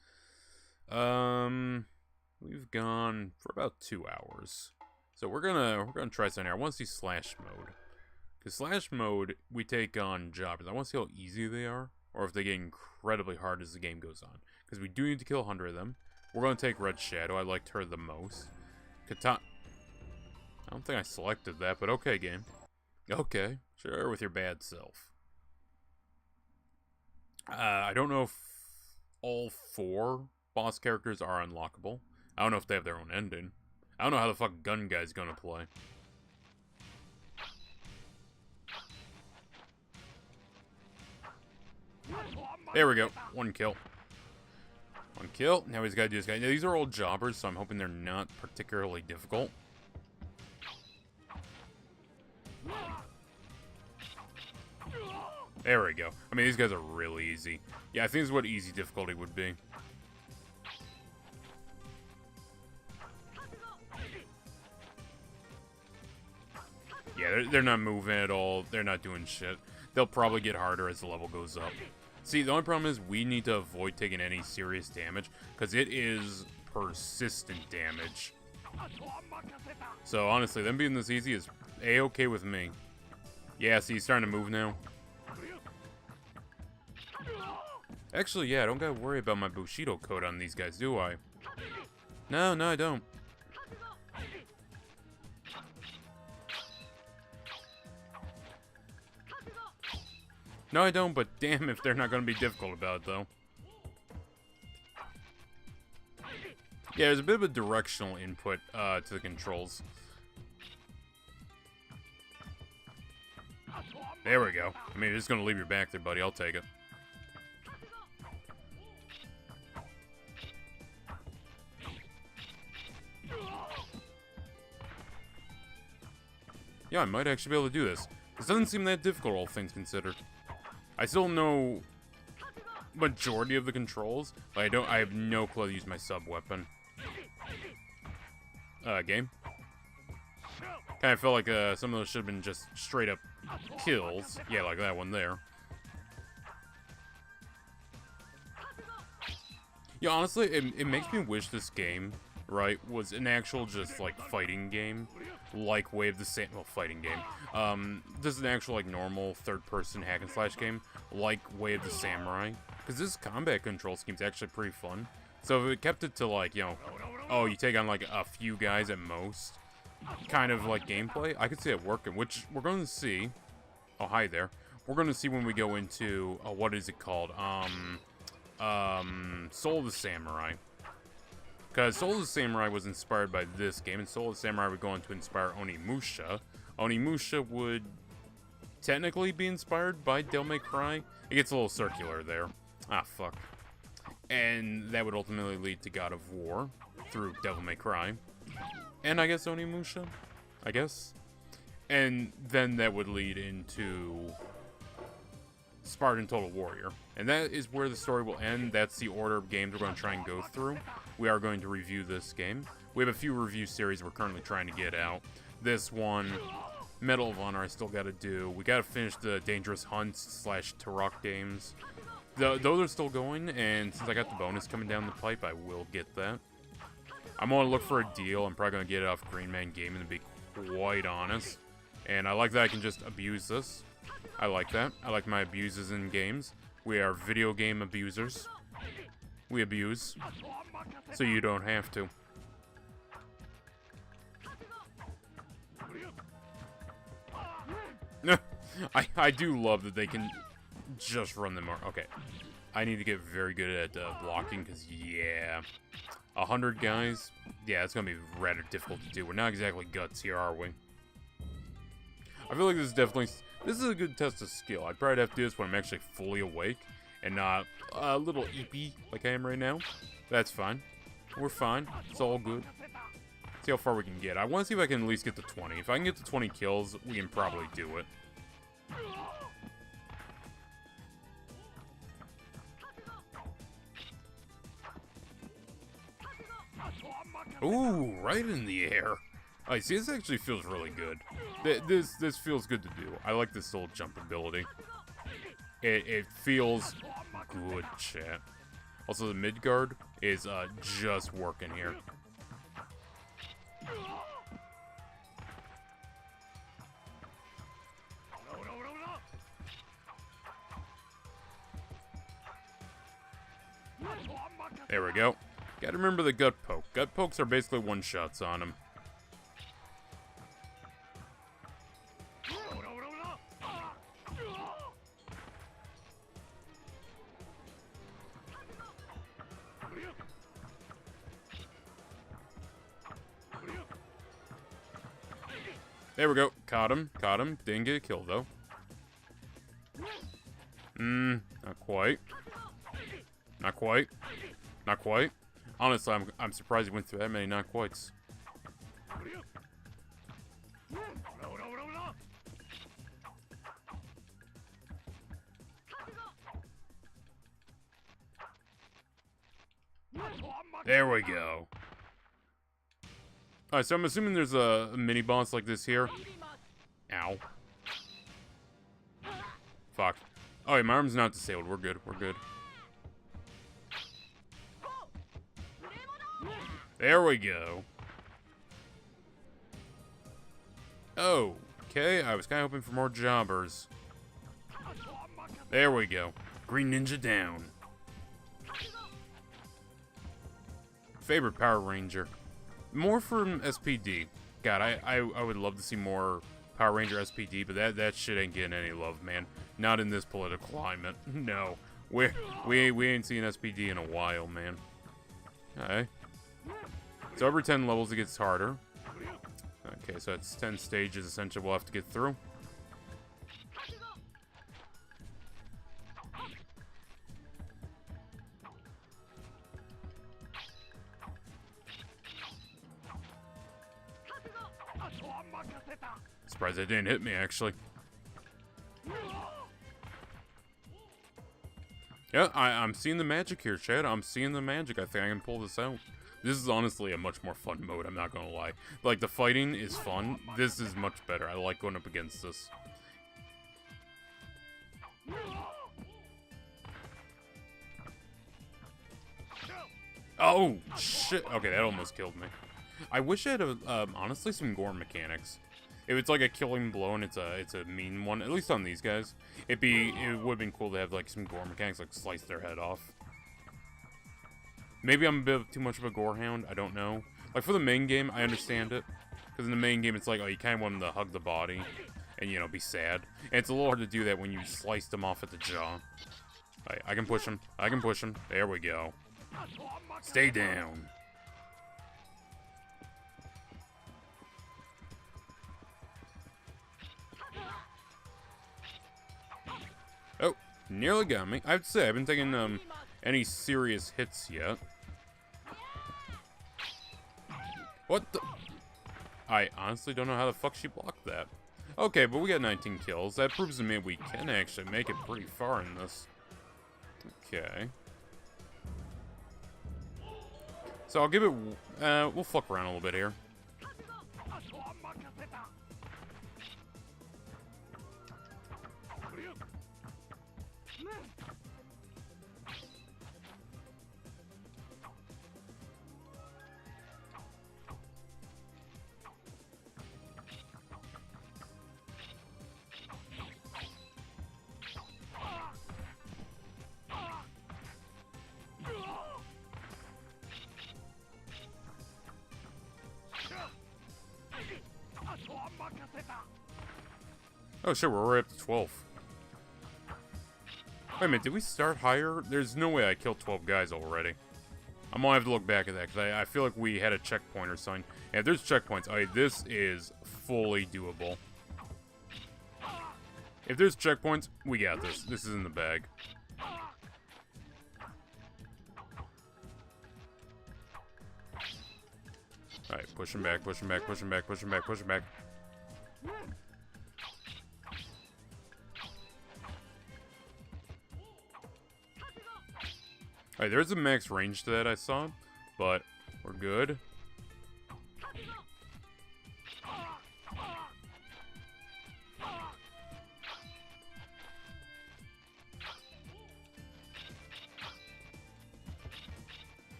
We've gone for about 2 hours. So we're gonna try something here. I want to see Slash Mode. Because Slash Mode, we take on jobbers. I want to see how easy they are, or if they get incredibly hard as the game goes on. Because we do need to kill 100 of them. We're gonna take Red Shadow. I liked her the most. Katana. I don't think I selected that, but okay, game. Okay, sure, with your bad self. I don't know if all 4 boss characters are unlockable. I don't know if they have their own ending. I don't know how the fuck Gun Guy's gonna play. There we go. 1 kill. 1 kill. Now he's gotta do this guy. Now, these are all jobbers, so I'm hoping they're not particularly difficult. There we go. I mean, these guys are really easy. Yeah, I think this is what easy difficulty would be. Yeah, they're not moving at all. They're not doing shit. They'll probably get harder as the level goes up. See, the only problem is we need to avoid taking any serious damage, because it is persistent damage. So, honestly, them being this easy is A-okay with me. Yeah, see, he's starting to move now. Actually, yeah, I don't gotta worry about my Bushido code on these guys, do I? No, I don't. No, I don't, but damn if they're not gonna be difficult about it, though. Yeah, there's a bit of a directional input to the controls. There we go. I mean, you're just gonna leave your back there, buddy. I'll take it. Yeah, I might actually be able to do this. This doesn't seem that difficult, all things considered. I still know majority of the controls, but I have no clue how to use my sub weapon. Game. Kind of felt like some of those should have been just straight up kills. Yeah, like that one there. Yeah, honestly, it makes me wish this game, right, was an actual just, like, fighting game. Like Way of the Sam... Well, fighting game. This is an actual, like, normal third-person hack-and-slash game. Like Way of the Samurai. Because this combat control scheme is actually pretty fun. So if it kept it to, like, you know... Oh, you take on, like, a few guys at most. Kind of, like, gameplay. I could see it working, which we're going to see. Oh, hi there. We're going to see when we go into... what is it called? Soul of the Samurai. Because Soul of the Samurai was inspired by this game, and Soul of the Samurai would go on to inspire Onimusha. Onimusha would technically be inspired by Devil May Cry. It gets a little circular there. Ah, fuck. And that would ultimately lead to God of War through Devil May Cry. And I guess Onimusha? I guess? And then that would lead into Spartan Total Warrior. And that is where the story will end. That's the order of games we're going to try and go through. We are going to review this game. We have a few review series we're currently trying to get out. This one, Medal of Honor, I still got to do. We got to finish the Dangerous Hunts / Turok games. Those are still going, and since I got the bonus coming down the pipe, I will get that. I'm going to look for a deal. I'm probably going to get it off Green Man Gaming, to be quite honest. And I like that I can just abuse this. I like that. I like my abuses in games. We are video game abusers. We abuse, so you don't have to. I do love that they can just run them. Okay, I need to get very good at blocking, because, yeah, 100 guys, yeah, it's going to be rather difficult to do. We're not exactly guts here, are we? I feel like this is a good test of skill. I'd probably have to do this when I'm actually fully awake and not a little eepy like I am right now. That's fine. We're fine. It's all good. See how far we can get. I want to see if I can at least get to 20. If I can get to 20 kills, we can probably do it. Ooh, right in the air. I see, this actually feels really good. This feels good to do. I like this little jump ability. It feels good, chat. Also, the mid guard is just working here. There we go. Gotta remember the gut poke. Gut pokes are basically one-shots on him. There we go. Caught him. Caught him. Didn't get a kill, though. Not quite. Not quite. Not quite. Honestly, I'm surprised he went through that many not quites. There we go. Alright, so I'm assuming there's a mini-boss like this here. Ow. Fuck. Oh, yeah, my arm's not disabled. We're good. We're good. There we go. Oh, okay. I was kind of hoping for more jobbers. There we go. Green Ninja down. Favorite Power Ranger. More from SPD. God, I would love to see more Power Ranger SPD, but that shit ain't getting any love, man. Not in this political climate. No. We ain't seen SPD in a while, man. Alright. So every 10 levels it gets harder. Okay, so that's 10 stages essentially we'll have to get through. Surprised that didn't hit me, actually. Yeah, I'm seeing the magic here, Chad. I'm seeing the magic. I think I can pull this out. This is honestly a much more fun mode, I'm not gonna lie. Like, the fighting is fun. This is much better. I like going up against this. Oh, shit. Okay, that almost killed me. I wish I had, honestly, some gore mechanics. If it's like a killing blow and it's a mean one, at least on these guys, it would have been cool to have, like, some gore mechanics, like slice their head off. Maybe I'm a bit too much of a gore hound, I don't know. Like, for the main game, I understand it. Because in the main game, it's like, oh, you kind of want them to hug the body and, you know, be sad. And it's a little hard to do that when you slice them off at the jaw. Alright, I can push him. I can push him. There we go. Stay down. Oh, nearly got me. I have to say, I haven't taken any serious hits yet. What the? I honestly don't know how the fuck she blocked that. Okay, but we got 19 kills. That proves to me we can actually make it pretty far in this. Okay. So I'll give it, we'll fuck around a little bit here. Oh shit, we're right up to 12. Wait a minute, did we start higher? There's no way I killed 12 guys already. I'm gonna have to look back at that, because I feel like we had a checkpoint or something. And if there's checkpoints, this is fully doable. If there's checkpoints, we got this. This is in the bag. Alright, push him back, push him back, push him back, push him back, push him back. Alright, there's a max range to that I saw, but we're good.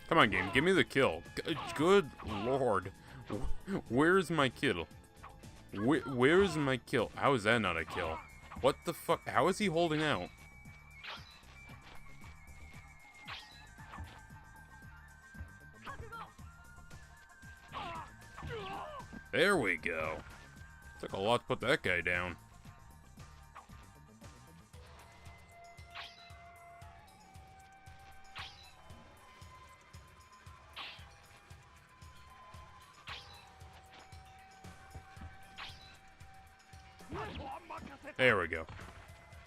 Come on, game. Give me the kill. Good lord. Where's my kill? Where's my kill? How is that not a kill? What the fuck? How is he holding out? There we go. Took a lot to put that guy down. There we go.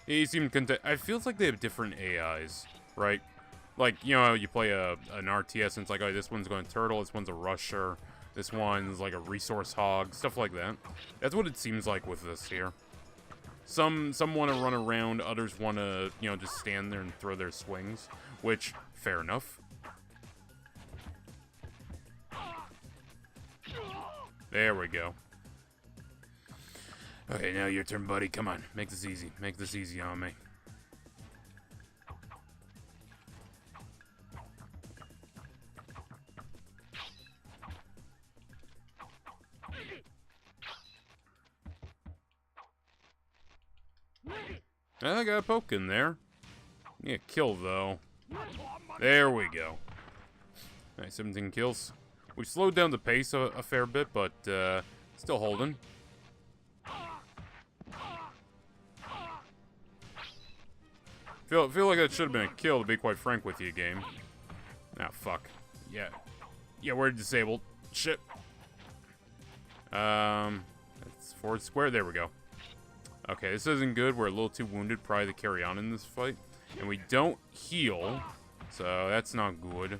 He seemed content. I feels like they have different AIs, right? Like, you know, you play an RTS and it's like, oh, this one's going turtle, this one's a rusher, this one's like a resource hog, stuff like that. That's what it seems like with this here. Some want to run around, others want to, you know, just stand there and throw their swings, which, fair enough. There we go. Okay, now your turn, buddy. Come on, make this easy. Make this easy on me. I got a poke in there. Yeah, kill though. There we go. Nice, 17 kills. We've slowed down the pace a fair bit, but still holding. Feel like that should have been a kill, to be quite frank with you, game. Ah, fuck. Yeah. Yeah, we're disabled. Shit. It's forward square. There we go. Okay, this isn't good. We're a little too wounded, probably to carry on in this fight. And we don't heal, so that's not good.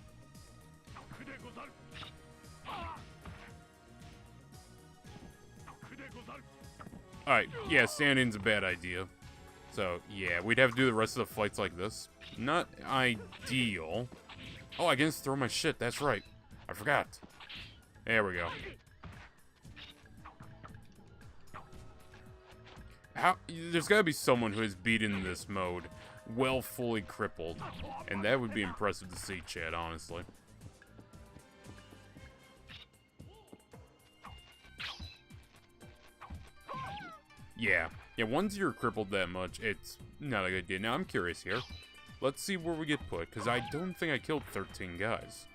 Alright, yeah, standing's a bad idea. So, yeah, we'd have to do the rest of the fights like this. Not ideal. Oh, I can just throw my shit, that's right. I forgot. There we go. There's gotta be someone who has beaten this mode well fully crippled. And that would be impressive to see, Chad, honestly. Yeah. Yeah, once you're crippled that much, it's not a good idea. Now, I'm curious here. Let's see where we get put, because I don't think I killed 13 guys.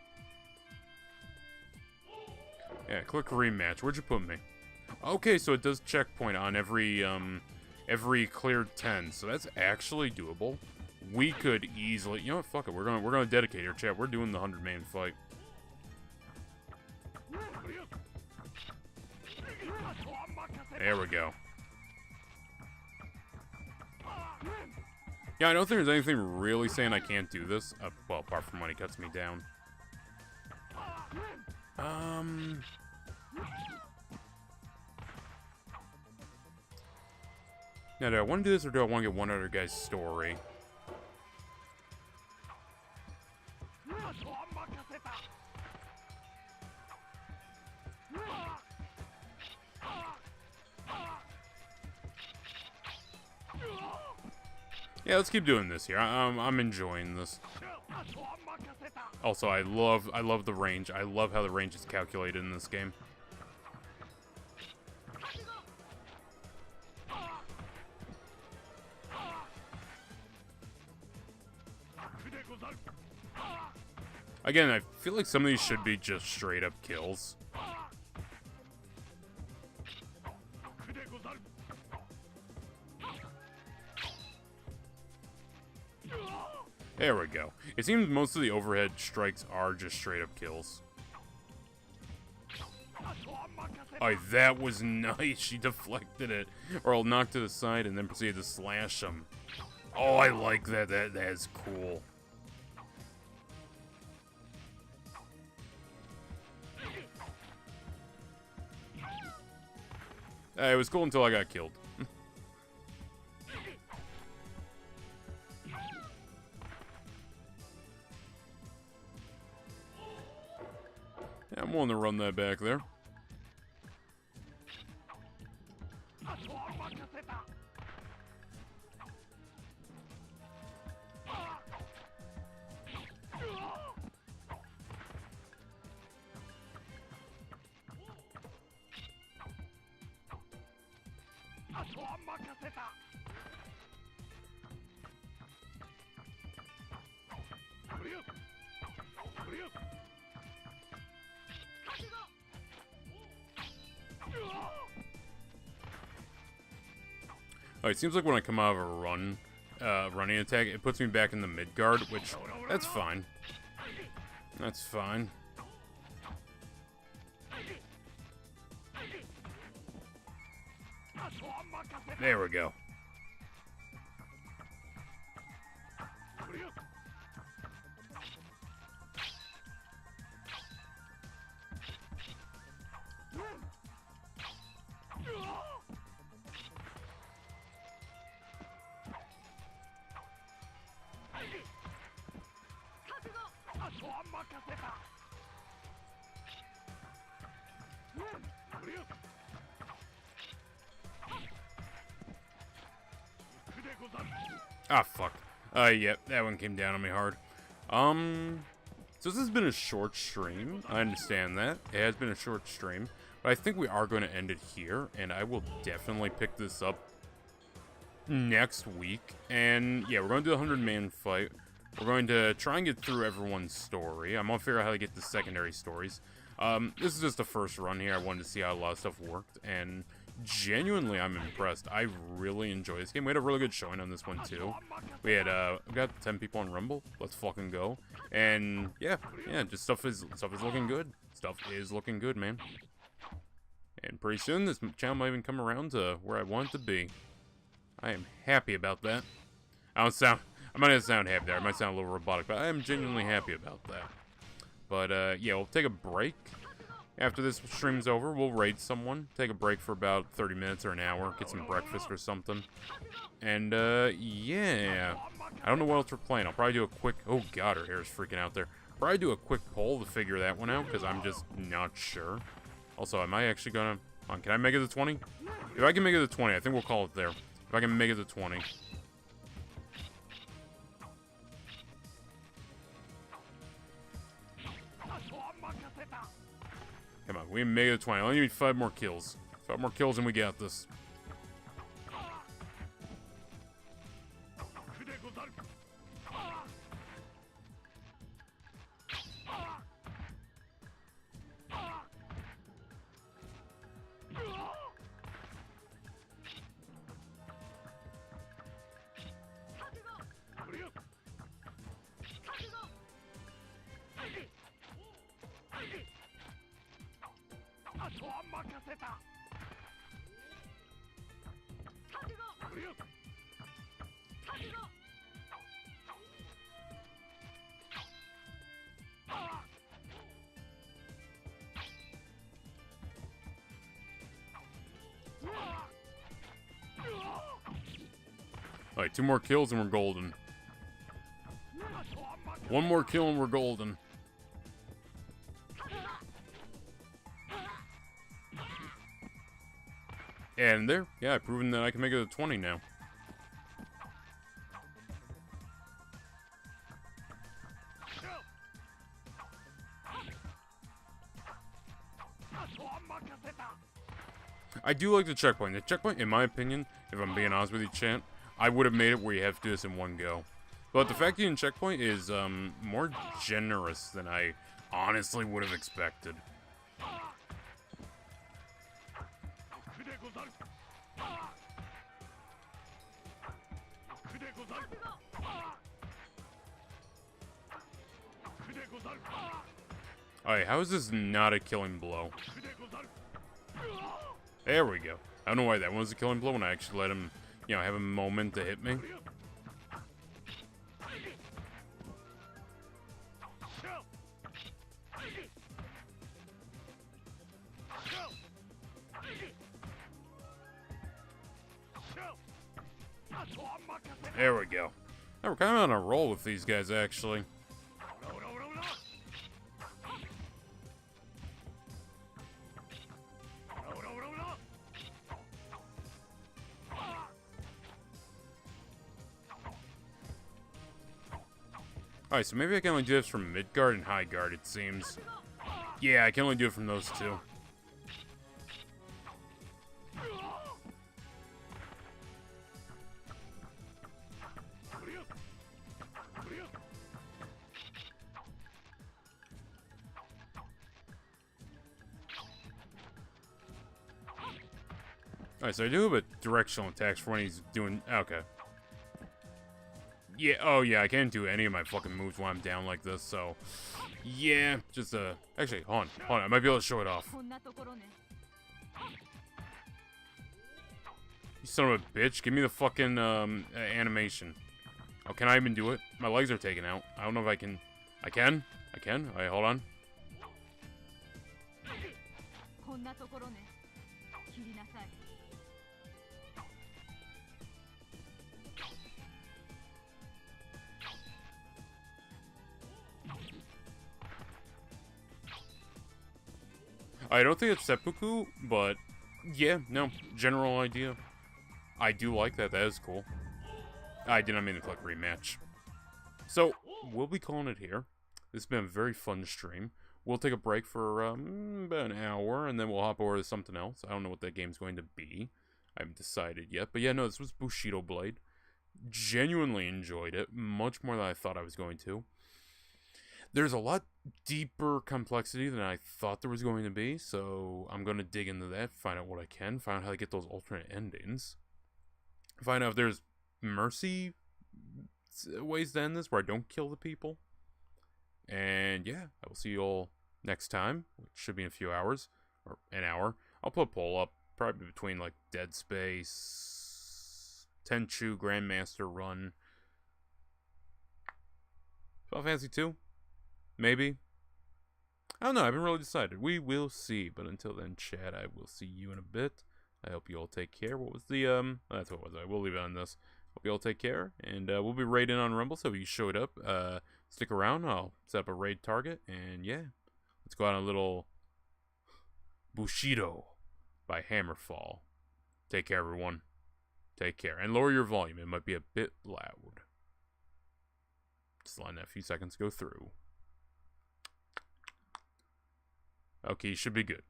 Yeah, click rematch. Where'd you put me? Okay, so it does checkpoint on every cleared 10, so that's actually doable. We could easily... You know what? Fuck it. We're gonna dedicate here, chat. We're doing the 100-man fight. There we go. Yeah, I don't think there's anything really saying I can't do this. Well, apart from when he cuts me down. Now, do I want to do this, or do I want to get one other guy's story? Yeah, let's keep doing this here. I'm enjoying this. Also, I love the range. I love how the range is calculated in this game. Again, I feel like some of these should be just straight up kills. There we go. It seems most of the overhead strikes are just straight up kills. Oh, that was nice. She deflected it. Or I'll knock to the side and then proceed to slash him. Oh, I like that. That is cool. It was cool until I got killed. Yeah, I'm willing to run that back there. Oh, it seems like when I come out of a running attack, it puts me back in the mid guard, which that's fine. That's fine. There we go. Ah, fuck. Yeah, that one came down on me hard. So this has been a short stream. I understand that. It has been a short stream. But I think we are going to end it here, and I will definitely pick this up next week. And, yeah, we're going to do the 100-man fight. We're going to try and get through everyone's story. I'm going to figure out how to get the secondary stories. This is just the first run here. I wanted to see how a lot of stuff worked, and genuinely, I'm impressed. I really enjoy this game. We had a really good showing on this one, too. We got 10 people on Rumble. Let's fucking go. And, yeah, just stuff is looking good. Stuff is looking good, man. And pretty soon, this channel might even come around to where I want it to be. I am happy about that. I might not sound happy there. I might sound a little robotic, but I am genuinely happy about that. But, yeah, we'll take a break. After this stream's over, we'll raid someone, take a break for about 30 minutes or an hour, get some breakfast or something. And, yeah. I don't know what else we're playing. I'll probably do a quick... Oh, God, her hair is freaking out there. Probably do a quick poll to figure that one out, because I'm just not sure. Also, am I actually gonna... Hold on, can I make it to 20? If I can make it to 20, I think we'll call it there. If I can make it to 20. Come on, we made it to 20. I only need 5 more kills. 5 more kills and we got this. Alright, 2 more kills and we're golden. 1 more kill and we're golden. And there, yeah, I've proven that I can make it to 20 now. I do like the checkpoint. The checkpoint, in my opinion, if I'm being honest with you, chat, I would have made it where you have to do this in one go. But the fact that you can checkpoint is more generous than I honestly would have expected. Alright, how is this not a killing blow? There we go. I don't know why that one was a killing blow when I actually let him, you know, have a moment to hit me. There we go. Now we're kind of on a roll with these guys, actually. Alright, so maybe I can only do this from mid guard and high guard, it seems. Yeah, I can only do it from those two. Alright, so I do have a directional attacks for when he's doing... Okay. Yeah, oh yeah, I can't do any of my fucking moves while I'm down like this, so... Yeah, just, actually, hold on, I might be able to show it off. You son of a bitch, give me the fucking, animation. Oh, can I even do it? My legs are taken out. I don't know if I can... I can? I can? Alright, hold on. I don't think it's seppuku, but yeah, no, general idea. I do like that. That is cool. I did not mean to click rematch. So, we'll be calling it here. This has been a very fun stream. We'll take a break for about an hour, and then we'll hop over to something else. I don't know what that game's going to be. I haven't decided yet. But yeah, no, this was Bushido Blade. Genuinely enjoyed it. Much more than I thought I was going to. There's a lot deeper complexity than I thought there was going to be, so I'm going to dig into that, find out what I can, find out how to get those alternate endings, find out if there's mercy ways to end this where I don't kill the people, and yeah, I will see you all next time, which should be in a few hours, or an hour. I'll put a poll up, probably between, like, Dead Space, Tenchu, Grandmaster Run, Final Fantasy 2. Maybe. I don't know. I haven't really decided. We will see. But until then, chat, I will see you in a bit. I hope you all take care. What was the, that's what was I? We'll leave it on this. Hope you all take care. And, we'll be raiding on Rumble, so if you showed up, stick around. I'll set up a raid target. And, yeah. Let's go on a little Bushido by Hammerfall. Take care, everyone. Take care. And lower your volume. It might be a bit loud. Just letting that a few seconds go through. Okay, you should be good.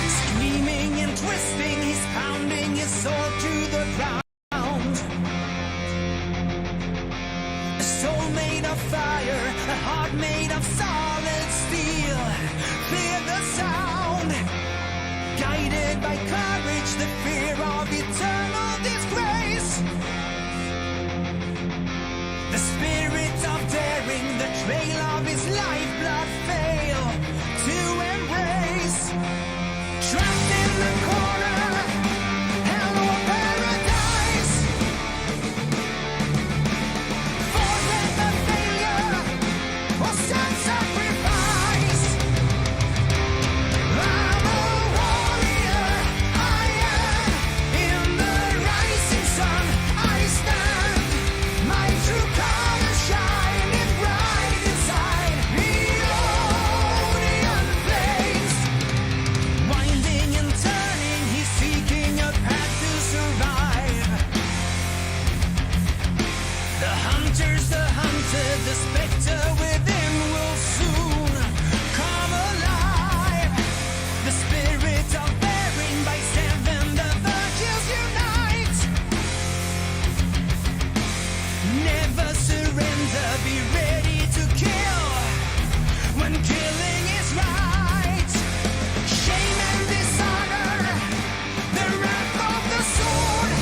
Screaming and twisting, he's pounding his sword to the ground. A soul made of fire, a heart made of solid steel. Fear the sound, guided by courage, the fear of eternal disgrace. The spirit of daring, the trail of his lifeblood fail to embrace. Trapped in the corner, hell or paradise. Forever failure or self-sacrifice. I'm a warrior, I am. In the rising sun, I stand. My true colors shining bright inside the Onion flames. Winding and turning, he's seeking a path to survive. The hunter's the hunted, the specter within will soon come alive. The spirit of bearing by seven, the virtues unite. Never surrender, be ready to kill when killing is right. Shame and dishonor, the wrath of the sword.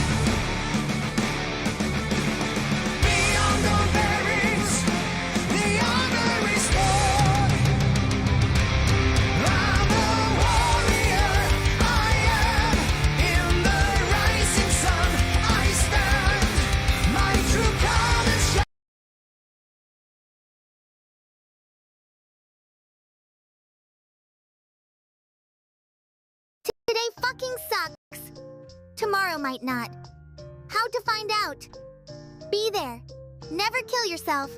Beyond all bearings, the honor is stored. I'm a warrior, I am. In the rising sun, I stand. My true colors shine. Today fucking sucks. Tomorrow might not. How to find out? Be there. Never kill yourself.